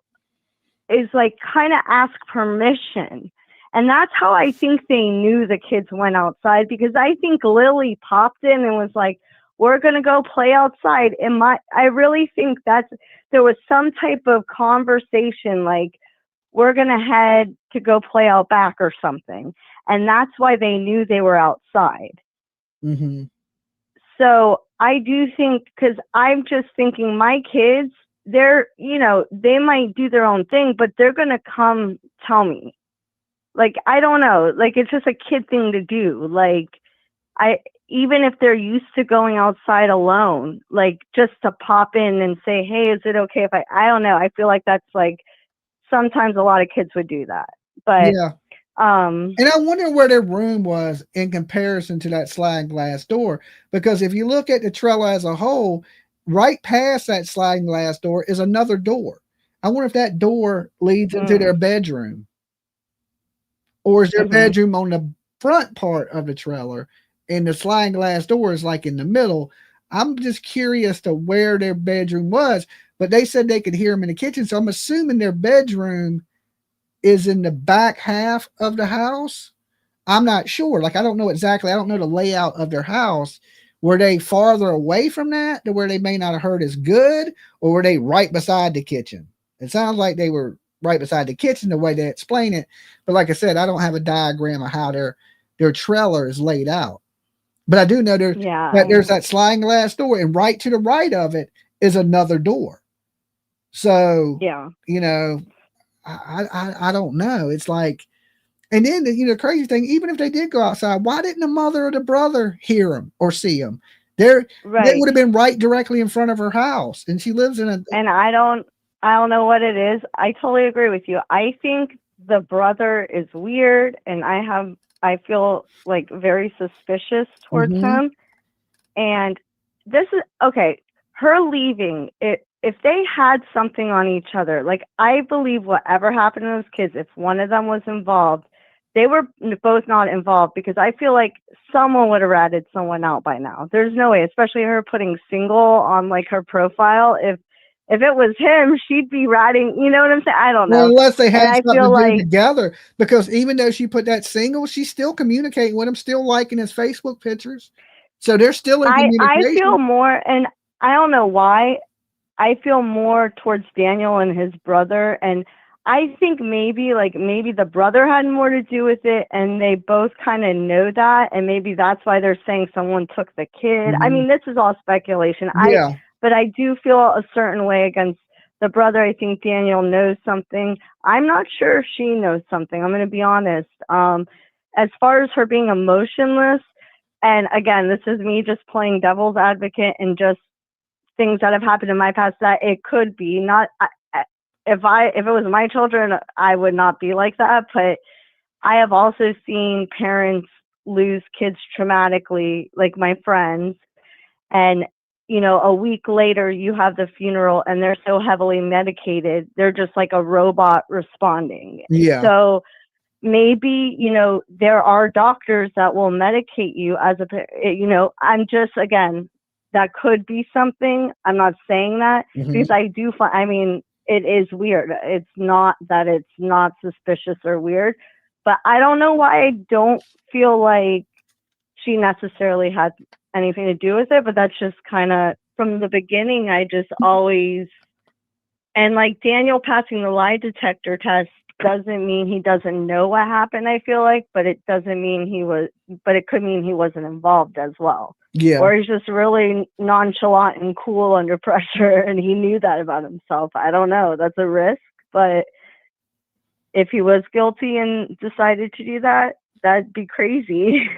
[SPEAKER 12] is like kind of ask permission. And that's how I think they knew the kids went outside, because I think Lily popped in and was like, we're going to go play outside. And I really think there was some type of conversation, like, we're going to head to go play out back or something. And that's why they knew they were outside.
[SPEAKER 3] Mm-hmm.
[SPEAKER 12] So I do think, because I'm just thinking my kids, they're, you know, they might do their own thing, but they're going to come tell me. Like, I don't know. Like, it's just a kid thing to do. Like, even if they're used to going outside alone, like, just to pop in and say, hey, is it okay if I don't know. I feel like that's like, sometimes a lot of kids would do that. But
[SPEAKER 3] yeah. And I wonder where their room was in comparison to that sliding glass door, because if you look at the trailer as a whole, right past that sliding glass door is another door. I wonder if that door leads into their bedroom, or is their bedroom on the front part of the trailer and the sliding glass door is like in the middle. I'm just curious to where their bedroom was, but they said they could hear them in the kitchen. So I'm assuming their bedroom is in the back half of the house. I'm not sure. Like, I don't know exactly. I don't know the layout of their house. Were they farther away from that to where they may not have heard as good, or were they right beside the kitchen? It sounds like they were right beside the kitchen the way they explain it. But like I said, I don't have a diagram of how their trailer is laid out. But I do know that there's that sliding glass door, and right to the right of it is another door. So, you know, I don't know. It's like, and then the crazy thing, even if they did go outside, why didn't the mother or the brother hear them or see them? They would have been right directly in front of her house, and she lives in a.
[SPEAKER 12] And I don't know what it is. I totally agree with you. I think the brother is weird, and I feel like very suspicious towards him. And this is okay. Her leaving it. If they had something on each other, like, I believe whatever happened to those kids, if one of them was involved, they were both not involved, because I feel like someone would have ratted someone out by now. There's no way, especially her putting single on like her profile. If it was him, she'd be ratting, you know what I'm saying? I don't know.
[SPEAKER 3] Well, unless they had something to do together, because even though she put that single, she's still communicating with him, still liking his Facebook pictures. So they're still in communication.
[SPEAKER 12] I feel more, and I don't know why, I feel more towards Daniel and his brother, and I think maybe the brother had more to do with it, and they both kind of know that, and maybe that's why they're saying someone took the kid. I mean, this is all speculation. But I do feel a certain way against The brother, I think Daniel knows something. I'm not sure if she knows something. I'm going to be honest. As far as her being emotionless, and again, this is me just playing devil's advocate and just things that have happened in my past that it could be not. If it was my children, I would not be like that. But I have also seen parents lose kids traumatically, like my friends, and a week later you have the funeral and they're so heavily medicated, they're just like a robot responding.
[SPEAKER 3] Yeah.
[SPEAKER 12] So maybe, there are doctors that will medicate you as I'm just, again, that could be something. I'm not saying that because I do find, it is weird. It's not that it's not suspicious or weird, but I don't know why I don't feel like she necessarily had anything to do with it, but that's just kind of from the beginning. I just always, and like Daniel passing the lie detector test doesn't mean he doesn't know what happened, I feel like, but it doesn't mean but it could mean he wasn't involved as well.
[SPEAKER 3] Yeah.
[SPEAKER 12] Or he's just really nonchalant and cool under pressure and he knew that about himself. I don't know. That's a risk, but if he was guilty and decided to do that, that'd be crazy.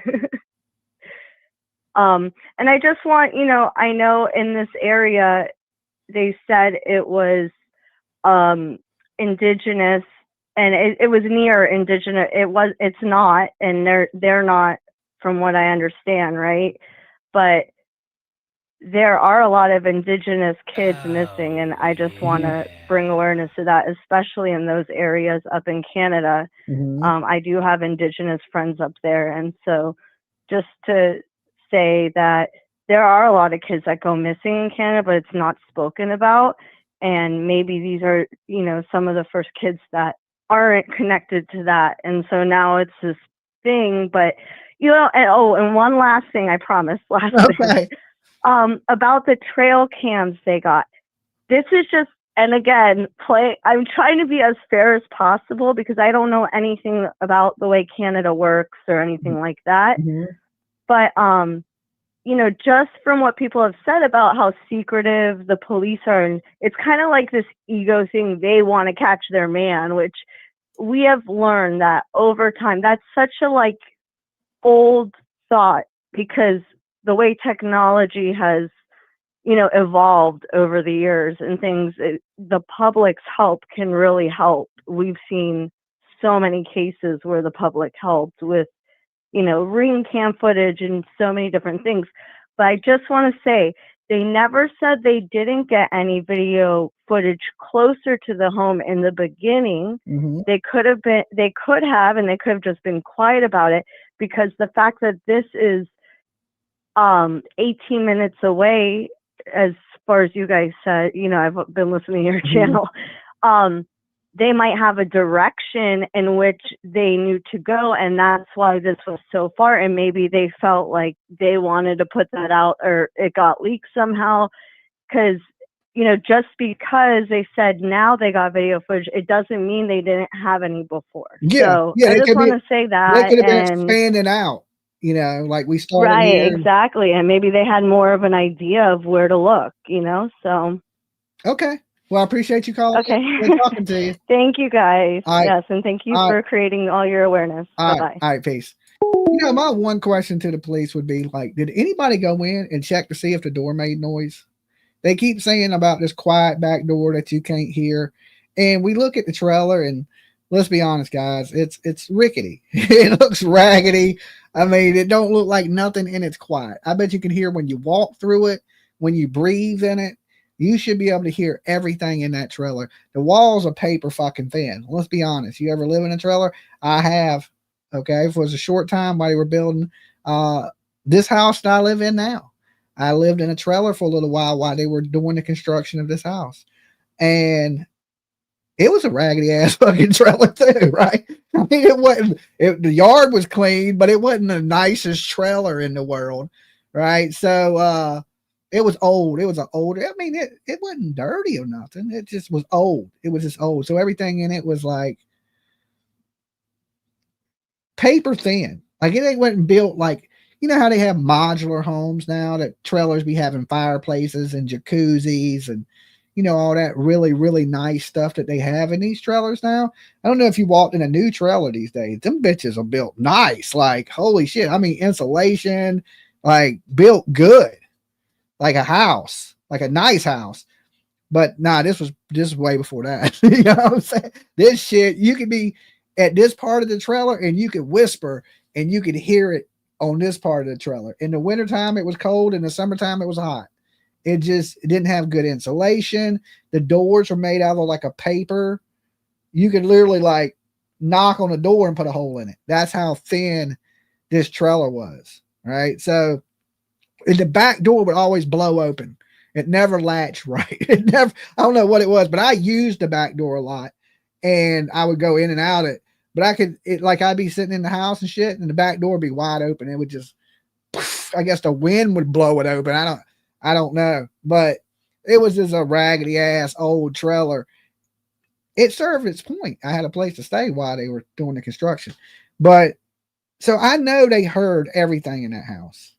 [SPEAKER 12] And I just want, I know in this area, they said it was indigenous and it was near indigenous. It's not, and they're not from what I understand. Right. But there are a lot of indigenous kids missing. And I just want to bring awareness to that, especially in those areas up in Canada. I do have indigenous friends up there. And so just to say that there are a lot of kids that go missing in Canada, but it's not spoken about. And maybe these are, some of the first kids that aren't connected to that. And so now it's this thing, but, and one last thing, I promise, thing, about the trail cams they got. This is just, and again, I'm trying to be as fair as possible because I don't know anything about the way Canada works or anything like that. But, just from what people have said about how secretive the police are, and it's kind of like this ego thing. They want to catch their man, which we have learned that over time, that's such a old thought because the way technology has, evolved over the years and things, the public's help can really help. We've seen so many cases where the public helped with, ring cam footage and so many different things. But I just want to say, they never said they didn't get any video footage closer to the home in the beginning. They could have, and they could have just been quiet about it because the fact that this is 18 minutes away, as far as you guys said, I've been listening to your channel. They might have a direction in which they knew to go, and that's why this was so far. And maybe they felt like they wanted to put that out, or it got leaked somehow. Because, just because they said now they got video footage, it doesn't mean they didn't have any before. So I just want to say that.
[SPEAKER 3] They could have been expanding out, like we started.
[SPEAKER 12] Right,
[SPEAKER 3] here.
[SPEAKER 12] exactly. And maybe they had more of an idea of where to look, so.
[SPEAKER 3] Okay. Well, I appreciate you calling.
[SPEAKER 12] Okay.
[SPEAKER 3] Good talking to you.
[SPEAKER 12] Thank you, guys.
[SPEAKER 3] All right.
[SPEAKER 12] Yes, and thank you for creating all your awareness. Bye-bye.
[SPEAKER 3] All right, peace. My one question to the police would be did anybody go in and check to see if the door made noise? They keep saying about this quiet back door that you can't hear. And we look at the trailer and let's be honest, guys, it's rickety. It looks raggedy. It don't look like nothing and it's quiet. I bet you can hear when you walk through it, when you breathe in it. You should be able to hear everything in that trailer. The walls are paper fucking thin. Let's be honest. You ever live in a trailer? I have. Okay. It was a short time while they were building this house that I live in now. I lived in a trailer for a little while they were doing the construction of this house. And it was a raggedy ass fucking trailer too, right? The yard was clean, but it wasn't the nicest trailer in the world. Right. So, it was old. It was an older. It wasn't dirty or nothing. It just was old. It was just old. So everything in it was like paper thin. It wasn't built how they have modular homes now that trailers be having fireplaces and jacuzzis and, all that really, really nice stuff that they have in these trailers now. I don't know if you walked in a new trailer these days. Them bitches are built nice. Like, holy shit. I mean, insulation, like built good, like a house, like a nice house. But nah, this was way before that. You know what I'm saying? This shit, you could be at this part of the trailer and you could whisper and you could hear it on this part of the trailer. In the wintertime, it was cold. In the summertime, it was hot. It didn't have good insulation. The doors were made out of like a paper. You could literally like knock on the door and put a hole in it. That's how thin this trailer was, right? So the back door would always blow open. It never latched right. I don't know what it was, but I used the back door a lot and I would go in and out it. But I'd be sitting in the house and shit and the back door would be wide open. It would just, I guess the wind would blow it open. I don't know, but it was just a raggedy ass old trailer. It served its point. I had a place to stay while they were doing the construction. But so I know they heard everything in that house.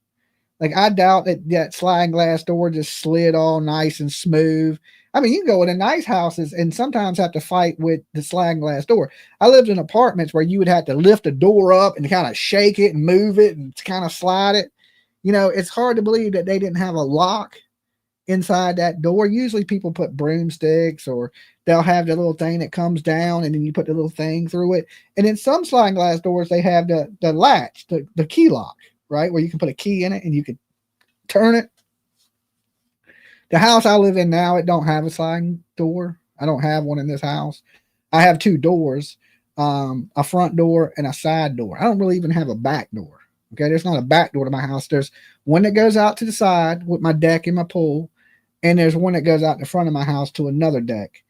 [SPEAKER 3] Like I doubt that sliding glass door just slid all nice and smooth. I mean, you can go into nice houses and sometimes have to fight with the sliding glass door. I lived in apartments where you would have to lift the door up and kind of shake it and move it and kind of slide it. It's hard to believe that they didn't have a lock inside that door. Usually people put broomsticks or they'll have the little thing that comes down and then you put the little thing through it. And in some sliding glass doors, they have the latch, the key lock, right? Where you can put a key in it and you can turn it. The house I live in now, it don't have a sliding door. I don't have one in this house. I have two doors, a front door and a side door. I don't really even have a back door. Okay, there's not a back door to my house. There's one that goes out to the side with my deck and my pool, and there's one that goes out the front of my house to another deck.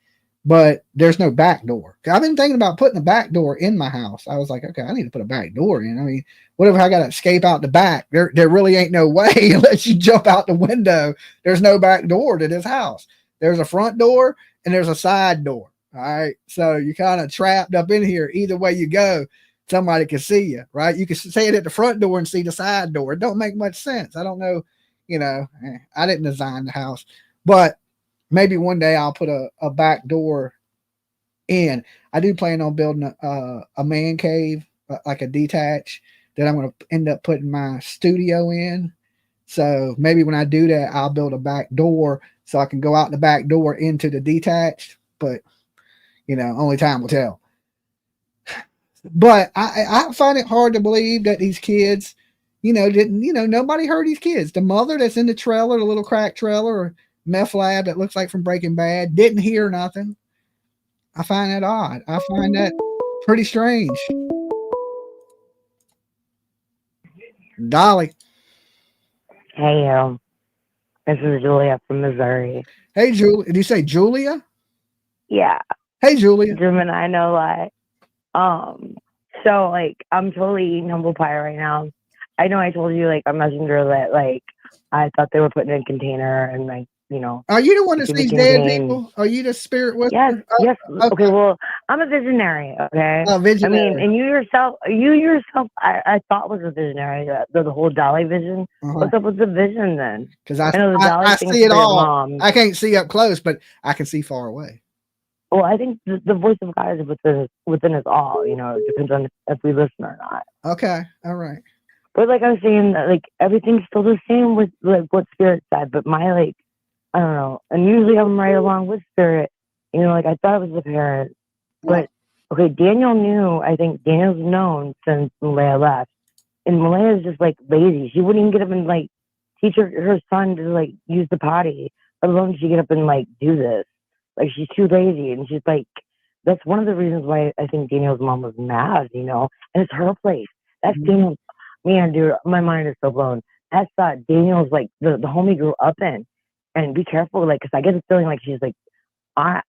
[SPEAKER 3] But there's no back door. I've been thinking about putting a back door in my house. I was like, okay, I need to put a back door in. I mean, what if I got to escape out the back? There really ain't no way unless you jump out the window. There's no back door to this house. There's a front door and there's a side door. All right, so you're kind of trapped up in here. Either way you go, somebody can see you, right? You can say it at the front door and see the side door. It don't make much sense. I don't know, I didn't design the house, but maybe one day I'll put a back door in. I do plan on building a man cave, like a detached, that I'm going to end up putting my studio in. So maybe when I do that, I'll build a back door so I can go out the back door into the detached, but only time will tell. But I find it hard to believe that these kids, nobody heard these kids. The mother that's in the trailer, the little crack trailer or meth lab that looks like from Breaking Bad, didn't hear nothing. I find that odd. I find that pretty strange. Dolly.
[SPEAKER 13] Hey, this is Julia from Missouri.
[SPEAKER 3] Hey, Julia. Did you say Julia?
[SPEAKER 13] Yeah.
[SPEAKER 3] Hey, Julia.
[SPEAKER 13] German, I know, like, so, like, I'm totally eating humble pie right now. I know I told you, like, a messenger that, like, I thought they were putting in a container and, like,
[SPEAKER 3] Are you the one that sees dead people? Are you the spirit whisperer?
[SPEAKER 13] Yes. Okay, well, I'm a visionary, okay?
[SPEAKER 3] Oh, visionary.
[SPEAKER 13] I mean, and you yourself, I thought was a visionary, the whole Dolly vision. What's up with the vision then?
[SPEAKER 3] Because I
[SPEAKER 13] know the Dolly
[SPEAKER 3] I
[SPEAKER 13] thing's
[SPEAKER 3] see it
[SPEAKER 13] for your
[SPEAKER 3] all.
[SPEAKER 13] mom.
[SPEAKER 3] I can't see up close, but I can see far away.
[SPEAKER 13] Well, I think the voice of God is within us all. It depends on if we listen or not.
[SPEAKER 3] Okay, all right.
[SPEAKER 13] But like I was saying, like everything's still the same with like what Spirit said. But my I don't know. And usually I'm right along with Spirit. Like I thought it was the parent. But okay, Daniel knew. I think Daniel's known since Malaya left, and Malaya's just like lazy. She wouldn't even get up and like teach her son to like use the potty. Let alone she get up and like do this. Like she's too lazy, and she's like, that's one of the reasons why I think Daniel's mom was mad, and it's her place. That's Daniel's, man, dude, my mind is so blown. That's Daniel's like the home he grew up in, and be careful, like, cause I get the feeling like she's like, I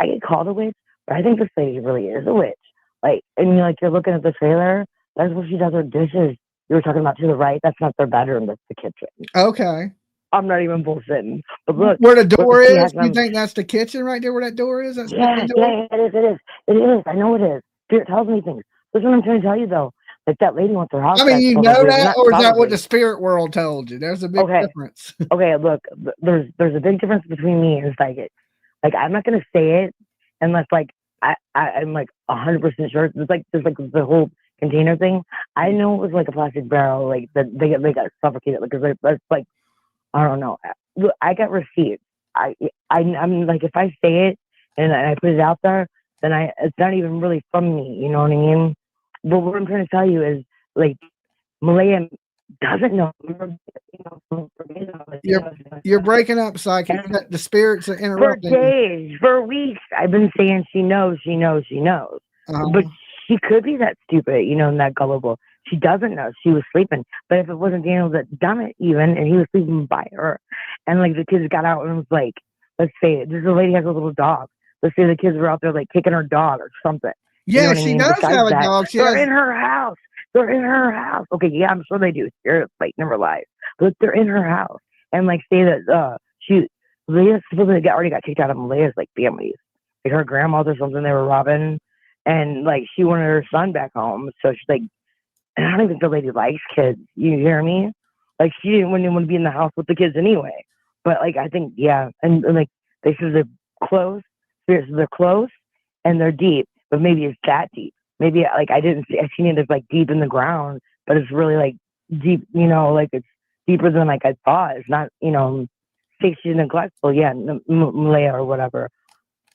[SPEAKER 13] get called a witch, but I think this lady really is a witch. Like, and you're looking at the trailer, that's where she does her dishes. You were talking about to the right, that's not their bedroom, that's the kitchen.
[SPEAKER 3] Okay.
[SPEAKER 13] I'm not even bullshitting. But look,
[SPEAKER 3] where the door is, you think that's the kitchen right there where that door is? That's
[SPEAKER 13] yeah, it is. I know it is. Spirit tells me things. That's what I'm trying to tell you, though. Like that lady wants her house.
[SPEAKER 3] I mean, you know that, or is that what the spirit world told you? There's a big difference.
[SPEAKER 13] Okay, look, there's a big difference between me and psychics. Like, I'm not gonna say it unless like I'm like 100% sure. It's like there's like the whole container thing. I know it was like a plastic barrel, like that they got suffocated because that's like I don't know. Look, I got receipts. I'm like, if I say it and I put it out there, then it's not even really from me. You know what I mean? But what I'm trying to tell you is, like, Malaya doesn't know.
[SPEAKER 3] You're breaking up, Psychic. The spirits are
[SPEAKER 13] For
[SPEAKER 3] interrupting.
[SPEAKER 13] days, for weeks, I've been saying she knows. But she could be that stupid, you know, and that gullible. She doesn't know. She was sleeping. But if it wasn't Daniel that done it even, and he was sleeping by her, and like the kids got out and was like, let's say this lady has a little dog. Let's say the kids were out there like kicking her dog or something.
[SPEAKER 3] Yeah,
[SPEAKER 13] you know what I
[SPEAKER 3] she
[SPEAKER 13] mean?
[SPEAKER 3] does
[SPEAKER 13] Besides
[SPEAKER 3] have a
[SPEAKER 13] that,
[SPEAKER 3] dog.
[SPEAKER 13] They're in her house. They're in her house. Okay, yeah, I'm sure they do. Spirits like never lie. But they're in her house. And like say that Leah supposedly already got kicked out of Malaya's like families. Like her grandmother or something they were robbing. And like she wanted her son back home. So she's like, and I don't even think the lady likes kids. You hear me? Like she didn't want to be in the house with the kids anyway. But like I think, yeah. And like they said they're close. They're close and they're deep. But maybe it's that deep. Maybe like I seen it as like deep in the ground, but it's really like deep, you know, like it's deeper than like I thought. It's not, you know, say she's neglectful, yeah, Malaya or whatever.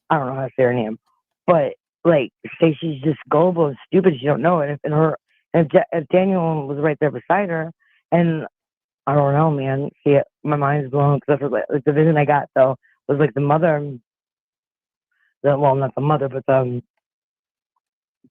[SPEAKER 13] I don't know how to say her name, but like say she's just gullible and stupid. She don't know it. If Daniel was right there beside her, and I don't know, man. See, my mind's blown because like the vision I got though was like the mother. Well, not the mother, but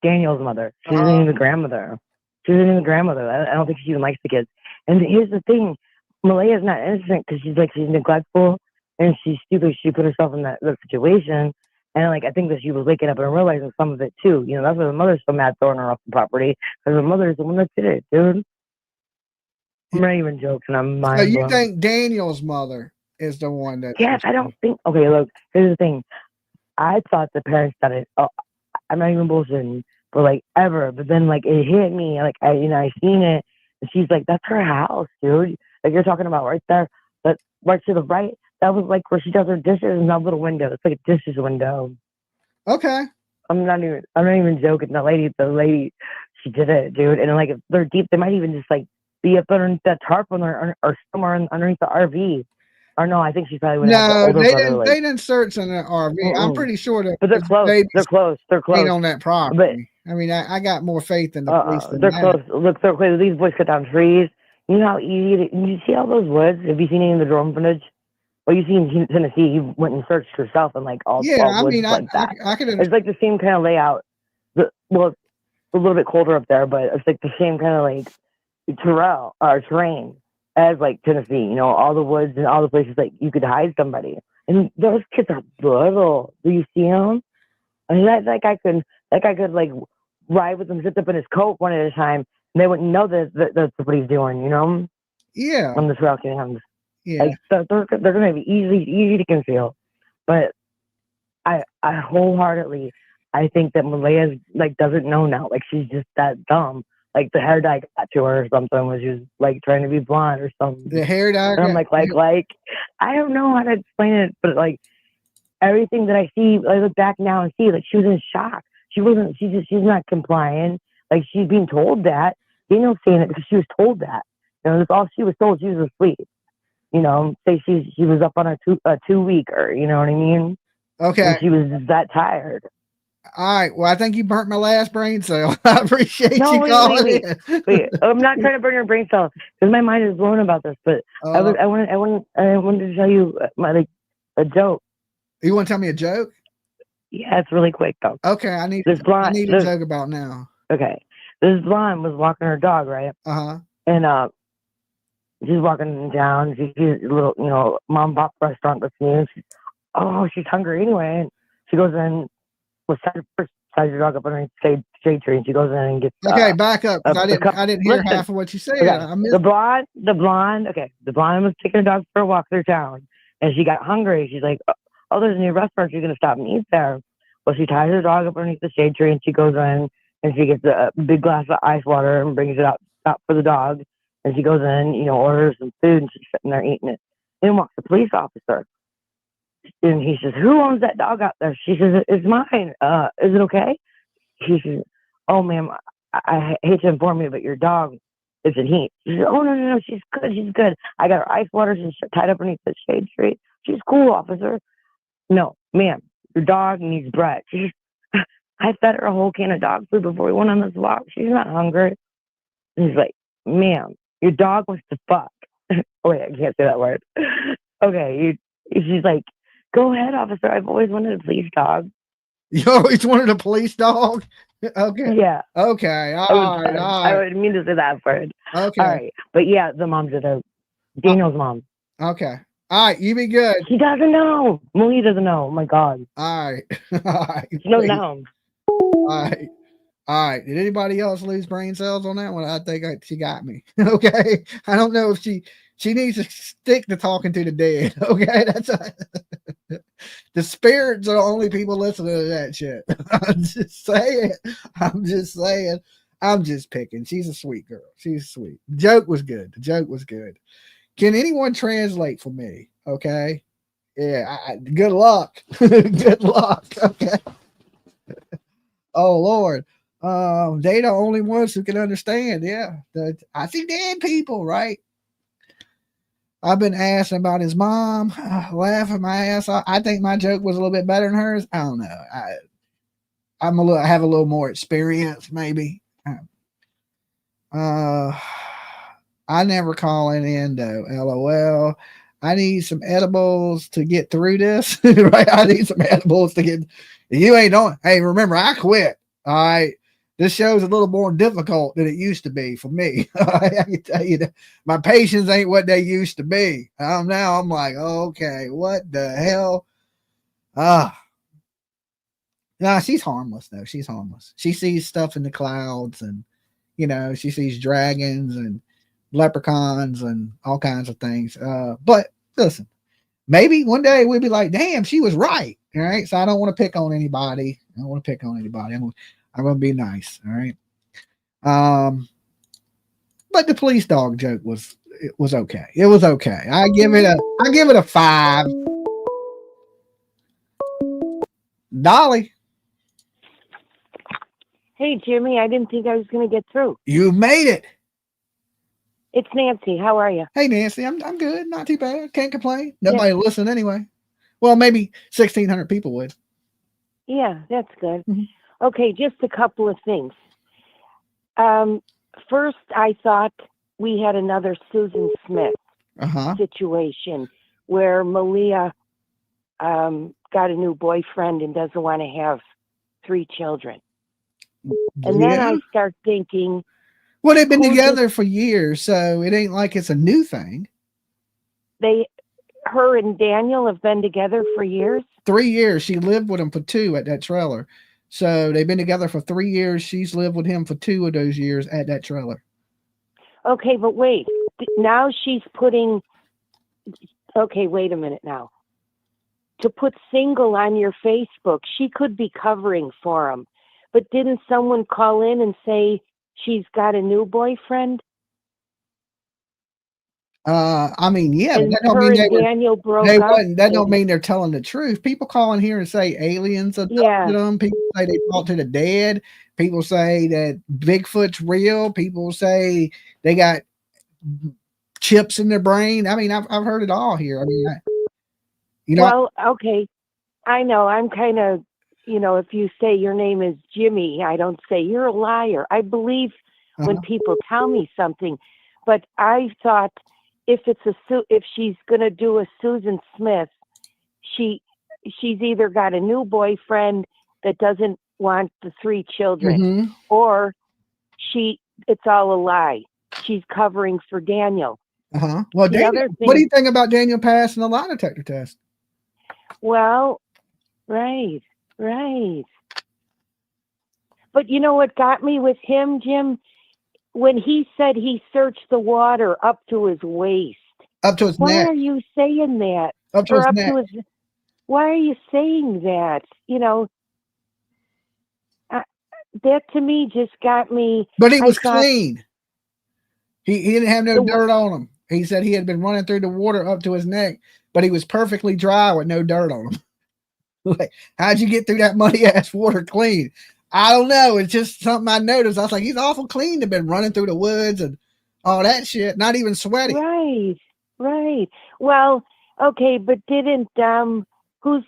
[SPEAKER 13] Daniel's mother. She isn't even the grandmother. She isn't even the grandmother. I don't think she even likes the kids. And here's the thing. Malaya's not innocent because she's neglectful and she's stupid. She put herself in that situation. And like, I think that she was waking up and realizing some of it too. You know, that's why the mother's so mad throwing her off the property because the mother's the one that did it, dude. I'm not even joking. I'm mind
[SPEAKER 3] So you
[SPEAKER 13] blown.
[SPEAKER 3] think Daniel's mother is the one that?
[SPEAKER 13] Yes, I don't think. Okay, look, here's the thing. I thought the parents done it. Oh, I'm not even bullshitting, but like ever. But then like it hit me, like I seen it, and she's like, "That's her house, dude." Like you're talking about right there, but right to the right, that was like where she does her dishes in that little window. It's like a dishes window.
[SPEAKER 3] Okay.
[SPEAKER 13] I'm not even joking. The lady, she did it, dude. And like if they're deep, they might even just like be up underneath that tarp or somewhere underneath the RV. Or no, I think she probably would have the older brother.
[SPEAKER 3] They didn't search in the RV. I'm pretty sure that.
[SPEAKER 13] But they're close. They're close.
[SPEAKER 3] On that property. But, I mean, I got more faith in the police than
[SPEAKER 13] they're
[SPEAKER 3] that.
[SPEAKER 13] close. Look, they're close. These boys cut down trees. You know how easy you see all those woods? Have you seen any of the drone footage? Well, you see in Tennessee, you went and searched yourself and like all woods like that.
[SPEAKER 3] I could.
[SPEAKER 13] It's like the same kind of layout. Well, it's a little bit colder up there, but it's like the same kind of like terrain as like Tennessee. You know, all the woods and all the places like you could hide somebody. And those kids are little. Do you see them? I mean, that guy could like ride with him, zip up in his coat one at a time, and they wouldn't know that's what he's doing. You know?
[SPEAKER 3] Yeah.
[SPEAKER 13] On the trail cams.
[SPEAKER 3] Yeah.
[SPEAKER 13] Like they're gonna be easy to conceal, but I wholeheartedly I think that Malaya like doesn't know now. Like she's just that dumb. Like the hair dye got to her or something when she was like trying to be blonde or something.
[SPEAKER 3] The hair dye.
[SPEAKER 13] And I'm like I don't know how to explain it, but like everything that I see, I look back now and see like she was in shock. She's not complying. Like she's being told that. Daniel's saying it because she was told that. You know, that's all she was told. She was asleep. You know, say she was up on a 2-weeker. You know what I mean?
[SPEAKER 3] Okay.
[SPEAKER 13] And she was just that tired.
[SPEAKER 3] All right. Well, I think you burnt my last brain cell. I appreciate you calling in.
[SPEAKER 13] Wait. I'm not trying to burn your brain cell because my mind is blown about this. But I wanted to tell you a joke.
[SPEAKER 3] You want to tell me a joke?
[SPEAKER 13] Yeah, it's really quick though.
[SPEAKER 3] Okay, I need a joke about now.
[SPEAKER 13] Okay, this blonde was walking her dog, right? And she's walking down. She's a little, mom and pop restaurant with me. She's hungry anyway. And she goes in. Ties your dog up underneath the shade tree, and she goes in and gets.
[SPEAKER 3] Okay, back up. I didn't hear half of what you said.
[SPEAKER 13] Okay. The blonde. Okay, the blonde was taking her dog for a walk through town, and she got hungry. She's like, "Oh, there's a new restaurant. She's gonna stop and eat there." Well, she ties her dog up underneath the shade tree, and she goes in, and she gets a big glass of ice water and brings it out for the dog. And she goes in, orders some food, and she's sitting there eating it. In walks the police officer. And he says, who owns that dog out there? She says, it's mine. Is it okay? He says, oh, ma'am, I hate to inform you, but your dog isn't he. She says, oh, no, she's good. She's good. I got her ice water. She's tied up underneath the shade tree. She's cool, officer. No, ma'am, your dog needs bread. She says, I fed her a whole can of dog food before we went on this walk. She's not hungry. And he's like, ma'am, your dog wants to fuck. Oh, wait, I can't say that word. Okay, she's like, go ahead, officer. I've always wanted a police dog.
[SPEAKER 3] You always wanted a police dog? Okay.
[SPEAKER 13] Yeah.
[SPEAKER 3] Okay. All right.
[SPEAKER 13] I didn't mean to say that word.
[SPEAKER 3] Okay.
[SPEAKER 13] All right. But yeah, the mom's at Daniel's mom.
[SPEAKER 3] Okay. All right. You be good.
[SPEAKER 13] She doesn't know. Malia doesn't know. Oh my God.
[SPEAKER 3] All right. All right.
[SPEAKER 13] No, no.
[SPEAKER 3] All right. All right. Did anybody else lose brain cells on that one? I think she got me. Okay. I don't know if she needs to stick to talking to the dead. Okay. That's the spirits are the only people listening to that shit. I'm just saying. I'm just picking. She's a sweet girl. She's sweet. The joke was good. Can anyone translate for me? Okay. Yeah. Good luck. Good luck. Okay. Oh Lord. They the only ones who can understand. Yeah. I see dead people, right? I've been asking about his mom, laughing my ass off. I think my joke was a little bit better than hers. I don't know. I have a little more experience, maybe. I never call an endo. LOL. I need some edibles to get through this. Right? I need some edibles to get. You ain't on. Hey, remember, I quit. All right. This show's a little more difficult than it used to be for me. I can tell you that my patients ain't what they used to be. Now I'm like, okay, what the hell? Nah, she's harmless though. She's harmless. She sees stuff in the clouds, and she sees dragons and leprechauns and all kinds of things. But listen, maybe one day we'll be like, damn, she was right. All right. So I don't want to pick on anybody. I'm going to be nice. All right. But the police dog joke was okay. It was okay. I give it a 5. Dolly.
[SPEAKER 14] Hey, Jimmy, I didn't think I was going to get through.
[SPEAKER 3] You made it.
[SPEAKER 14] It's Nancy. How are you?
[SPEAKER 3] Hey, Nancy. I'm good. Not too bad. Can't complain. Nobody listen anyway. Well, maybe 1,600 people would.
[SPEAKER 14] Yeah, that's good. Mm-hmm. Okay, just a couple of things. First, I thought we had another Susan Smith situation where Malia got a new boyfriend and doesn't want to have 3 children. And then I start thinking,
[SPEAKER 3] well, they've been together for years, so it ain't like it's a new thing.
[SPEAKER 14] Her and Daniel have been together for years?
[SPEAKER 3] 3 years. She lived with him for 2 at that trailer. So they've been together for 3 years. She's lived with him for 2 of those years at that trailer.
[SPEAKER 14] Okay, but wait. Now she's putting... Okay, wait a minute now. To put single on your Facebook, she could be covering for him. But didn't someone call in and say she's got a new boyfriend?
[SPEAKER 3] I mean, yeah,
[SPEAKER 14] and
[SPEAKER 3] that don't mean
[SPEAKER 14] Daniel broke up.
[SPEAKER 3] That don't mean they're telling the truth. People call in here and say aliens adopted them. People say they talk to the dead. People say that Bigfoot's real. People say they got chips in their brain. I mean, I've heard it all here. I mean,
[SPEAKER 14] Well, okay, I know. I'm kind of, if you say your name is Jimmy, I don't say you're a liar. I believe when people tell me something, but I thought. If she's going to do a Susan Smith, she's either got a new boyfriend that doesn't want the 3 children, or it's all a lie. She's covering for Daniel.
[SPEAKER 3] Well, Daniel, what do you think about Daniel passing the lie detector test?
[SPEAKER 14] Well, right. But you know what got me with him, Jim? When he said he searched the water up to his waist.
[SPEAKER 3] Up to his neck.
[SPEAKER 14] Why are you saying that?
[SPEAKER 3] Up to his neck.
[SPEAKER 14] Why are you saying that? That to me just got me.
[SPEAKER 3] But he was clean. He didn't have no dirt on him. He said he had been running through the water up to his neck but he was perfectly dry with no dirt on him. Like, how'd you get through that muddy ass water clean? I don't know. It's just something I noticed. I was like, he's awful clean to been running through the woods and all that shit, not even sweaty.
[SPEAKER 14] Right. Well, okay, but didn't who's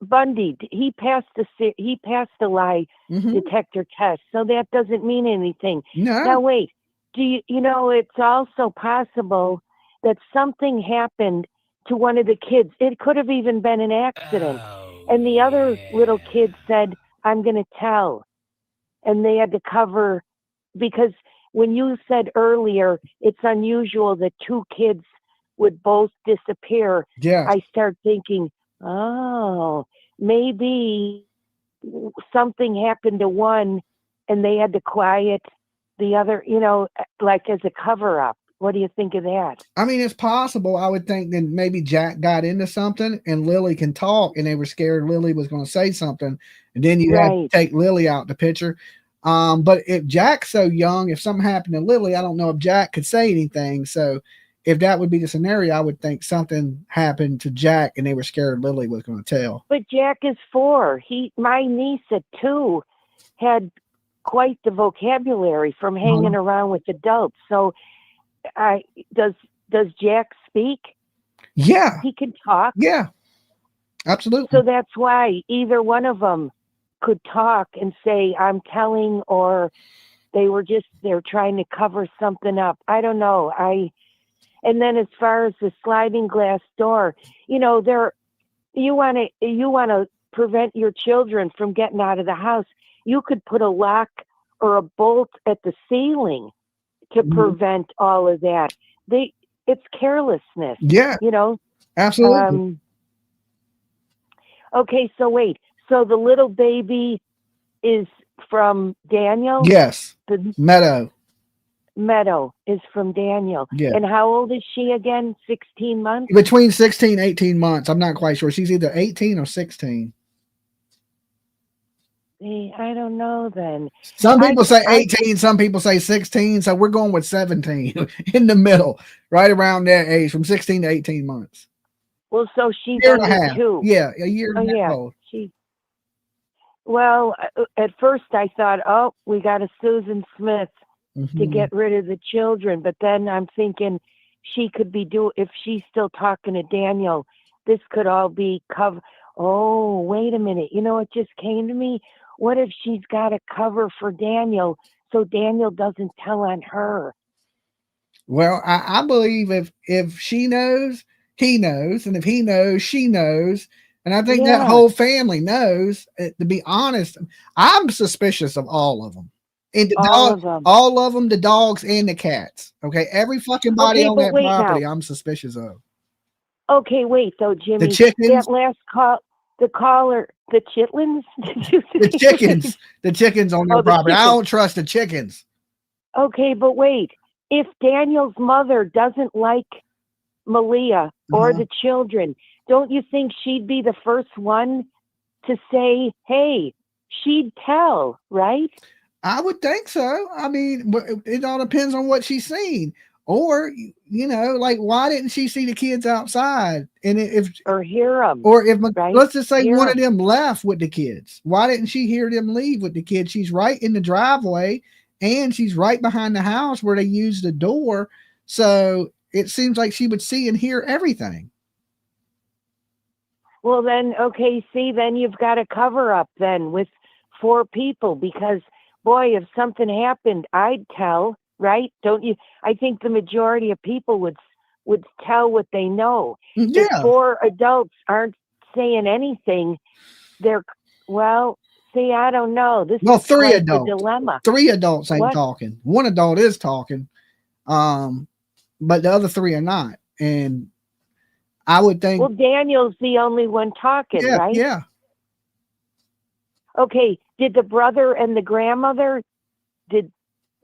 [SPEAKER 14] Bundy? He passed the lie detector test, so that doesn't mean anything.
[SPEAKER 3] No.
[SPEAKER 14] Now wait, you know it's also possible that something happened to one of the kids. It could have even been an accident, and the other little kid said, "I'm going to tell," and they had to cover, because when you said earlier it's unusual that two kids would both disappear, I start thinking, oh, maybe something happened to one and they had to quiet the other, you know, like as a cover up. What do you think of that?
[SPEAKER 3] I mean, it's possible. I would think that maybe Jack got into something and Lily can talk and they were scared Lily was going to say something. And then you had to take Lily out the picture. But if Jack's so young, if something happened to Lily, I don't know if Jack could say anything. So if that would be the scenario, I would think something happened to Jack and they were scared Lily was going to tell.
[SPEAKER 14] But Jack is 4. My niece at 2 had quite the vocabulary from hanging around with adults. So does Jack speak?
[SPEAKER 3] Yeah.
[SPEAKER 14] He can talk.
[SPEAKER 3] Yeah, absolutely.
[SPEAKER 14] So that's why either one of them could talk and say, I'm telling, or they're trying to cover something up. I don't know. And then as far as the sliding glass door, you know, you want to prevent your children from getting out of the house. You could put a lock or a bolt at the ceiling to prevent all of that. It's carelessness.
[SPEAKER 3] Yeah.
[SPEAKER 14] You know?
[SPEAKER 3] Absolutely.
[SPEAKER 14] Okay, so wait. So the little baby is from Daniel?
[SPEAKER 3] Yes.
[SPEAKER 14] Meadow is from Daniel.
[SPEAKER 3] Yeah.
[SPEAKER 14] And how old is she again? 16 months?
[SPEAKER 3] Between 16 and 18 months. I'm not quite sure. She's either 18 or 16.
[SPEAKER 14] I don't know then.
[SPEAKER 3] Some people say 18, some people say 16. So we're going with 17 in the middle, right around that age, from 16 to 18 months.
[SPEAKER 14] Well, so she's
[SPEAKER 3] Year and a
[SPEAKER 14] under
[SPEAKER 3] half.
[SPEAKER 14] 2.
[SPEAKER 3] Yeah, a year and a half old.
[SPEAKER 14] Well, at first I thought, oh, we got a Susan Smith to get rid of the children. But then I'm thinking she could be if she's still talking to Daniel, this could all be cover. Oh, wait a minute. You know, it just came to me. What if she's got a cover for Daniel so Daniel doesn't tell on her?
[SPEAKER 3] Well, I believe if she knows, he knows. And if he knows, she knows. And I think that whole family knows. To be honest, I'm suspicious of all of them. And all of them, the dogs and the cats. Okay, every fucking body on that property, I'm suspicious of.
[SPEAKER 14] Okay, wait though, Jimmy.
[SPEAKER 3] The chickens.
[SPEAKER 14] That last call, the chitlins.
[SPEAKER 3] The chickens on their property. I don't trust the chickens.
[SPEAKER 14] Okay, but wait. If Daniel's mother doesn't like Malia or the children, don't you think she'd be the first one to say, hey, she'd tell, right?
[SPEAKER 3] I would think so. I mean, it all depends on what she's seen. Or, you know, like, why didn't she see the kids outside? And
[SPEAKER 14] or hear them.
[SPEAKER 3] Or let's just say one of them left with the kids. Why didn't she hear them leave with the kids? She's right in the driveway and she's right behind the house where they use the door. So it seems like she would see and hear everything.
[SPEAKER 14] Well, then, okay, then you've got a cover up then with 4 people because, boy, if something happened, I'd tell, right? Don't you? I think the majority of people would tell what they know.
[SPEAKER 3] Yeah.
[SPEAKER 14] If 4 adults aren't saying anything, I don't know. This is
[SPEAKER 3] 3 adults.
[SPEAKER 14] The dilemma.
[SPEAKER 3] 3 adults ain't talking. 1 adult is talking, but the other 3 are not. And I would think.
[SPEAKER 14] Well, Daniel's the only one talking, right?
[SPEAKER 3] Yeah.
[SPEAKER 14] Okay. Did the brother and the grandmother, did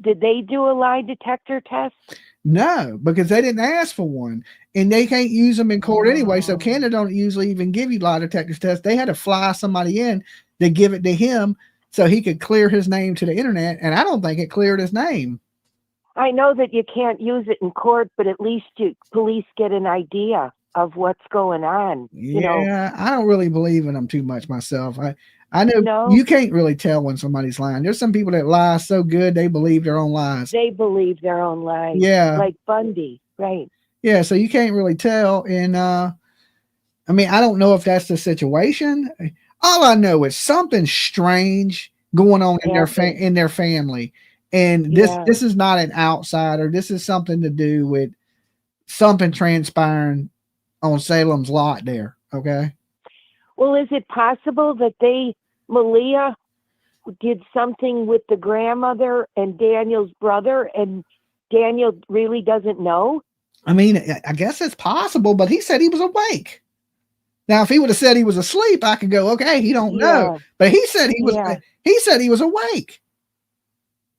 [SPEAKER 14] they do a lie detector test?
[SPEAKER 3] No, because they didn't ask for one, and they can't use them in court anyway. So Canada don't usually even give you lie detector tests. They had to fly somebody in to give it to him so he could clear his name to the internet, and I don't think it cleared his name.
[SPEAKER 14] I know that you can't use it in court, but at least police get an idea. of what's going on.
[SPEAKER 3] Yeah, I don't really believe in them too much myself. I know
[SPEAKER 14] No.
[SPEAKER 3] you can't really tell when somebody's lying. There's some people that lie so good they believe their own lies.
[SPEAKER 14] They believe their own lies.
[SPEAKER 3] Yeah.
[SPEAKER 14] Like Bundy, right?
[SPEAKER 3] Yeah, so you can't really tell. And I mean, I don't know if that's the situation. All I know is something strange going on in their family. And this is not an outsider. This is something to do with something transpiring on Salem's lot there. Okay.
[SPEAKER 14] Well, is it possible that Malia did something with the grandmother and Daniel's brother, and Daniel really doesn't know?
[SPEAKER 3] I mean, I guess it's possible, but he said he was awake. Now, if he would have said he was asleep, I could go, okay, he don't know. But he said he was awake,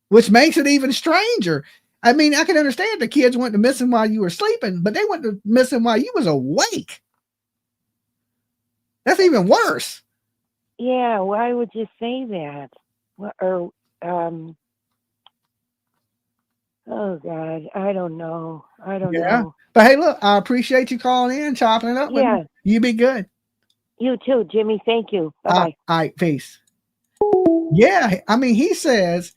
[SPEAKER 3] which makes it even stranger. I mean, I can understand the kids went to missing while you were sleeping, but they went to missing while you was awake. That's even worse.
[SPEAKER 14] Yeah, why would you say that? Oh God, I don't know. I don't know.
[SPEAKER 3] But hey, look, I appreciate you calling in, chopping it up with me. You be good.
[SPEAKER 14] You too, Jimmy. Thank you. Bye-bye.
[SPEAKER 3] All right, peace. Yeah, I mean, he says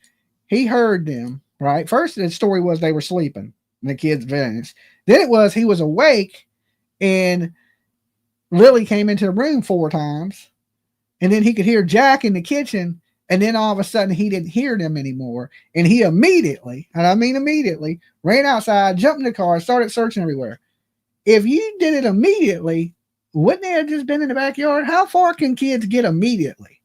[SPEAKER 3] he heard them, right? First, the story was they were sleeping, and the kids vanished. Then it was he was awake, and Lily came into the room 4 times, and then he could hear Jack in the kitchen, and then all of a sudden he didn't hear them anymore, and he immediately, and I mean immediately, ran outside, jumped in the car, started searching everywhere. If you did it immediately, wouldn't they have just been in the backyard? How far can kids get immediately?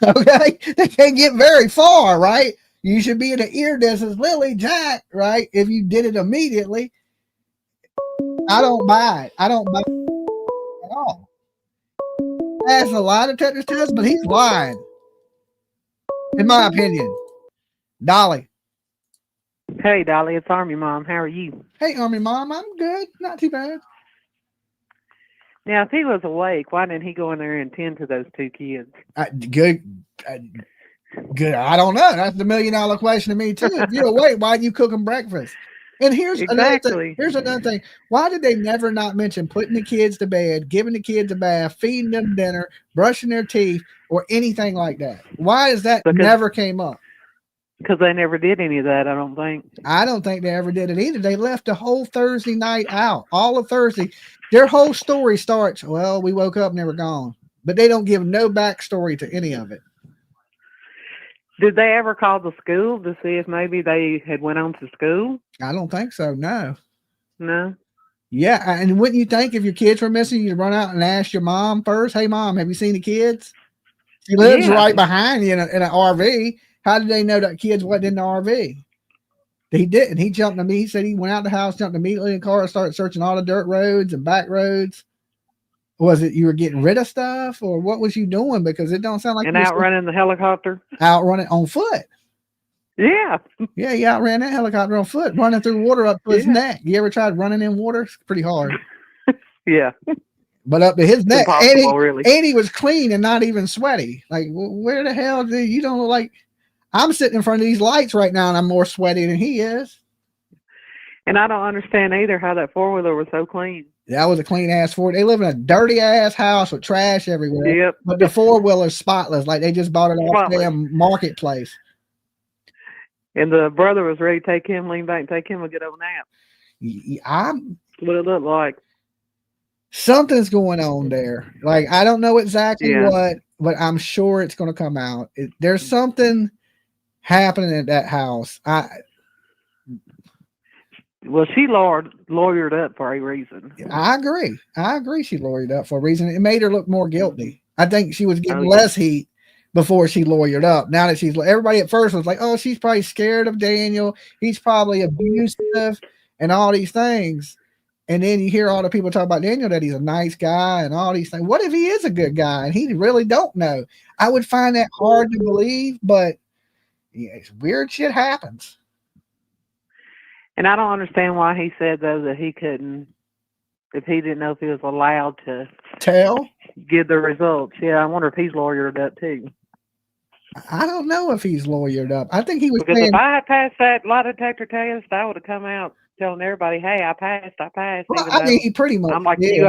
[SPEAKER 3] Okay, they can't get very far, right? You should be in the ear distance, Lily, Jack, right? If you did it immediately. I don't buy it. I don't buy it at all. That's a lie detector test, but he's lying, in my opinion. Dolly.
[SPEAKER 15] Hey, Dolly, it's Army Mom. How are you?
[SPEAKER 3] Hey, Army Mom. I'm good. Not too bad.
[SPEAKER 15] Now, if he was awake, why didn't he go in there and tend to those 2 kids?
[SPEAKER 3] Good. I don't know. That's the $1 million question to me, too. If you're awake, why didn't you cook them breakfast? And here's another thing. Why did they never not mention putting the kids to bed, giving the kids a bath, feeding them dinner, brushing their teeth, or anything like that? Why is that never came up?
[SPEAKER 15] Because they never did any of that, I don't think.
[SPEAKER 3] I don't think they ever did it either. They left the whole Thursday night out, all of Thursday. Their whole story starts, well, we woke up and they were gone. But they don't give no backstory to any of it.
[SPEAKER 15] Did they ever call the school to see if maybe they had went on to school?
[SPEAKER 3] I don't think so, no.
[SPEAKER 15] No?
[SPEAKER 3] Yeah, and wouldn't you think if your kids were missing, you'd run out and ask your mom first, hey, Mom, have you seen the kids? She lives right behind you in an RV. How did they know that kids wasn't in the RV? He didn't. He jumped to me. He said he went out the house, jumped immediately in the car, and started searching all the dirt roads and back roads. Was it you were getting rid of stuff, or what was you doing? Because it don't sound like
[SPEAKER 15] outrunning the helicopter.
[SPEAKER 3] Outrunning on foot.
[SPEAKER 14] Yeah.
[SPEAKER 3] Yeah, he outran that helicopter on foot, running through water up to his neck. You ever tried running in water? It's pretty hard.
[SPEAKER 14] Yeah.
[SPEAKER 3] But up to his neck.
[SPEAKER 14] Really.
[SPEAKER 3] And he was clean and not even sweaty. Like, where the hell do you don't look like? I'm sitting in front of these lights right now and I'm more sweaty than he is.
[SPEAKER 14] And I don't understand either how that 4-wheeler was so clean.
[SPEAKER 3] That was a clean ass Ford. They live in a dirty ass house with trash everywhere.
[SPEAKER 14] Yep.
[SPEAKER 3] But the 4-wheeler's spotless. Like they just bought it off the damn marketplace.
[SPEAKER 14] And the brother was ready to take him, lean back and take him a good old nap. What it looked like.
[SPEAKER 3] Something's going on there. Like, I don't know exactly what, but I'm sure it's going to come out. There's something happening at that house.
[SPEAKER 14] Well, she lawyered up for a reason.
[SPEAKER 3] I agree. She lawyered up for a reason. It made her look more guilty. I think she was getting less heat before she lawyered up. Now that everybody at first was like, oh, she's probably scared of Daniel. He's probably abusive and all these things. And then you hear all the people talk about Daniel, that he's a nice guy and all these things. What if he is a good guy and he really don't know? I would find that hard to believe, but it's weird shit happens.
[SPEAKER 14] And I don't understand why he said, though, that he couldn't, if he didn't know if he was allowed to
[SPEAKER 3] tell,
[SPEAKER 14] give the results. Yeah, I wonder if he's lawyered up, too.
[SPEAKER 3] I don't know if he's lawyered up. I think he was
[SPEAKER 14] because if I had passed that lie detector test, I would have come out
[SPEAKER 15] telling everybody, "Hey, I passed.
[SPEAKER 3] Well,
[SPEAKER 15] Even
[SPEAKER 3] I
[SPEAKER 15] though
[SPEAKER 3] mean, he pretty much
[SPEAKER 15] I'm like,
[SPEAKER 3] did.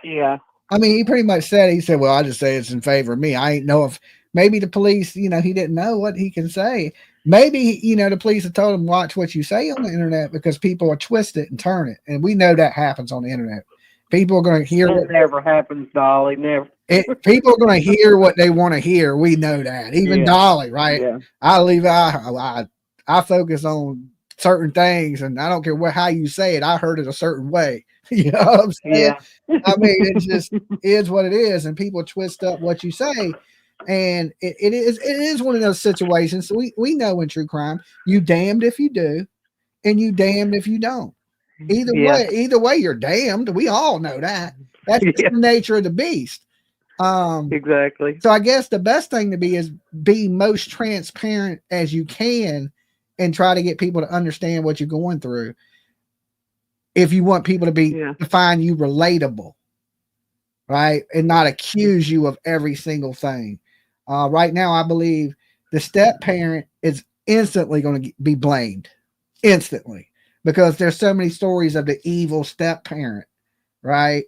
[SPEAKER 15] yeah.
[SPEAKER 3] I mean, he pretty much said, he said, well, I just say it's in favor of me. I ain't know if maybe the police, he didn't know what he can say. Maybe, the police have told him, watch what you say on the internet because people will twist it and turn it. And we know that happens on the internet. People are going to hear
[SPEAKER 15] That never happens, Dolly. Never.
[SPEAKER 3] people are going to hear what they want to hear. We know that. Even
[SPEAKER 15] Yeah.
[SPEAKER 3] Dolly, right?
[SPEAKER 15] Yeah.
[SPEAKER 3] I focus on certain things and I don't care how you say it. I heard it a certain way. You know what I'm saying?
[SPEAKER 15] Yeah.
[SPEAKER 3] I mean, it just is what it is, and people twist up what you say, and it is one of those situations. So we know in true crime, you damned if you do, and you damned if you don't. Either way, you're damned. We all know that. That's just the nature of the beast.
[SPEAKER 15] Exactly.
[SPEAKER 3] So I guess the best thing to be most transparent as you can, and try to get people to understand what you're going through. If you want people to find you relatable, right? And not accuse you of every single thing. Right now, I believe the step parent is instantly going to be blamed instantly because there's so many stories of the evil step parent, right?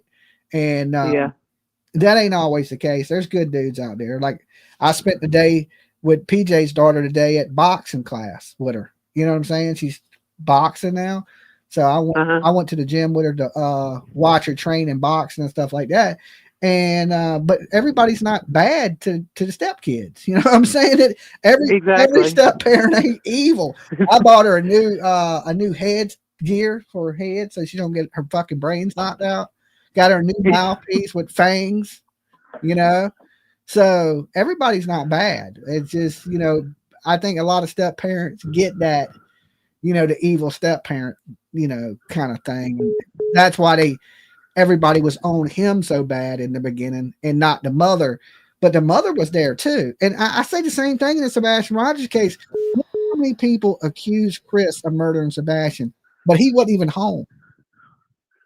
[SPEAKER 3] And that ain't always the case. There's good dudes out there. Like I spent the day with PJ's daughter today at boxing class with her. You know what I'm saying? She's boxing now. So I went to the gym with her to watch her train and boxing and stuff like that. And but everybody's not bad to the stepkids. You know what I'm saying? That every step parent ain't evil. I bought her a new head gear for her head so she don't get her fucking brains knocked out. Got her a new mouthpiece with fangs, So everybody's not bad. It's just, I think a lot of step parents get that, the evil step parent, kind of thing. That's why everybody was on him so bad in the beginning and not the mother. But the mother was there too. And I say the same thing in the Sebastian Rogers case. How many people accused Chris of murdering Sebastian, but he wasn't even home.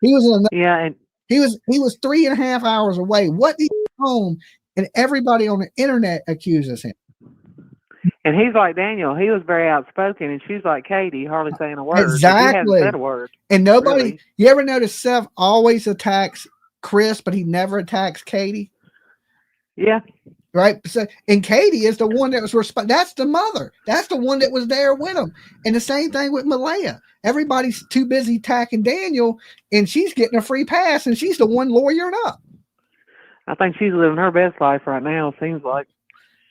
[SPEAKER 3] He was and he was 3.5 hours away. What he was home, and everybody on the internet accuses him.
[SPEAKER 15] And he's like Daniel. He was very outspoken, and she's like Katie, hardly saying a word.
[SPEAKER 3] Exactly.
[SPEAKER 15] He hasn't said a word.
[SPEAKER 3] And nobody.
[SPEAKER 15] Really.
[SPEAKER 3] You ever notice Seth always attacks Chris, but he never attacks Katie?
[SPEAKER 15] Yeah.
[SPEAKER 3] Right. So, and Katie is the one that was that's the mother. That's the one that was there with him. And the same thing with Malaya. Everybody's too busy attacking Daniel, and she's getting a free pass, and she's the one lawyering up.
[SPEAKER 15] I think she's living her best life right now. Seems like.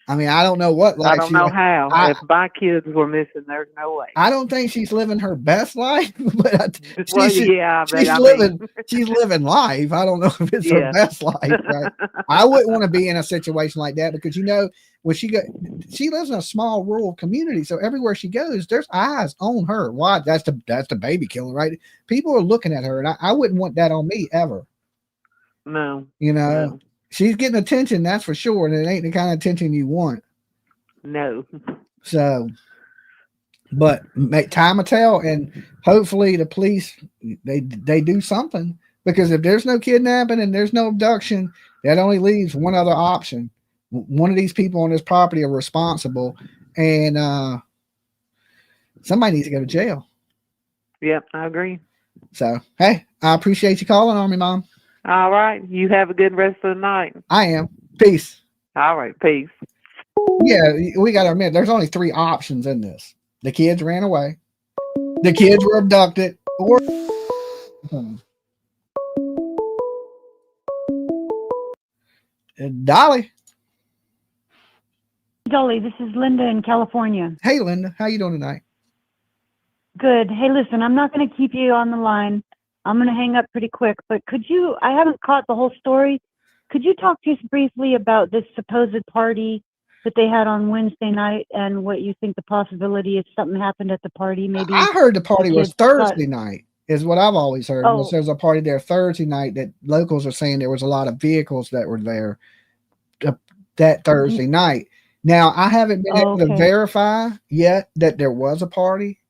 [SPEAKER 3] I mean, I don't know what life.
[SPEAKER 15] I don't know how. If my kids were missing, there's no way.
[SPEAKER 3] I don't think she's living her best life, but she's living life. I don't know if it's her best life. Right? I wouldn't want to be in a situation like that because when she lives in a small rural community, so everywhere she goes, there's eyes on her. Why? That's the baby killer, right? People are looking at her, and I wouldn't want that on me ever.
[SPEAKER 15] No.
[SPEAKER 3] No. She's getting attention, that's for sure, and it ain't the kind of attention you want.
[SPEAKER 15] No.
[SPEAKER 3] So, but time will tell, and hopefully the police they do something, because if there's no kidnapping and there's no abduction, that only leaves one other option. One of these people on this property are responsible, and somebody needs to go to jail.
[SPEAKER 15] Yep, I agree.
[SPEAKER 3] So, hey, I appreciate you calling on me, Mom.
[SPEAKER 15] All right. You have a good rest of the night.
[SPEAKER 3] I am. Peace.
[SPEAKER 15] All right. Peace.
[SPEAKER 3] Yeah, we got to admit, there's only 3 options in this. The kids ran away. The kids were abducted. Or Dolly.
[SPEAKER 16] Dolly, this is Linda in California.
[SPEAKER 3] Hey, Linda. How you doing tonight?
[SPEAKER 16] Good. Hey, listen, I'm not going to keep you on the line. I'm going to hang up pretty quick, but I haven't caught the whole story. Could you talk just briefly about this supposed party that they had on Wednesday night and what you think the possibility if something happened at the party? Maybe
[SPEAKER 3] I heard the party was Thursday night is what I've always heard. Oh. There's a party there Thursday night that locals are saying there was a lot of vehicles that were there that Thursday night. Now, I haven't been able to verify yet that there was a party.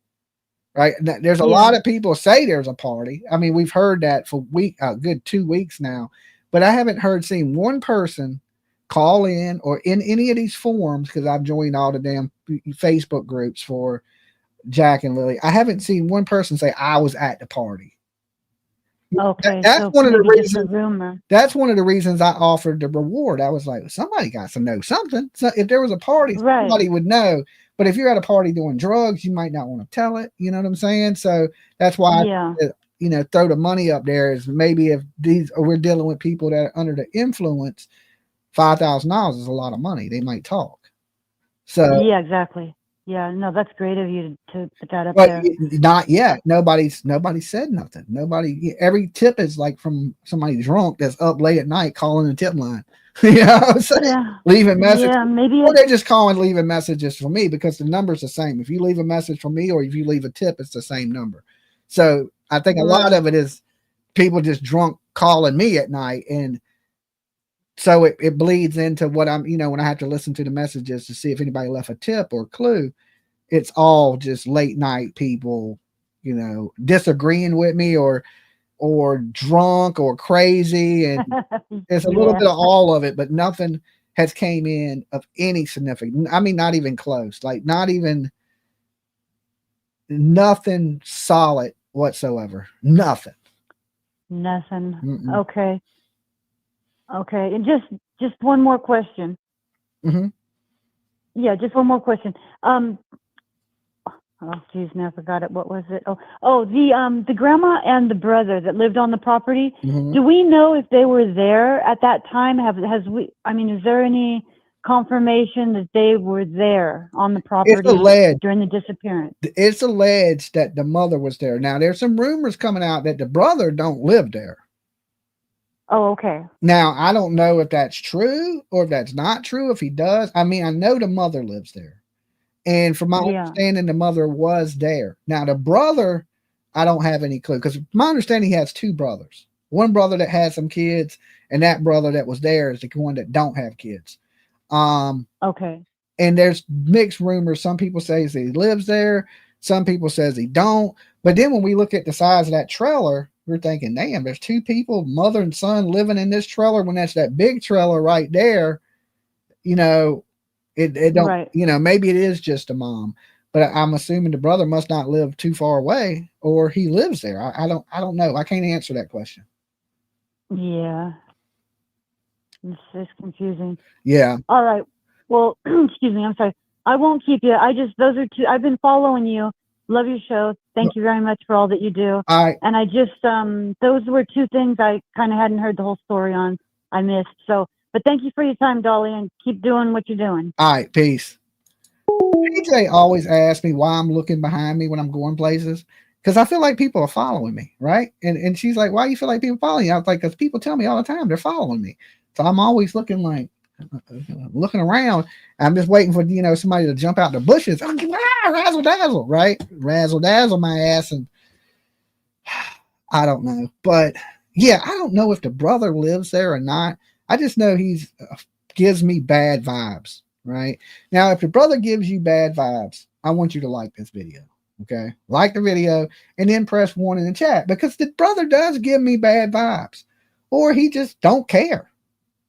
[SPEAKER 3] Right. There's a lot of people say there's a party. I mean, we've heard that for a good 2 weeks now, but I haven't seen one person call in or in any of these forums, because I've joined all the damn Facebook groups for Jack and Lily. I haven't seen one person say I was at the party.
[SPEAKER 16] Okay,
[SPEAKER 3] That's
[SPEAKER 16] so
[SPEAKER 3] one of the
[SPEAKER 16] maybe just a
[SPEAKER 3] reasons.
[SPEAKER 16] rumor.
[SPEAKER 3] That's one of the reasons I offered the reward. I was like, somebody got to know something. So if there was a party,
[SPEAKER 16] Right.
[SPEAKER 3] somebody would know. But if you're at a party doing drugs, you might not want to tell it. You know what I'm saying? So that's why
[SPEAKER 16] Yeah.
[SPEAKER 3] I throw the money up there. Is maybe if we're dealing with people that are under the influence, $5,000 is a lot of money. They might talk. So
[SPEAKER 16] Yeah, exactly. Yeah, no, that's great of you to put that up
[SPEAKER 3] but
[SPEAKER 16] there.
[SPEAKER 3] not yet. Nobody said nothing. Nobody. Every tip is like from somebody drunk that's up late at night calling the tip line. You know what I'm saying?
[SPEAKER 16] Yeah.
[SPEAKER 3] Leaving messages.
[SPEAKER 16] Yeah, maybe
[SPEAKER 3] Or they're just calling leaving messages for me because the number's the same. If you leave a message for me or if you leave a tip, it's the same number. So I think a lot of it is people just drunk calling me at night. And so it bleeds into what I'm, when I have to listen to the messages to see if anybody left a tip or a clue. It's all just late night people, disagreeing with me or drunk or crazy. And there's a little bit of all of it, but nothing has came in of any significance. I mean, not even close, like nothing solid whatsoever. Nothing.
[SPEAKER 16] Nothing. Okay. And just one more question.
[SPEAKER 3] Mm-hmm.
[SPEAKER 16] Yeah, just one more question. Oh, geez, now I forgot it. What was it? The grandma and the brother that lived on the property.
[SPEAKER 3] Mm-hmm.
[SPEAKER 16] Do we know if they were there at that time? Is there any confirmation that they were there on the property during the disappearance?
[SPEAKER 3] It's alleged that the mother was there. Now, there's some rumors coming out that the brother don't live there.
[SPEAKER 16] Oh, okay.
[SPEAKER 3] Now, I don't know if that's true or if that's not true. If he does, I know the mother lives there. And from my understanding, the mother was there. Now, the brother, I don't have any clue because my understanding, he has two brothers. One brother that has some kids, and that brother that was there is the one that don't have kids.
[SPEAKER 16] Okay.
[SPEAKER 3] And there's mixed rumors. Some people say he lives there. Some people says he don't. But then when we look at the size of that trailer, we're thinking, damn, there's two people, mother and son, living in this trailer when that's that big trailer right there. It don't, maybe it is just a mom, but I'm assuming the brother must not live too far away or he lives there. I don't know. I can't answer that question.
[SPEAKER 16] Yeah. It's confusing.
[SPEAKER 3] Yeah.
[SPEAKER 16] All right. Well, excuse me. I'm sorry. I won't keep you. Those are two. I've been following you. Love your show. Thank you very much for all that you do.
[SPEAKER 3] All right.
[SPEAKER 16] And I just, those were two things I kind of hadn't heard the whole story on. I missed. So, but thank you for your time, Dolly, and keep doing what you're doing.
[SPEAKER 3] All right. Peace. PJ always asks me why I'm looking behind me when I'm going places. Because I feel like people are following me, right? And she's like, why do you feel like people following you? I was like, because people tell me all the time they're following me. So I'm always looking around. I'm just waiting for, somebody to jump out the bushes. I'm like, razzle dazzle, right? Razzle dazzle my ass. And I don't know. But yeah, I don't know if the brother lives there or not. I just know he's gives me bad vibes, right? Now, if the brother gives you bad vibes, I want you to like this video. Okay, like the video and then press 1 in the chat because the brother does give me bad vibes, or he just don't care,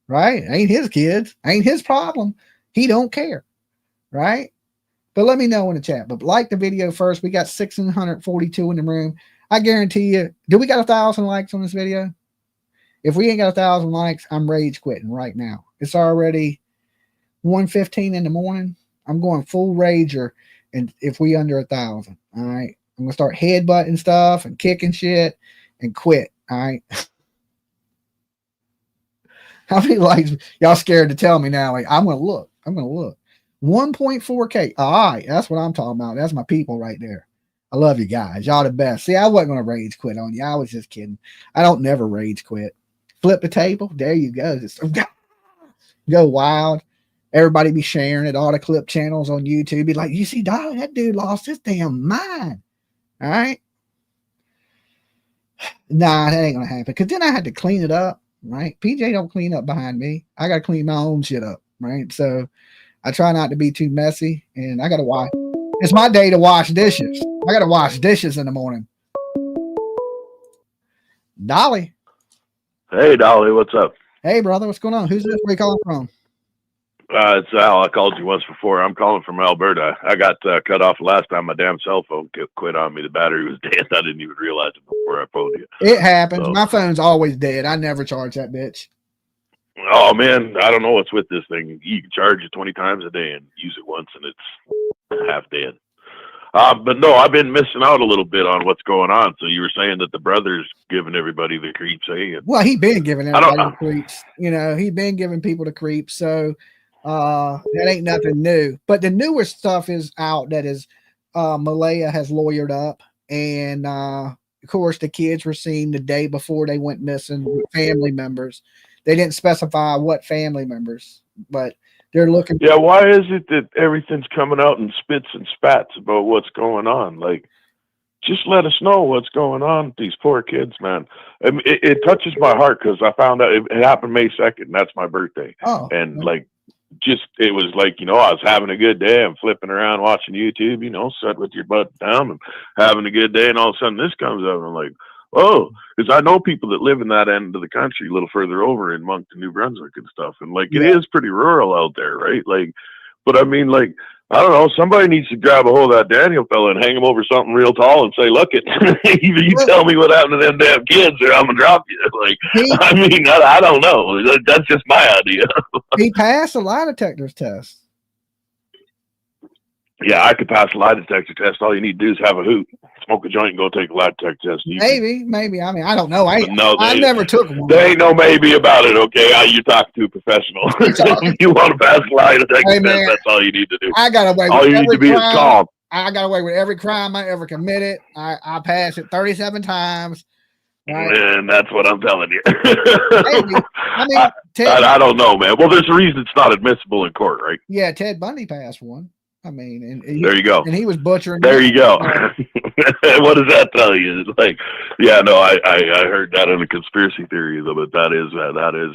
[SPEAKER 3] right? Ain't his kids, ain't his problem. He don't care, right? But let me know in the chat. But like the video first. We got 642 in the room. I guarantee you. Do we got 1,000 likes on this video? If we ain't got 1,000 likes, I'm rage quitting right now. It's already 1:15 in the morning. I'm going full rager. And if we under 1,000, all right, I'm gonna start headbutting stuff and kicking shit and quit. All right. How many likes y'all scared to tell me now? Like, I'm gonna look. 1.4K. All right, that's what I'm talking about. That's my people right there. I love you guys. Y'all the best. See, I wasn't gonna rage quit on you. I was just kidding. I don't never rage quit. Flip the table. There you go. Just go wild. Everybody be sharing it. All the clip channels on YouTube be like, you see, Dolly, that dude lost his damn mind. All right. Nah, that ain't gonna happen. Because then I had to clean it up, right? PJ don't clean up behind me. I gotta clean my own shit up, right? So I try not to be too messy, and I gotta wash. It's my day to wash dishes. I gotta wash dishes in the morning. Dolly.
[SPEAKER 11] Hey, Dolly, what's up?
[SPEAKER 3] Hey, brother, what's going on? Who's this? Where you calling from?
[SPEAKER 11] It's Al. I called you once before. I'm calling from Alberta. I got cut off last time. My damn cell phone quit on me. The battery was dead. I didn't even realize it before I phoned you.
[SPEAKER 3] It happens.
[SPEAKER 11] So,
[SPEAKER 3] My phone's always dead. I never charge that bitch.
[SPEAKER 11] oh, man, I don't know what's with this thing. You can charge it 20 times a day and use it once, and it's half dead. But no, I've been missing out a little bit on what's going on. So you were saying that the brother's giving everybody the creeps, eh?
[SPEAKER 3] Well, he been giving everybody the creeps. You know, he been giving people the creeps. So that ain't nothing new. But the newer stuff is out that is Malaya has lawyered up. And of course, the kids were seen the day before they went missing with family members. They didn't specify what family members, but they're looking.
[SPEAKER 11] Yeah, why is it that everything's coming out in spits and spats about what's going on? Like, just let us know what's going on with these poor kids, man. I mean, it touches my heart because I found out it happened May 2nd. That's my birthday.
[SPEAKER 3] Oh,
[SPEAKER 11] and like, it was like, you know, I was having a good day. I'm flipping around watching YouTube, you know, sit with your butt down and having a good day. And all of a sudden this comes up and I'm like, oh, because I know people that live in that end of the country, a little further over in Moncton, New Brunswick and stuff. And like, it is pretty rural out there, right? Like, but I mean, like, I don't know, somebody needs to grab a hold of that Daniel fella and hang him over something real tall and say, look, either you tell me what happened to them damn kids or I'm going to drop you. Like, I mean, I don't know. That's just my idea.
[SPEAKER 3] He passed a lie detector's test.
[SPEAKER 11] Yeah, I could pass a lie detector test. All you need to do is have a hoot, smoke a joint, and go take a lie detector test.
[SPEAKER 3] Maybe. I mean, I don't know. I never took one.
[SPEAKER 11] There ain't no maybe about it, okay? You talk to a professional. If you want to pass a lie detector test, that's all you need to do.
[SPEAKER 3] I got away with
[SPEAKER 11] all you need to be is calm.
[SPEAKER 3] I got away with every crime I ever committed. I passed it 37 times. Right?
[SPEAKER 11] And that's what I'm telling you.
[SPEAKER 3] Maybe. I mean,
[SPEAKER 11] I don't know, man. Well, there's a reason it's not admissible in court, right?
[SPEAKER 3] Yeah, Ted Bundy passed one. I mean, and
[SPEAKER 11] there you go.
[SPEAKER 3] And he was butchering.
[SPEAKER 11] There you go. What does that tell you? It's like, yeah, no, I heard that in a conspiracy theory, though, but that is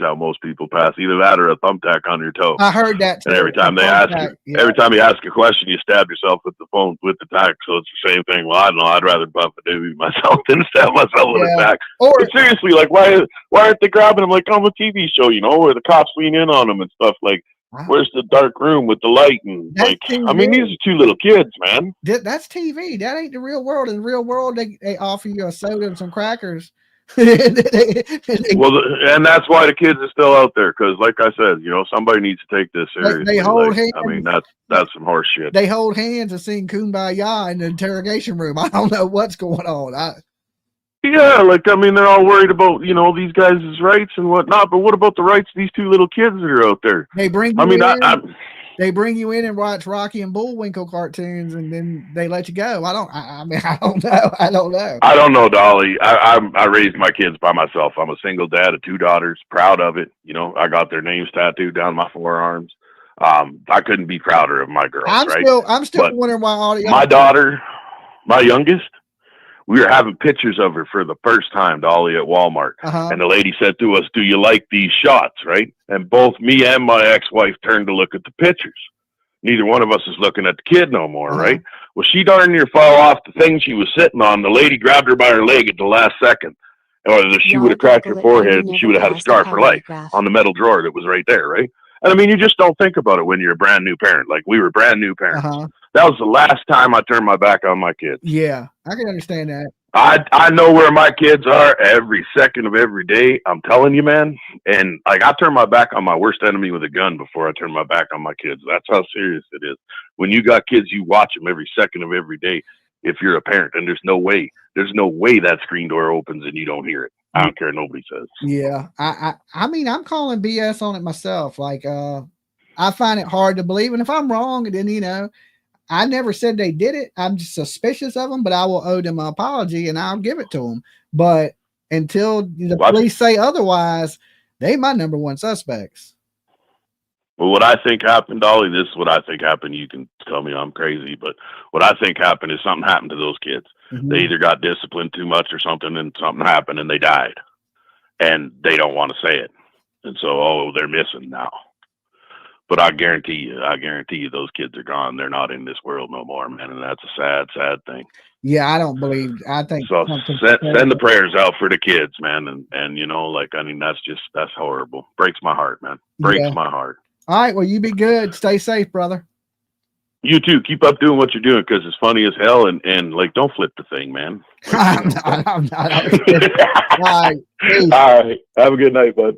[SPEAKER 11] how most people pass. Either that or a thumbtack on your toe.
[SPEAKER 3] I heard that too.
[SPEAKER 11] And every time every time you ask a question, you stab yourself with the phone with the tack. So it's the same thing. Well, I don't know. I'd rather bump a doobie myself than stab myself with a tack. But seriously, like, why aren't they grabbing them like on the TV show? You know, where the cops lean in on them and stuff like. Where's the dark room with the light and like? I mean, these are two little kids, man.
[SPEAKER 3] That's TV. That ain't the real world. In the real world, they offer you a soda and some crackers.
[SPEAKER 11] Well, and that's why the kids are still out there because, like I said, you know, somebody needs to take this seriously.
[SPEAKER 3] They hold hands.
[SPEAKER 11] I mean, that's some horse shit.
[SPEAKER 3] They hold hands and sing "Kumbaya" in the interrogation room. I don't know what's going on.
[SPEAKER 11] Yeah, like, I mean, they're all worried about, you know, these guys' rights and whatnot, but what about the rights of these two little kids that are out there?
[SPEAKER 3] They bring you they bring you in and watch Rocky and Bullwinkle cartoons, and then they let you go. I don't know. I
[SPEAKER 11] don't know, Dolly. I raised my kids by myself. I'm a single dad of 2 daughters, proud of it. You know, I got their names tattooed down my forearms. I couldn't be prouder of my girls,
[SPEAKER 3] I'm still wondering why all
[SPEAKER 11] my daughter, my youngest, we were having pictures of her for the first time, Dolly, at Walmart. And the lady said to us, do you like these shots, right? And both me and my ex-wife turned to look at the pictures. Neither one of us is looking at the kid no more, right? Well, she darn near fell off the thing she was sitting on. The lady grabbed her by her leg at the last second. Or she would have cracked her forehead and she would have had a scar for life on the metal drawer that was right there, right? And I mean, you just don't think about it when you're a brand new parent. Like, we were brand new parents. That was the last time I turned my back on my kids.
[SPEAKER 3] Yeah, I can understand that.
[SPEAKER 11] I know where my kids are every second of every day. I'm telling you, man. And like, I turn my back on my worst enemy with a gun before I turn my back on my kids. That's how serious it is. When you got kids, you watch them every second of every day. If you're a parent, and there's no way that screen door opens and you don't hear it. I don't care what nobody says.
[SPEAKER 3] Yeah. I mean, I'm calling BS on it myself. Like, I find it hard to believe. And if I'm wrong, then, you know, I never said they did it. I'm just suspicious of them, but I will owe them an apology and I'll give it to them. But until the police say otherwise, they my number one suspects.
[SPEAKER 11] Well, what I think happened, Dolly, this is what I think happened. You can tell me I'm crazy, but what I think happened is something happened to those kids. They either got disciplined too much or something, and something happened and they died. And they don't want to say it. And so, they're missing now. But I guarantee you those kids are gone. They're not in this world no more, man. And that's a sad, sad thing.
[SPEAKER 3] Yeah, I think
[SPEAKER 11] so. Send the prayers out for the kids, man. And you know, like, I mean, that's horrible. Breaks my heart, man. Breaks my heart.
[SPEAKER 3] All right. Well, you be good. Stay safe, brother.
[SPEAKER 17] You too. Keep up doing what you're doing because it's funny as hell. And like, don't flip the thing, man. Like,
[SPEAKER 3] I'm not. I was kidding. All right. Peace.
[SPEAKER 17] All right. Have a good night, bud.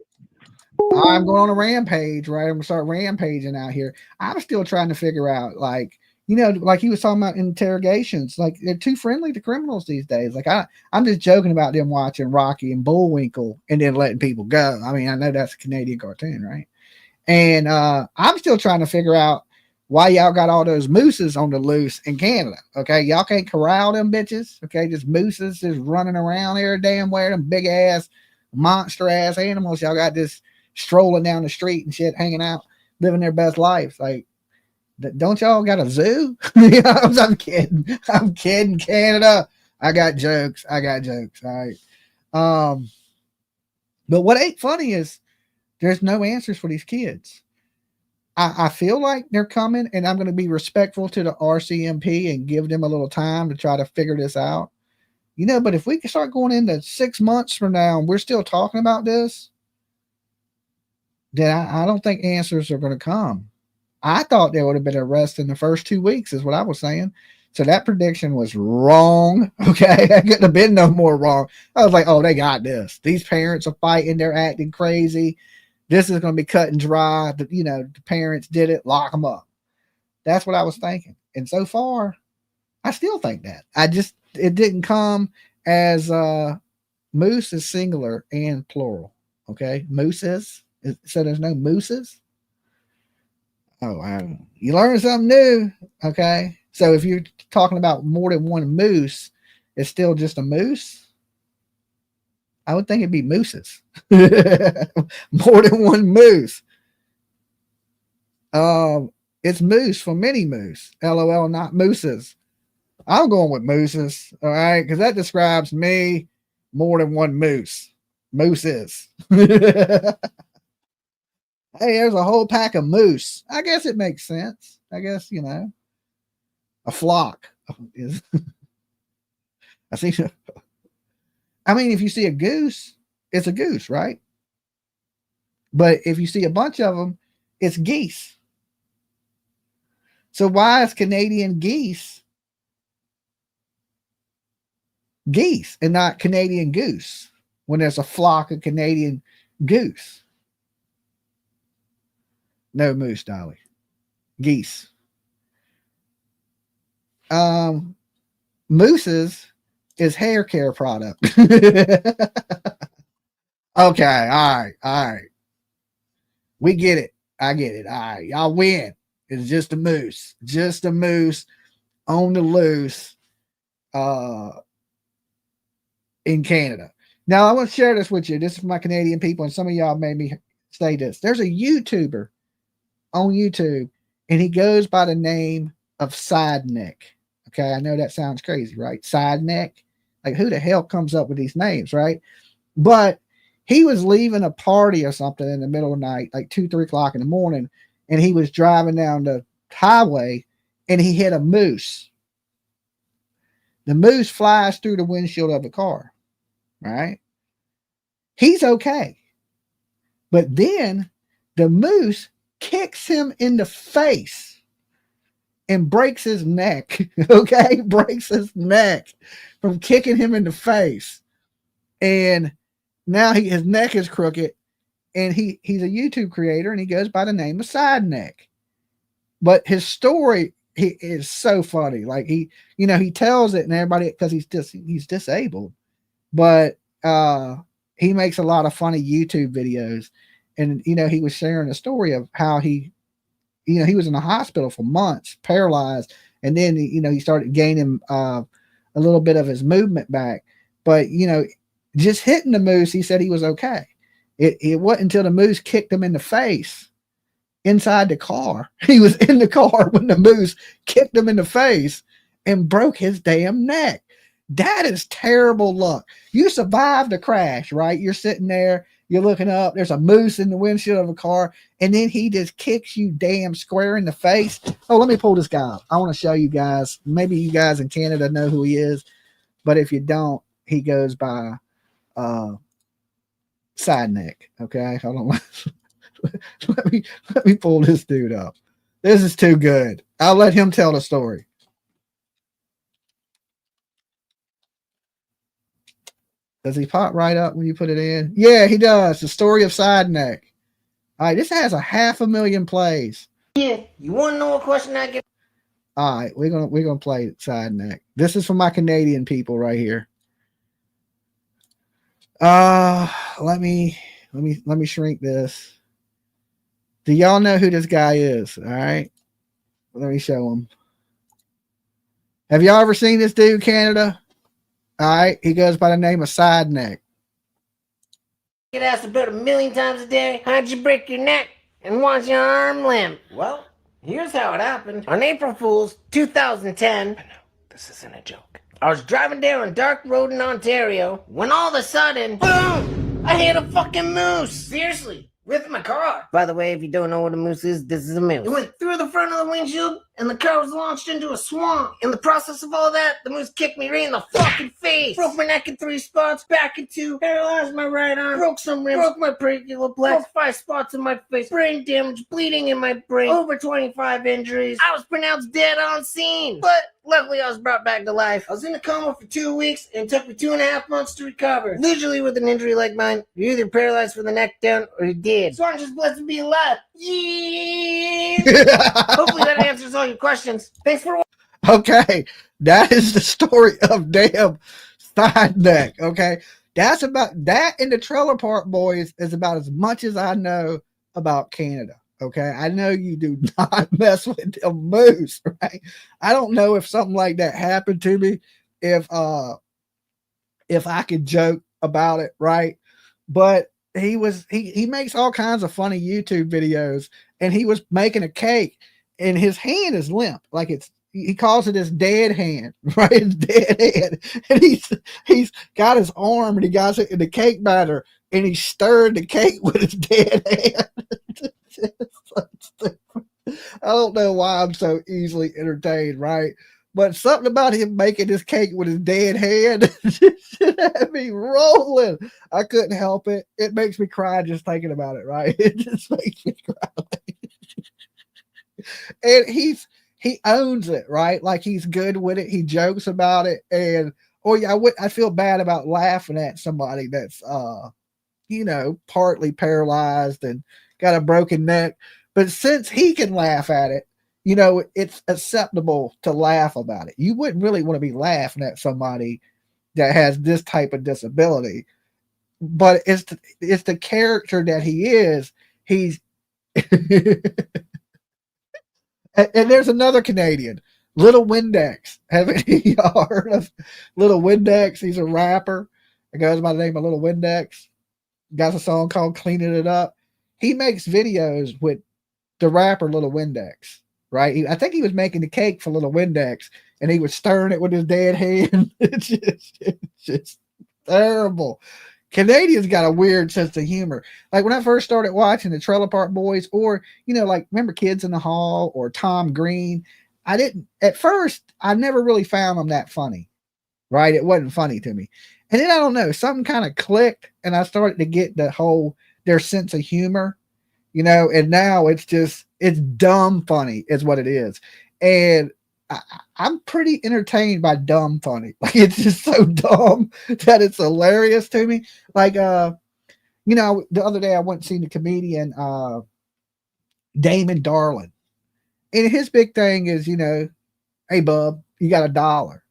[SPEAKER 3] I'm going on a rampage, right? I'm gonna start rampaging out here. I'm still trying to figure out, like, you know, like he was talking about interrogations. Like, they're too friendly to criminals these days. Like, I'm just joking about them watching Rocky and Bullwinkle and then letting people go. I mean, I know that's a Canadian cartoon, right? And I'm still trying to figure out why y'all got all those mooses on the loose in Canada. Okay, y'all can't corral them bitches. Okay, just mooses just running around every damn where, them big ass, monster ass animals. Y'all got this strolling down the street and shit, hanging out, living their best life. Like, don't y'all got a zoo? I'm kidding. I'm kidding, Canada. I got jokes. All right. But what ain't funny is there's no answers for these kids. I feel like they're coming, and I'm going to be respectful to the RCMP and give them a little time to try to figure this out. You know, but if we can start going into 6 months from now and we're still talking about this, then I don't think answers are going to come. I thought there would have been arrests in the first 2 weeks, is what I was saying. So that prediction was wrong. Okay. I couldn't have been no more wrong. I was like, oh, they got this. These parents are fighting. They're acting crazy. This is going to be cut and dry. The parents did it. Lock them up. That's what I was thinking. And so far, I still think that. It didn't come as moose is singular and plural. Okay. Mooses. So there's no mooses. Oh, wow. You learn something new. Okay. So if you're talking about more than one moose, it's still just a moose. I would think it'd be mooses. More than one moose. It's moose for many moose. LOL, not mooses. I'm going with mooses. All right. Because that describes me more than one moose. Mooses. Hey, there's a whole pack of moose. I guess it makes sense. I guess, a flock is. I think. I mean, if you see a goose, it's a goose, right? But if you see a bunch of them, it's geese. So why is Canadian geese and not Canadian goose when there's a flock of Canadian goose? No moose, Dolly. Geese. Mooses is hair care product. Okay, all right. We get it. I get it. All right, y'all win. It's just a moose. Just a moose on the loose in Canada. Now, I want to share this with you. This is for my Canadian people, and some of y'all made me say this. There's a YouTuber on YouTube, and he goes by the name of Sideneck. Okay, I know that sounds crazy, right? Sideneck. Like, who the hell comes up with these names, right? But he was leaving a party or something in the middle of the night, like 2-3 o'clock in the morning, and he was driving down the highway, and he hit a moose. The moose flies through the windshield of the car, right? He's okay. But then the moose kicks him in the face and breaks his neck. Okay, breaks his neck from kicking him in the face. And now his neck is crooked, and he's a YouTube creator, and he goes by the name of Sideneck. But his story is so funny. Like, he tells it, and everybody, because he's disabled, but he makes a lot of funny YouTube videos. And he was sharing a story of how he was in the hospital for months, paralyzed, and then he started gaining a little bit of his movement back. But just hitting the moose, he said he was okay. It wasn't until the moose kicked him in the face inside the car. He was in the car when the moose kicked him in the face and broke his damn neck. That is terrible luck. You survived the crash, right? You're sitting there, you're looking up, there's a moose in the windshield of a car, and then he just kicks you damn square in the face. Oh, let me pull this guy up. I want to show you guys. Maybe you guys in Canada know who he is, but if you don't, he goes by Sideneck. Okay, hold on. let me pull this dude up. This is too good. I'll let him tell the story. Does he pop right up when you put it in? Yeah, he does. The story of Sideneck. All right, this has 500,000 plays.
[SPEAKER 18] Yeah, you want to know a question I get?
[SPEAKER 3] All right, we're gonna play Sideneck. This is for my Canadian people right here. Let me shrink this. Do y'all know who this guy is? All right, let me show him. Have y'all ever seen this dude, Canada? All right, he goes by the name of Sideneck.
[SPEAKER 18] Get asked about 1,000,000 times a day. How'd you break your neck and why's your arm limp? Well, here's how it happened. On April Fool's 2010. I know, this isn't a joke. I was driving down a dark road in Ontario when all of a sudden, boom! I hit a fucking moose. Seriously. With my car. By the way, if you don't know what a moose is, this is a moose. It went through the front of the windshield, and the car was launched into a swamp. In the process of all that, the moose kicked me right in the fucking face. Broke my neck in 3 spots, back in 2, paralyzed my right arm, broke some ribs, broke my brachial plex, broke 5 spots in my face, brain damage, bleeding in my brain, over 25 injuries. I was pronounced dead on scene, but luckily I was brought back to life. I was in a coma for 2 weeks, and it took me 2.5 months to recover. Usually with an injury like mine, you're either paralyzed from the neck down, or you're dead. So I'm just blessed to be alive. Yeah. Hopefully that answers all your questions. Thanks for watching.
[SPEAKER 3] Okay, that is the story of damn Sideneck. Okay, that's about that. In the Trailer Park Boys is about as much as I know about Canada. Okay, I know you do not mess with the moose, right? I don't know if something like that happened to me, if I could joke about it, right? But he makes all kinds of funny YouTube videos, and he was making a cake, and his hand is limp, like he calls it his dead hand, right? His dead hand, and he's got his arm, and he got it in the cake batter, and he stirred the cake with his dead hand. I don't know why I'm so easily entertained, right? But something about him making this cake with his dead hand had me rolling. I couldn't help it. It makes me cry just thinking about it, right? It just makes me cry. And he owns it, right? Like he's good with it. He jokes about it. And I feel bad about laughing at somebody that's partly paralyzed and got a broken neck. But since he can laugh at it, it's acceptable to laugh about it. You wouldn't really want to be laughing at somebody that has this type of disability, but it's the character that he is. He's and there's another Canadian, Little Windex. Haven't y'all heard of Little Windex? He's a rapper. It goes by the name of Little Windex. Got a song called Cleaning It Up. He makes videos with the rapper Little Windex. Right, I think he was making the cake for Little Windex, and he was stirring it with his dead hand. It's just terrible. Canadians got a weird sense of humor. Like when I first started watching the Trailer Park Boys, or like remember Kids in the Hall or Tom Green, at first I never really found them that funny. Right, it wasn't funny to me, and then I don't know, something kind of clicked, and I started to get their sense of humor. And now it's dumb funny is what it is. And I'm pretty entertained by dumb funny. Like it's just so dumb that it's hilarious to me. Like, the other day I went and seen the comedian, Damon Darlin. And his big thing is, hey bub, you got $1.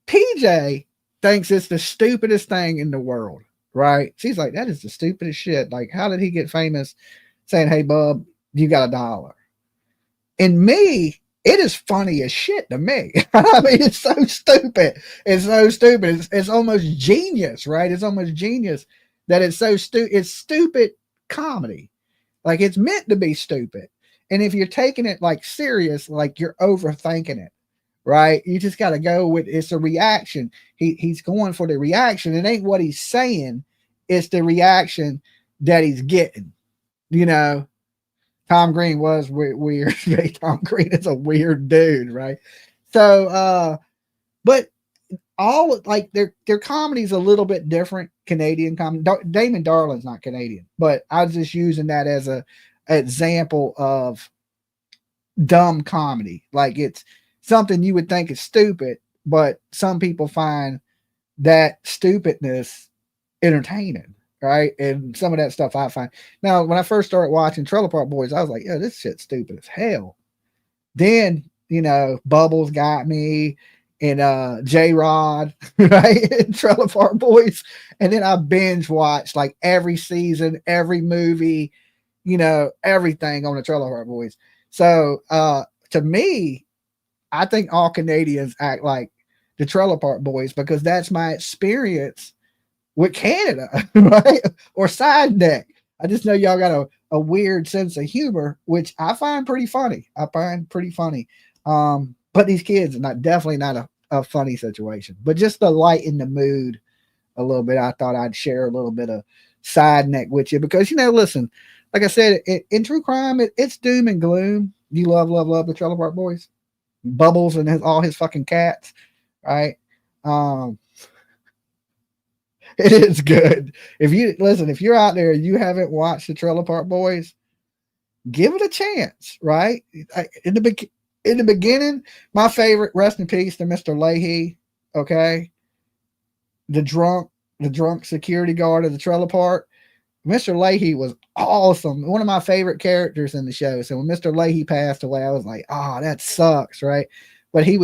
[SPEAKER 3] PJ thinks it's the stupidest thing in the world. Right. She's like, that is the stupidest shit. Like, how did he get famous saying, hey, bub, you got $1? And me, it is funny as shit to me. I mean, it's so stupid. It's so stupid. It's almost genius, right? It's almost genius that it's so stupid. It's stupid comedy. Like, it's meant to be stupid. And if you're taking it like serious, like you're overthinking it, right? You just got to go with it's a reaction. He's going for the reaction. It ain't what he's saying. It's the reaction that he's getting. Tom Green was weird. Tom Green is a weird dude, right? So, but all like their comedy's a little bit different. Canadian comedy. Damon Darlin's not Canadian, but I was just using that as a example of dumb comedy. Like it's something you would think is stupid, but some people find that stupidness entertaining, right? And some of that stuff I find. Now, when I first started watching Trailer Park Boys, I was like, "Yo, this shit's stupid as hell." Then, Bubbles got me, and J-Rod, right? And Trailer Park Boys. And then I binge watched like every season, every movie, everything on the Trailer Park Boys. So to me, I think all Canadians act like the Trailer Park Boys because that's my experience with Canada, right? Or Sideneck. I just know y'all got a weird sense of humor, which I find pretty funny. But these kids are definitely not a funny situation, but just to lighten the mood a little bit, I thought I'd share a little bit of Sideneck with you because, listen, like I said, in true crime, it's doom and gloom. You love the Trailer Park Boys. Bubbles and all his fucking cats, right? It is good. If you're out there and you haven't watched the Trailer Park Boys, give it a chance, right? In the beginning, my favorite, rest in peace to Mr. Leahy, okay? The drunk security guard of the trailer park. Mr. Leahy was awesome. One of my favorite characters in the show. So when Mr. Leahy passed away, I was like, oh, that sucks, right? But he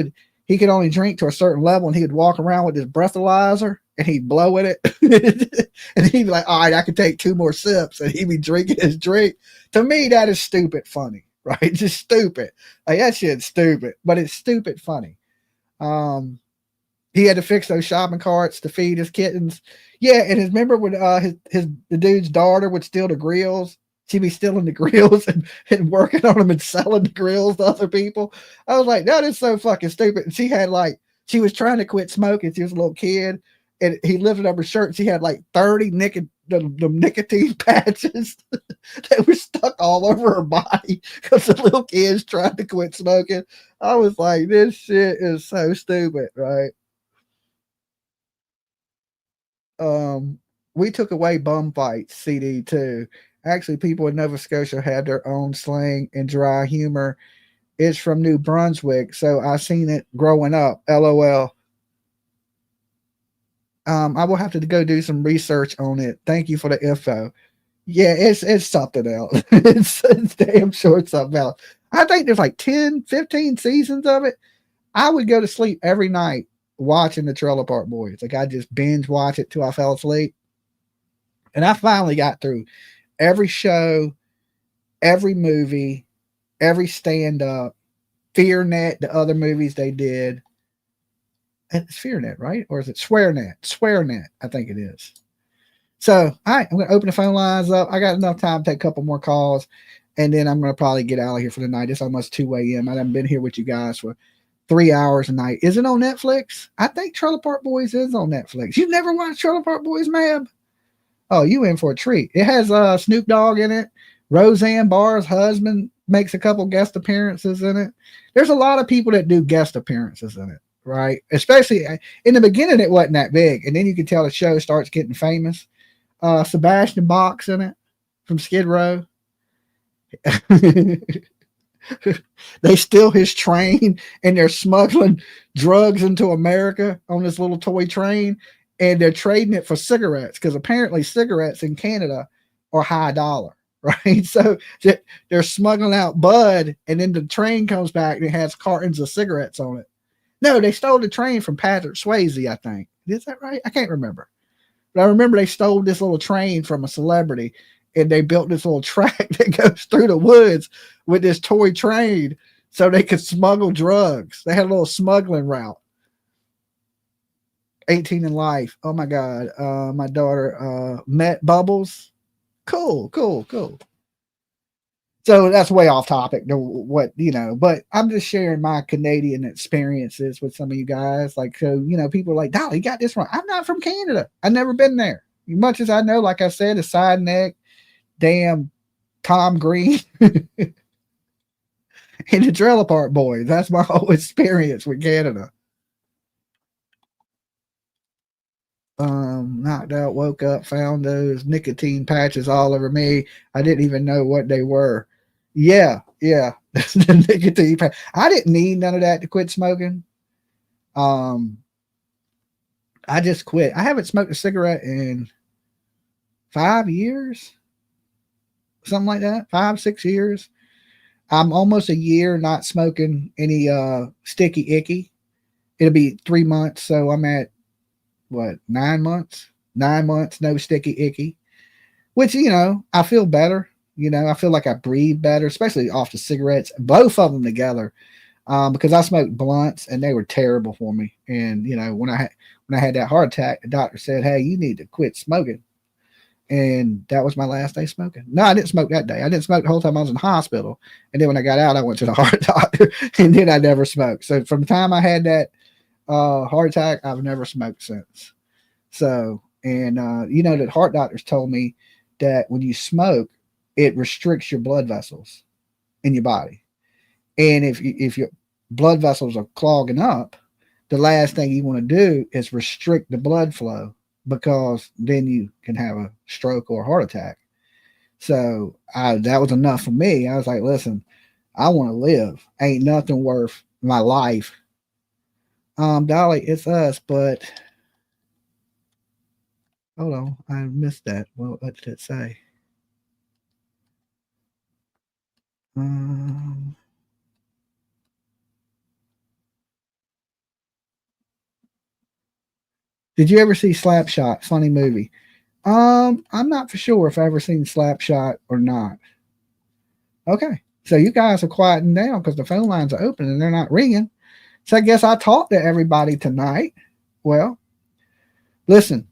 [SPEAKER 3] could only drink to a certain level, and he would walk around with his breathalyzer and he'd blow at it. And he'd be like, all right, I could take 2 more sips, and he'd be drinking his drink. To me, that is stupid funny, right? Just stupid. Like that shit's stupid, but it's stupid funny. He had to fix those shopping carts to feed his kittens. Yeah, and remember when the dude's daughter would steal the grills? She'd be stealing the grills and working on them and selling the grills to other people. I was like, that is so fucking stupid. And she was trying to quit smoking. She was a little kid, and he lifted up her shirt, and she had like 30 nicotine patches that were stuck all over her body because the little kid's trying to quit smoking. I was like, this shit is so stupid, right? We took away bum fights CD too. Actually, people in Nova Scotia had their own slang and dry humor. It's from New Brunswick, so I seen it growing up. LOL. I will have to go do some research on it. Thank you for the info. Yeah, it's something else. it's damn sure it's something else. I think there's like 10, 15 seasons of it. I would go to sleep every night watching the Trailer Park Boys. Like I just binge watch it till I fell asleep. And I finally got through every show, every movie, every stand-up, FearNet, the other movies they did. It's FearNet, right? Or is it SwearNet? SwearNet, I think it is. So, all right, I'm going to open the phone lines up. I got enough time to take a couple more calls, and then I'm going to probably get out of here for the night. It's almost 2 a.m. I haven't been here with you guys for 3 hours a night. Is it on Netflix? I think Trailer Park Boys is on Netflix. You've never watched Trailer Park Boys, Mab? Oh, you in for a treat. It has Snoop Dogg in it. Roseanne Barr's husband makes a couple guest appearances in it. There's a lot of people that do guest appearances in it, right? Especially in the beginning, it wasn't that big. And then you can tell the show starts getting famous. Sebastian Bach's in it from Skid Row. They steal his train and they're smuggling drugs into America on this little toy train, and they're trading it for cigarettes because apparently cigarettes in Canada are high dollar, right? So they're smuggling out bud, and then the train comes back and it has cartons of cigarettes on it. No, they stole the train from Patrick Swayze, I think. Is that right? I can't remember. But I remember they stole this little train from a celebrity, and they built this little track that goes through the woods with this toy train so they could smuggle drugs. They had a little smuggling route. 18 in Life. Oh my God. My daughter met Bubbles. Cool. So that's way off topic to what, but I'm just sharing my Canadian experiences with some of you guys. Like, so, people are like, Dolly, you got this wrong. I'm not from Canada. I've never been there. As much as I know, like I said, a Sideneck, damn Tom Green, and the Trailer Park Boys. That's my whole experience with Canada. Knocked out, woke up, found those nicotine patches all over me. I didn't even know what they were. Yeah. The nicotine patch. I didn't need none of that to quit smoking. I just quit. I haven't smoked a cigarette in 5 years, something like that. 5-6 years. I'm almost a year not smoking any sticky icky. It'll be 3 months, so I'm at what, 9 months? 9 months, no sticky icky. Which, I feel better. I feel like I breathe better, especially off the cigarettes, both of them together. Because I smoked blunts and they were terrible for me. And when I had that heart attack, the doctor said, "Hey, you need to quit smoking." And that was my last day smoking. No, I didn't smoke that day. I didn't smoke the whole time I was in the hospital. And then when I got out, I went to the heart doctor, and then I never smoked. So from the time I had that heart attack, I've never smoked since. So, and that heart doctors told me that when you smoke, it restricts your blood vessels in your body. And if your blood vessels are clogging up, the last thing you want to do is restrict the blood flow, because then you can have a stroke or a heart attack. So that was enough for me. I was like, listen, I want to live. Ain't nothing worth my life. Dolly, it's us, but hold on, I missed that. What did it say? Did you ever see Slapshot? Funny movie. I'm not for sure if I ever seen Slapshot or not. Okay, so you guys are quieting down because the phone lines are open and they're not ringing. So I guess I talked to everybody tonight. Well, listen,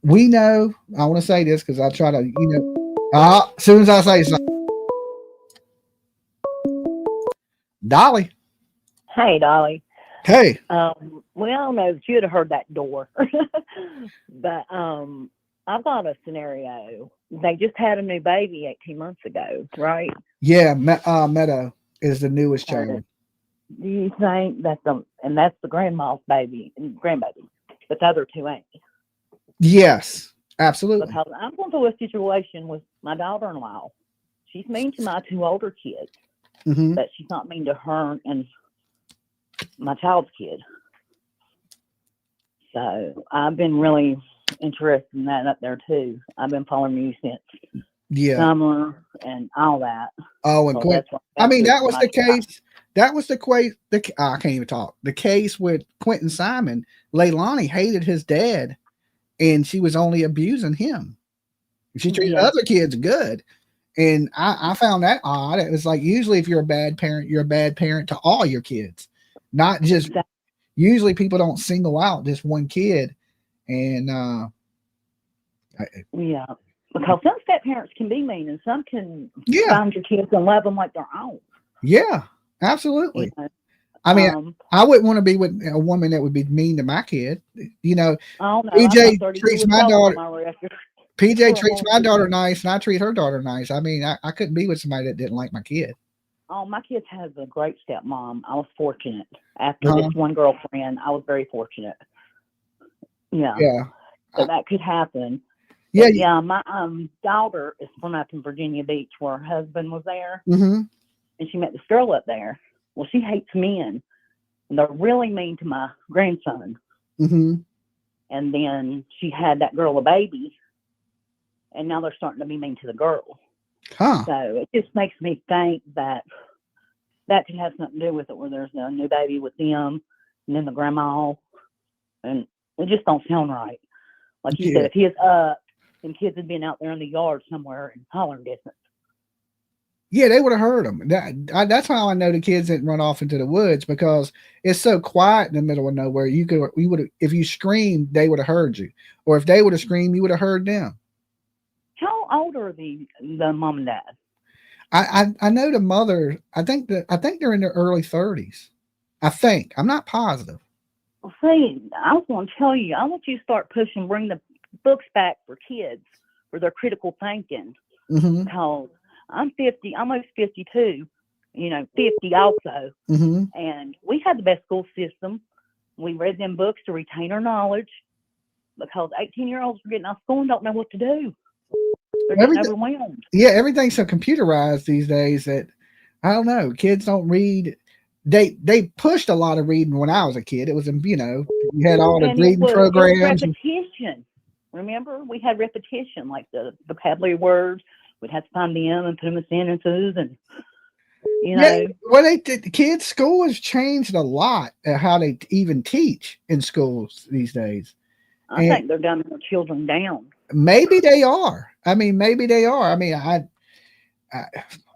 [SPEAKER 3] we know. I want to say this because I try to, as soon as I say something, Dolly.
[SPEAKER 19] Hey, Dolly.
[SPEAKER 3] Hey.
[SPEAKER 19] We all know that you'd have heard that door. But I've got a scenario. They just had a new baby 18 months ago, right?
[SPEAKER 3] Yeah, Meadow is the newest child.
[SPEAKER 19] Do you think that's the grandma's baby, grandbaby, but the other two ain't?
[SPEAKER 3] Yes, absolutely.
[SPEAKER 19] Because I'm going through a situation with my daughter-in-law. She's mean to my two older kids, but she's not mean to her and my child's kid. So I've been really interested in that up there too. I've been following you since summer and all that.
[SPEAKER 3] Oh, and Quint. I mean, that was the case. That was the case. I can't even talk. The case with Quentin Simon. Leilani hated his dad, and she was only abusing him. She treated other kids good. And I found that odd. It was like, usually if you're a bad parent, you're a bad parent to all your kids, not just. Usually people don't single out just one kid. And
[SPEAKER 19] because some step parents can be mean, and some can find your kids and love them like their own.
[SPEAKER 3] Yeah, absolutely. I mean, I wouldn't want to be with a woman that would be mean to my kid. PJ treats my daughter. PJ treats my daughter nice, and I treat her daughter nice. I mean, I couldn't be with somebody that didn't like my kid.
[SPEAKER 19] Oh, my kids has a great stepmom. I was fortunate. After this one girlfriend, I was very fortunate. Yeah. So that could happen. Yeah. My daughter is from up in Virginia Beach, where her husband was there, and she met this girl up there. Well, she hates men, and they're really mean to my grandson. And then she had that girl a baby, and now they're starting to be mean to the girl. So it just makes me think that could have something to do with it, where there's a new baby with them, and then the grandma, and it just don't sound right. Like you said, if he is up, and kids had been out there in the yard somewhere in hollering distance.
[SPEAKER 3] Yeah, they would have heard them. That's how I know the kids didn't run off into the woods, because it's so quiet in the middle of nowhere. If you screamed, they would have heard you, or if they would have screamed, you would have heard them.
[SPEAKER 19] How old are the mom and dad?
[SPEAKER 3] I know the mother. I think they're in their early 30s. I think. I'm not positive.
[SPEAKER 19] Well, see, I was going to tell you, I want you to start pushing, bring the books back for kids for their critical thinking. Because I'm 50, almost 52, 50 also. And we had the best school system. We read them books to retain our knowledge. because 18-year-olds are getting out of school and don't know what to do. They're getting overwhelmed.
[SPEAKER 3] Yeah, everything's so computerized these days that I don't know. Kids don't read. They pushed a lot of reading when I was a kid. It was, you know, you had all the reading programs.
[SPEAKER 19] It was repetition. Remember, we had repetition, like the vocabulary words. We'd have to find them and put them in sentences, and you know.
[SPEAKER 3] Yeah, well, the kids' school has changed a lot at how they even teach in schools these days.
[SPEAKER 19] I think they're dumbing their children down.
[SPEAKER 3] Maybe they are. I mean, maybe they are. I mean, I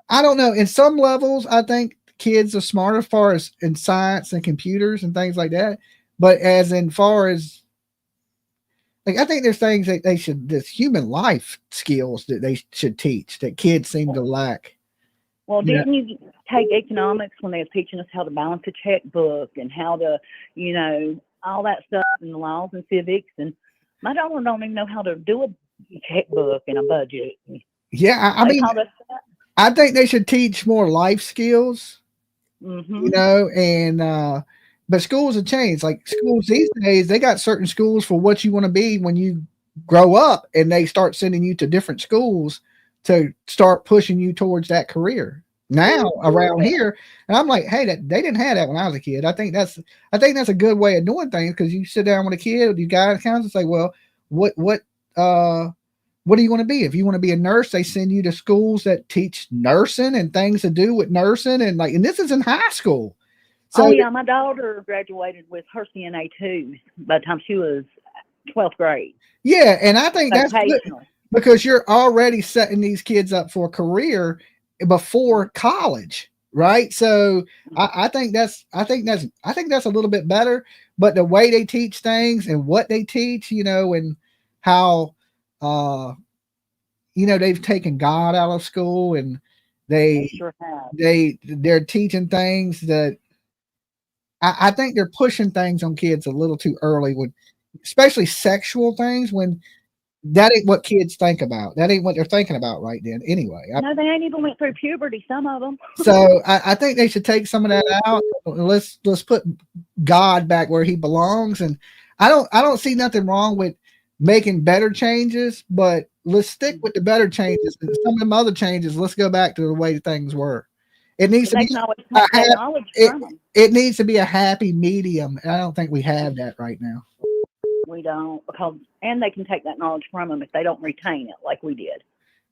[SPEAKER 3] don't know. In some levels, I think kids are smart as far as in science and computers and things like that. But as in far as, like, I think there's things that they should, this human life skills that they should teach that kids seem to lack.
[SPEAKER 19] Well, didn't you take economics when they were teaching us how to balance a checkbook and how to, you know, all that stuff and the laws and civics? And my daughter don't even know how to do a checkbook and a budget.
[SPEAKER 3] Yeah, I mean, I think they should teach more life skills. You know, and but schools have changed. Like schools these days, they got certain schools for what you want to be when you grow up, and they start sending you to different schools to start pushing you towards that career now around here. And I'm like, hey, that they didn't have that when I was a kid. I think that's a good way of doing things, because you sit down with a kid, you guys kind of say, well, what do you want to be? If you want to be a nurse, they send you to schools that teach nursing and things to do with nursing, and this is in high school. So,
[SPEAKER 19] oh yeah, my daughter graduated with her CNA too by the time she was 12th grade.
[SPEAKER 3] Yeah, and I think that's good, because you're already setting these kids up for a career before college, right? So I think that's a little bit better. But the way they teach things and what they teach, you know, and how you know, they've taken God out of school, and they're teaching things that I think they're pushing things on kids a little too early, with especially sexual things, when that ain't what kids think about. That ain't what they're thinking about right then anyway.
[SPEAKER 19] No, they ain't even went through puberty, some of them.
[SPEAKER 3] So I think they should take some of that out. Let's put God back where he belongs. And I don't see nothing wrong with making better changes, but let's stick with the better changes. And some of them other changes, let's go back to the way things were. It needs to be it needs to be a happy medium. And I don't think we have that right now.
[SPEAKER 19] We don't, and they can take that knowledge from them if they don't retain it like we did.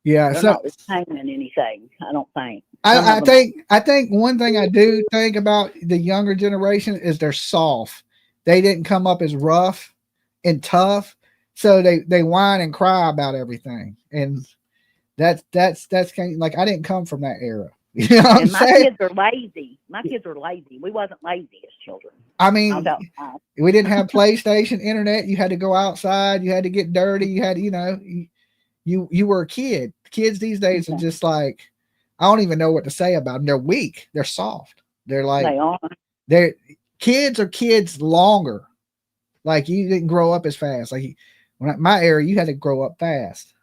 [SPEAKER 3] Yeah,
[SPEAKER 19] they're not retaining anything. I don't think.
[SPEAKER 3] I think one thing I do think about the younger generation is they're soft. They didn't come up as rough and tough, so they whine and cry about everything, and that's kind of like, I didn't come from that era. You know what I'm saying?
[SPEAKER 19] Kids are lazy. My kids are lazy. We wasn't lazy as children.
[SPEAKER 3] I mean, we didn't have PlayStation, internet. You had to go outside. You had to get dirty. You had to, you know, you were a kid. Kids these days are just like, I don't even know what to say about them. They're weak. They're soft. They're like, kids are kids longer. Like, you didn't grow up as fast. Like, when my era, you had to grow up fast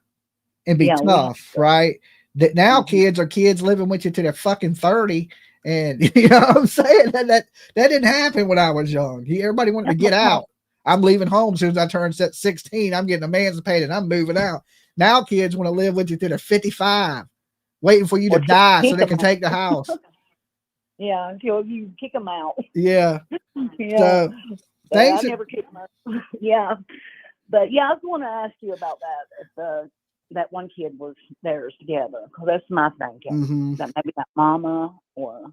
[SPEAKER 3] and be tough, right? That now kids are kids living with you till they're fucking 30. And you know what I'm saying? That didn't happen when I was young. Everybody wanted to get out. I'm leaving home as soon as I turn 16. I'm getting emancipated. I'm moving out. Now kids want to live with you till they're 55, waiting for you to die so they can take the house.
[SPEAKER 19] Yeah, until you kick them out.
[SPEAKER 3] Yeah.
[SPEAKER 19] Yeah.
[SPEAKER 3] So,
[SPEAKER 19] I never kicked them out. Yeah. But yeah, I was going to ask you about that. That one kid was theirs together, because that's my thinking. That maybe that mama, or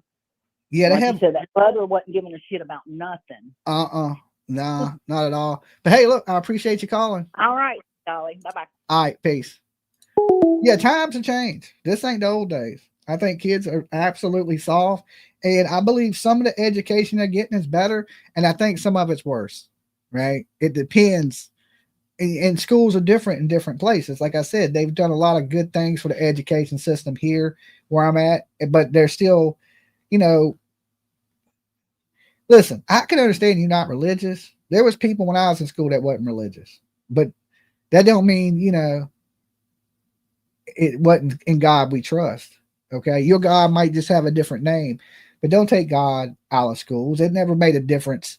[SPEAKER 3] they have,
[SPEAKER 19] you said, that brother wasn't giving a shit about nothing.
[SPEAKER 3] Nah, not at all. But hey, look, I appreciate you calling.
[SPEAKER 19] All right, Dolly. Bye-bye.
[SPEAKER 3] All right, peace. Yeah, times have changed. This ain't the old days. I think kids are absolutely soft, and I believe some of the education they're getting is better, and I think some of it's worse, right? It depends. And schools are different in different places. Like I said, they've done a lot of good things for the education system here where I'm at, but they're still, you know, listen, I can understand you're not religious. There was people when I was in school that wasn't religious, but that don't mean, you know, it wasn't in God we trust. Okay. Your God might just have a different name, but don't take God out of schools. It never made a difference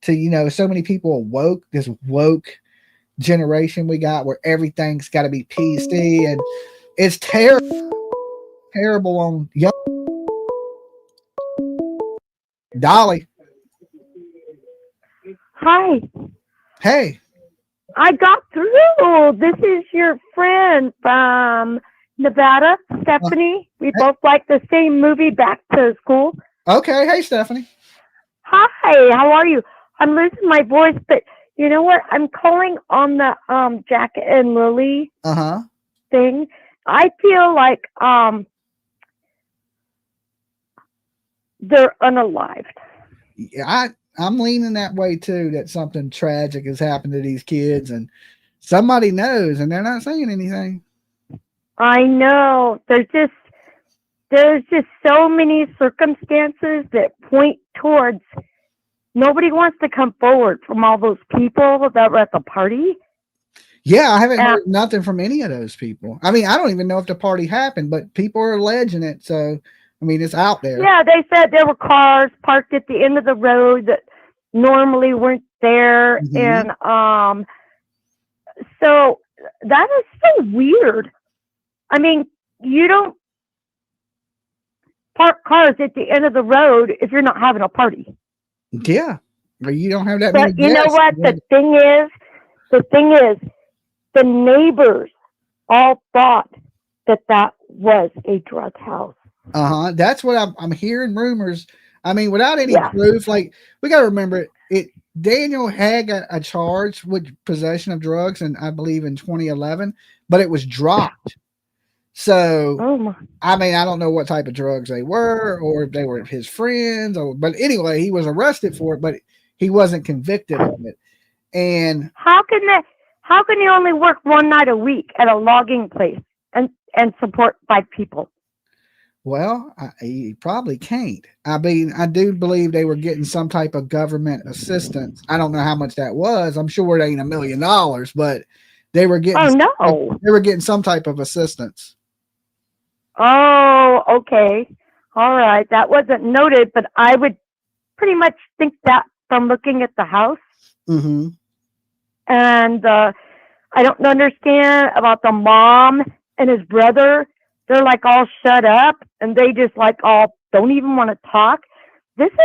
[SPEAKER 3] to, you know, so many people are woke, this woke generation we got where everything's got to be PC, and it's terrible on young. Dolly.
[SPEAKER 14] Hi.
[SPEAKER 3] Hey.
[SPEAKER 14] I got through. This is your friend from Nevada, Stephanie. We both like the same movie, Back to School.
[SPEAKER 3] Okay. Hey, Stephanie.
[SPEAKER 14] Hi. How are you? I'm losing my voice, but you know what? I'm calling on the Jack and Lily thing. I feel like they're unalived.
[SPEAKER 3] Yeah, I'm leaning that way too, that something tragic has happened to these kids and somebody knows and they're not saying anything.
[SPEAKER 14] I know. There's just so many circumstances that point towards nobody wants to come forward from all those people that were at the party.
[SPEAKER 3] Yeah, I haven't heard nothing from any of those people. I mean, I don't even know if the party happened, but people are alleging it. So, I mean, it's out there.
[SPEAKER 14] Yeah, they said there were cars parked at the end of the road that normally weren't there. And so that is so weird. I mean, you don't park cars at the end of the road if you're not having a party.
[SPEAKER 3] Yeah, or you don't have that
[SPEAKER 14] but
[SPEAKER 3] many guests.
[SPEAKER 14] You know what? The thing is, the neighbors all thought that was a drug house.
[SPEAKER 3] That's what I'm hearing rumors. I mean, without any proof, like we got to remember it. Daniel had a charge with possession of drugs, and I believe in 2011, but it was dropped. So, I mean, I don't know what type of drugs they were, or if they were his friends, but anyway, he was arrested for it, but he wasn't convicted of it. And
[SPEAKER 14] how can you only work one night a week at a logging place and support 5 people?
[SPEAKER 3] Well, he probably can't. I mean, I do believe they were getting some type of government assistance. I don't know how much that was. I'm sure it ain't $1 million, but they were getting. They were getting some type of assistance.
[SPEAKER 14] Oh, okay. All right. That wasn't noted, but I would pretty much think that from looking at the house.
[SPEAKER 3] Mm-hmm.
[SPEAKER 14] And I don't understand about the mom and his brother. They're like all shut up and they just like all don't even want to talk. This is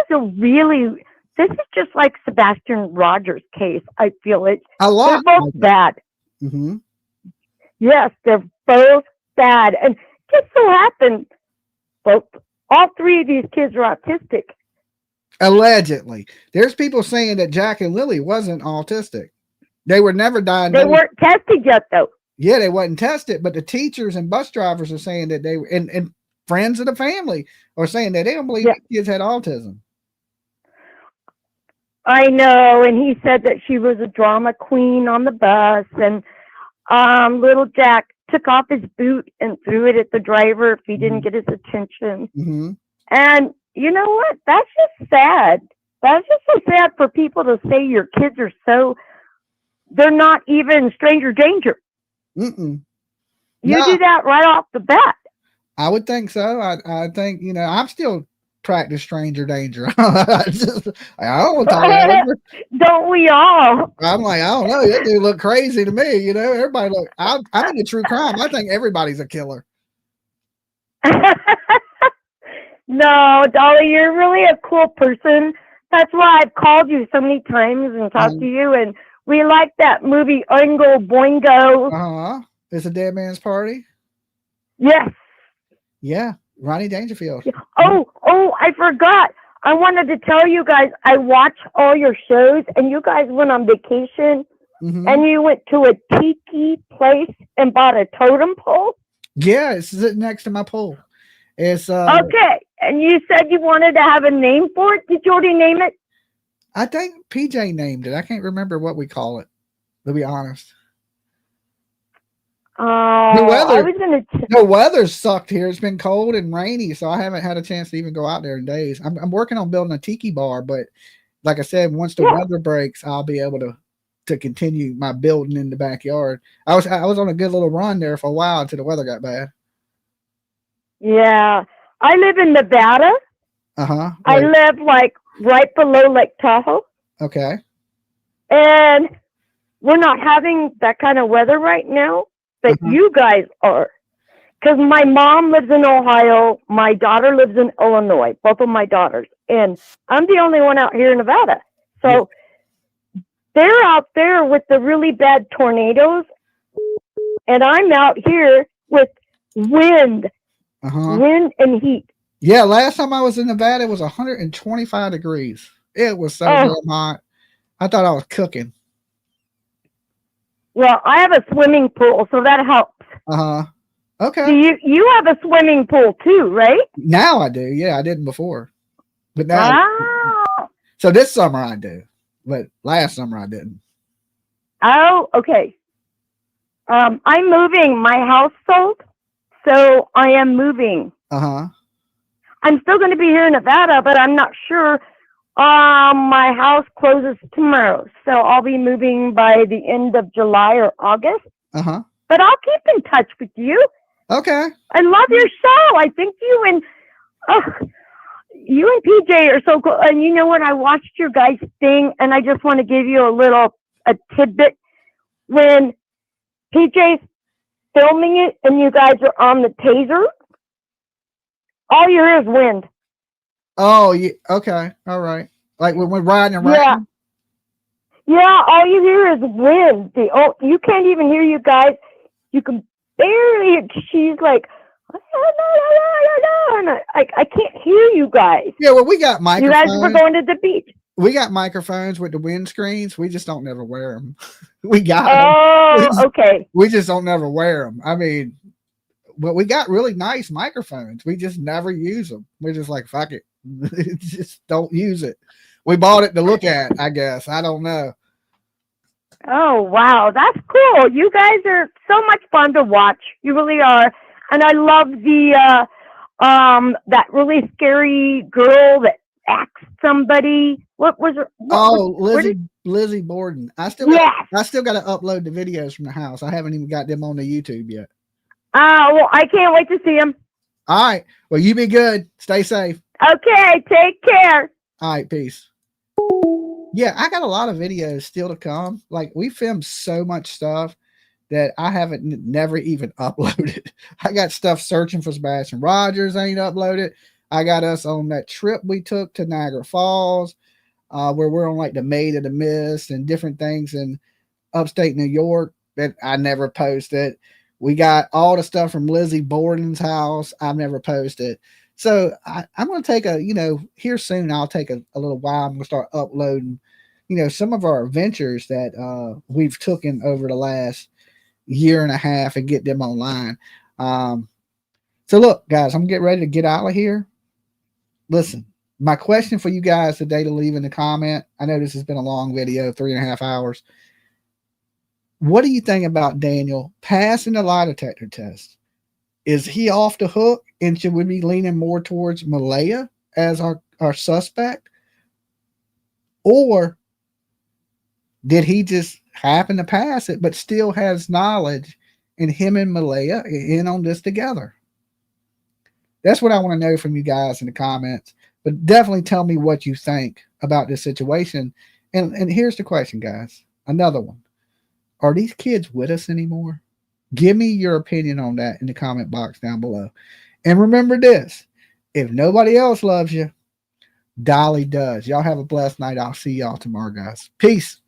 [SPEAKER 14] just like Sebastian Rogers' case. I feel it.
[SPEAKER 3] A lot.
[SPEAKER 14] They're both bad.
[SPEAKER 3] Mm-hmm.
[SPEAKER 14] Yes, they're both bad. And just so happened, all 3 of these kids are autistic.
[SPEAKER 3] Allegedly. There's people saying that Jack and Lily wasn't autistic. They were never diagnosed.
[SPEAKER 14] They weren't tested yet, though.
[SPEAKER 3] Yeah, they wasn't tested, but the teachers and bus drivers are saying that they were, and friends of the family are saying that they don't believe the kids had autism.
[SPEAKER 14] I know, and he said that she was a drama queen on the bus, and little Jack took off his boot and threw it at the driver if he didn't get his attention.
[SPEAKER 3] Mm-hmm.
[SPEAKER 14] And you know what? That's just sad. That's just so sad for people to say your kids are they're not even stranger danger.
[SPEAKER 3] Mm-mm.
[SPEAKER 14] You do that right off the bat.
[SPEAKER 3] I would think so. I think, I'm still practice stranger danger. I don't
[SPEAKER 14] Don't we all?
[SPEAKER 3] I'm like, I don't know. That dude look crazy to me. Everybody look. I'm into true crime. I think everybody's a killer.
[SPEAKER 14] No, Dolly, you're really a cool person. That's why I've called you so many times and talked to you. And we like that movie Oingo Boingo.
[SPEAKER 3] It's a Dead Man's Party.
[SPEAKER 14] Yes.
[SPEAKER 3] Yeah, Ronnie Dangerfield.
[SPEAKER 14] Oh, I forgot. I wanted to tell you guys, I watched all your shows and you guys went on vacation and you went to a tiki place and bought a totem pole.
[SPEAKER 3] Yeah, it's sitting next to my pole. It's
[SPEAKER 14] okay. And you said you wanted to have a name for it. Did you already name it?
[SPEAKER 3] I think PJ named it. I can't remember what we call it, to be honest. The weather sucked here. It's been cold and rainy, so I haven't had a chance to even go out there in days. I'm working on building a tiki bar, but like I said, once the weather breaks, I'll be able to continue my building in the backyard. I was on a good little run there for a while until the weather got bad.
[SPEAKER 14] Yeah, I live in Nevada. I live like right below Lake Tahoe.
[SPEAKER 3] Okay.
[SPEAKER 14] And
[SPEAKER 10] we're not having that kind of weather right now, but you guys are. Because my mom lives in Ohio, my daughter lives in Illinois, both of my daughters, and I'm the only one out here in Nevada. So they're out there with the really bad tornadoes, and I'm out here with wind, wind and heat.
[SPEAKER 3] Yeah, last time I was in Nevada, it was 125 degrees. It was so damn hot. I thought I was cooking.
[SPEAKER 10] Well, I have a swimming pool, so that helps.
[SPEAKER 3] Okay.
[SPEAKER 10] So you have a swimming pool too, right?
[SPEAKER 3] Now I do. Yeah, I didn't before. But now. So this summer I do. But last summer I didn't.
[SPEAKER 10] Oh, okay. I'm moving. My house sold, so I am moving. I'm still going to be here in Nevada, but I'm not sure. My house closes tomorrow, so I'll be moving by the end of July or August. But I'll keep in touch with you.
[SPEAKER 3] Okay.
[SPEAKER 10] I love your show. I think you and PJ are so cool. And you know what? I watched your guys' thing, and I just want to give you a tidbit. When PJ's filming it and you guys are on the taser, all you hear is wind.
[SPEAKER 3] Oh, yeah. Okay. All right. Like when we're riding around?
[SPEAKER 10] Yeah, all you hear is wind. You can't even hear you guys. You can barely hear. She's like, and I can't hear you guys.
[SPEAKER 3] Yeah, well, we got microphones.
[SPEAKER 10] You guys were going to the beach.
[SPEAKER 3] We got microphones with the windscreens. We just don't never wear them. We got
[SPEAKER 10] them. Okay.
[SPEAKER 3] We just don't never wear them. I mean, but we got really nice microphones. We just never use them. We're just like, fuck it. Just don't use it. We bought it to look at, I guess. I don't know.
[SPEAKER 10] Oh, wow. That's cool. You guys are so much fun to watch. You really are. And I love the that really scary girl that axed somebody. What was her?
[SPEAKER 3] Lizzie Borden. I still got to upload the videos from the house. I haven't even got them on the YouTube yet.
[SPEAKER 10] Well, I can't wait to see them.
[SPEAKER 3] All right. Well, you be good. Stay safe.
[SPEAKER 10] Okay. Take care.
[SPEAKER 3] All right. Peace. Yeah, I got a lot of videos still to come. Like, we filmed so much stuff that I haven't never even uploaded. I got stuff searching for Sebastian Rogers I ain't uploaded. I got us on that trip we took to Niagara Falls, where we're on like the Maid of the Mist and different things in upstate New York that I never posted. We got all the stuff from Lizzie Borden's house I've never posted. So I'm going to take here soon, I'll take a little while. I'm going to start uploading, some of our adventures that we've taken over the last year and a half and get them online. So look, guys, I'm getting ready to get out of here. Listen, my question for you guys today to leave in the comment. I know this has been a long video, 3.5 hours. What do you think about Daniel passing the lie detector test? Is he off the hook? And should we be leaning more towards Malaya as our suspect? Or did he just happen to pass it, but still has knowledge, and him and Malaya in on this together? That's what I want to know from you guys in the comments. But definitely tell me what you think about this situation. And here's the question, guys. Another one. Are these kids with us anymore? Give me your opinion on that in the comment box down below. And remember this, if nobody else loves you, Dolly does. Y'all have a blessed night. I'll see y'all tomorrow, guys. Peace.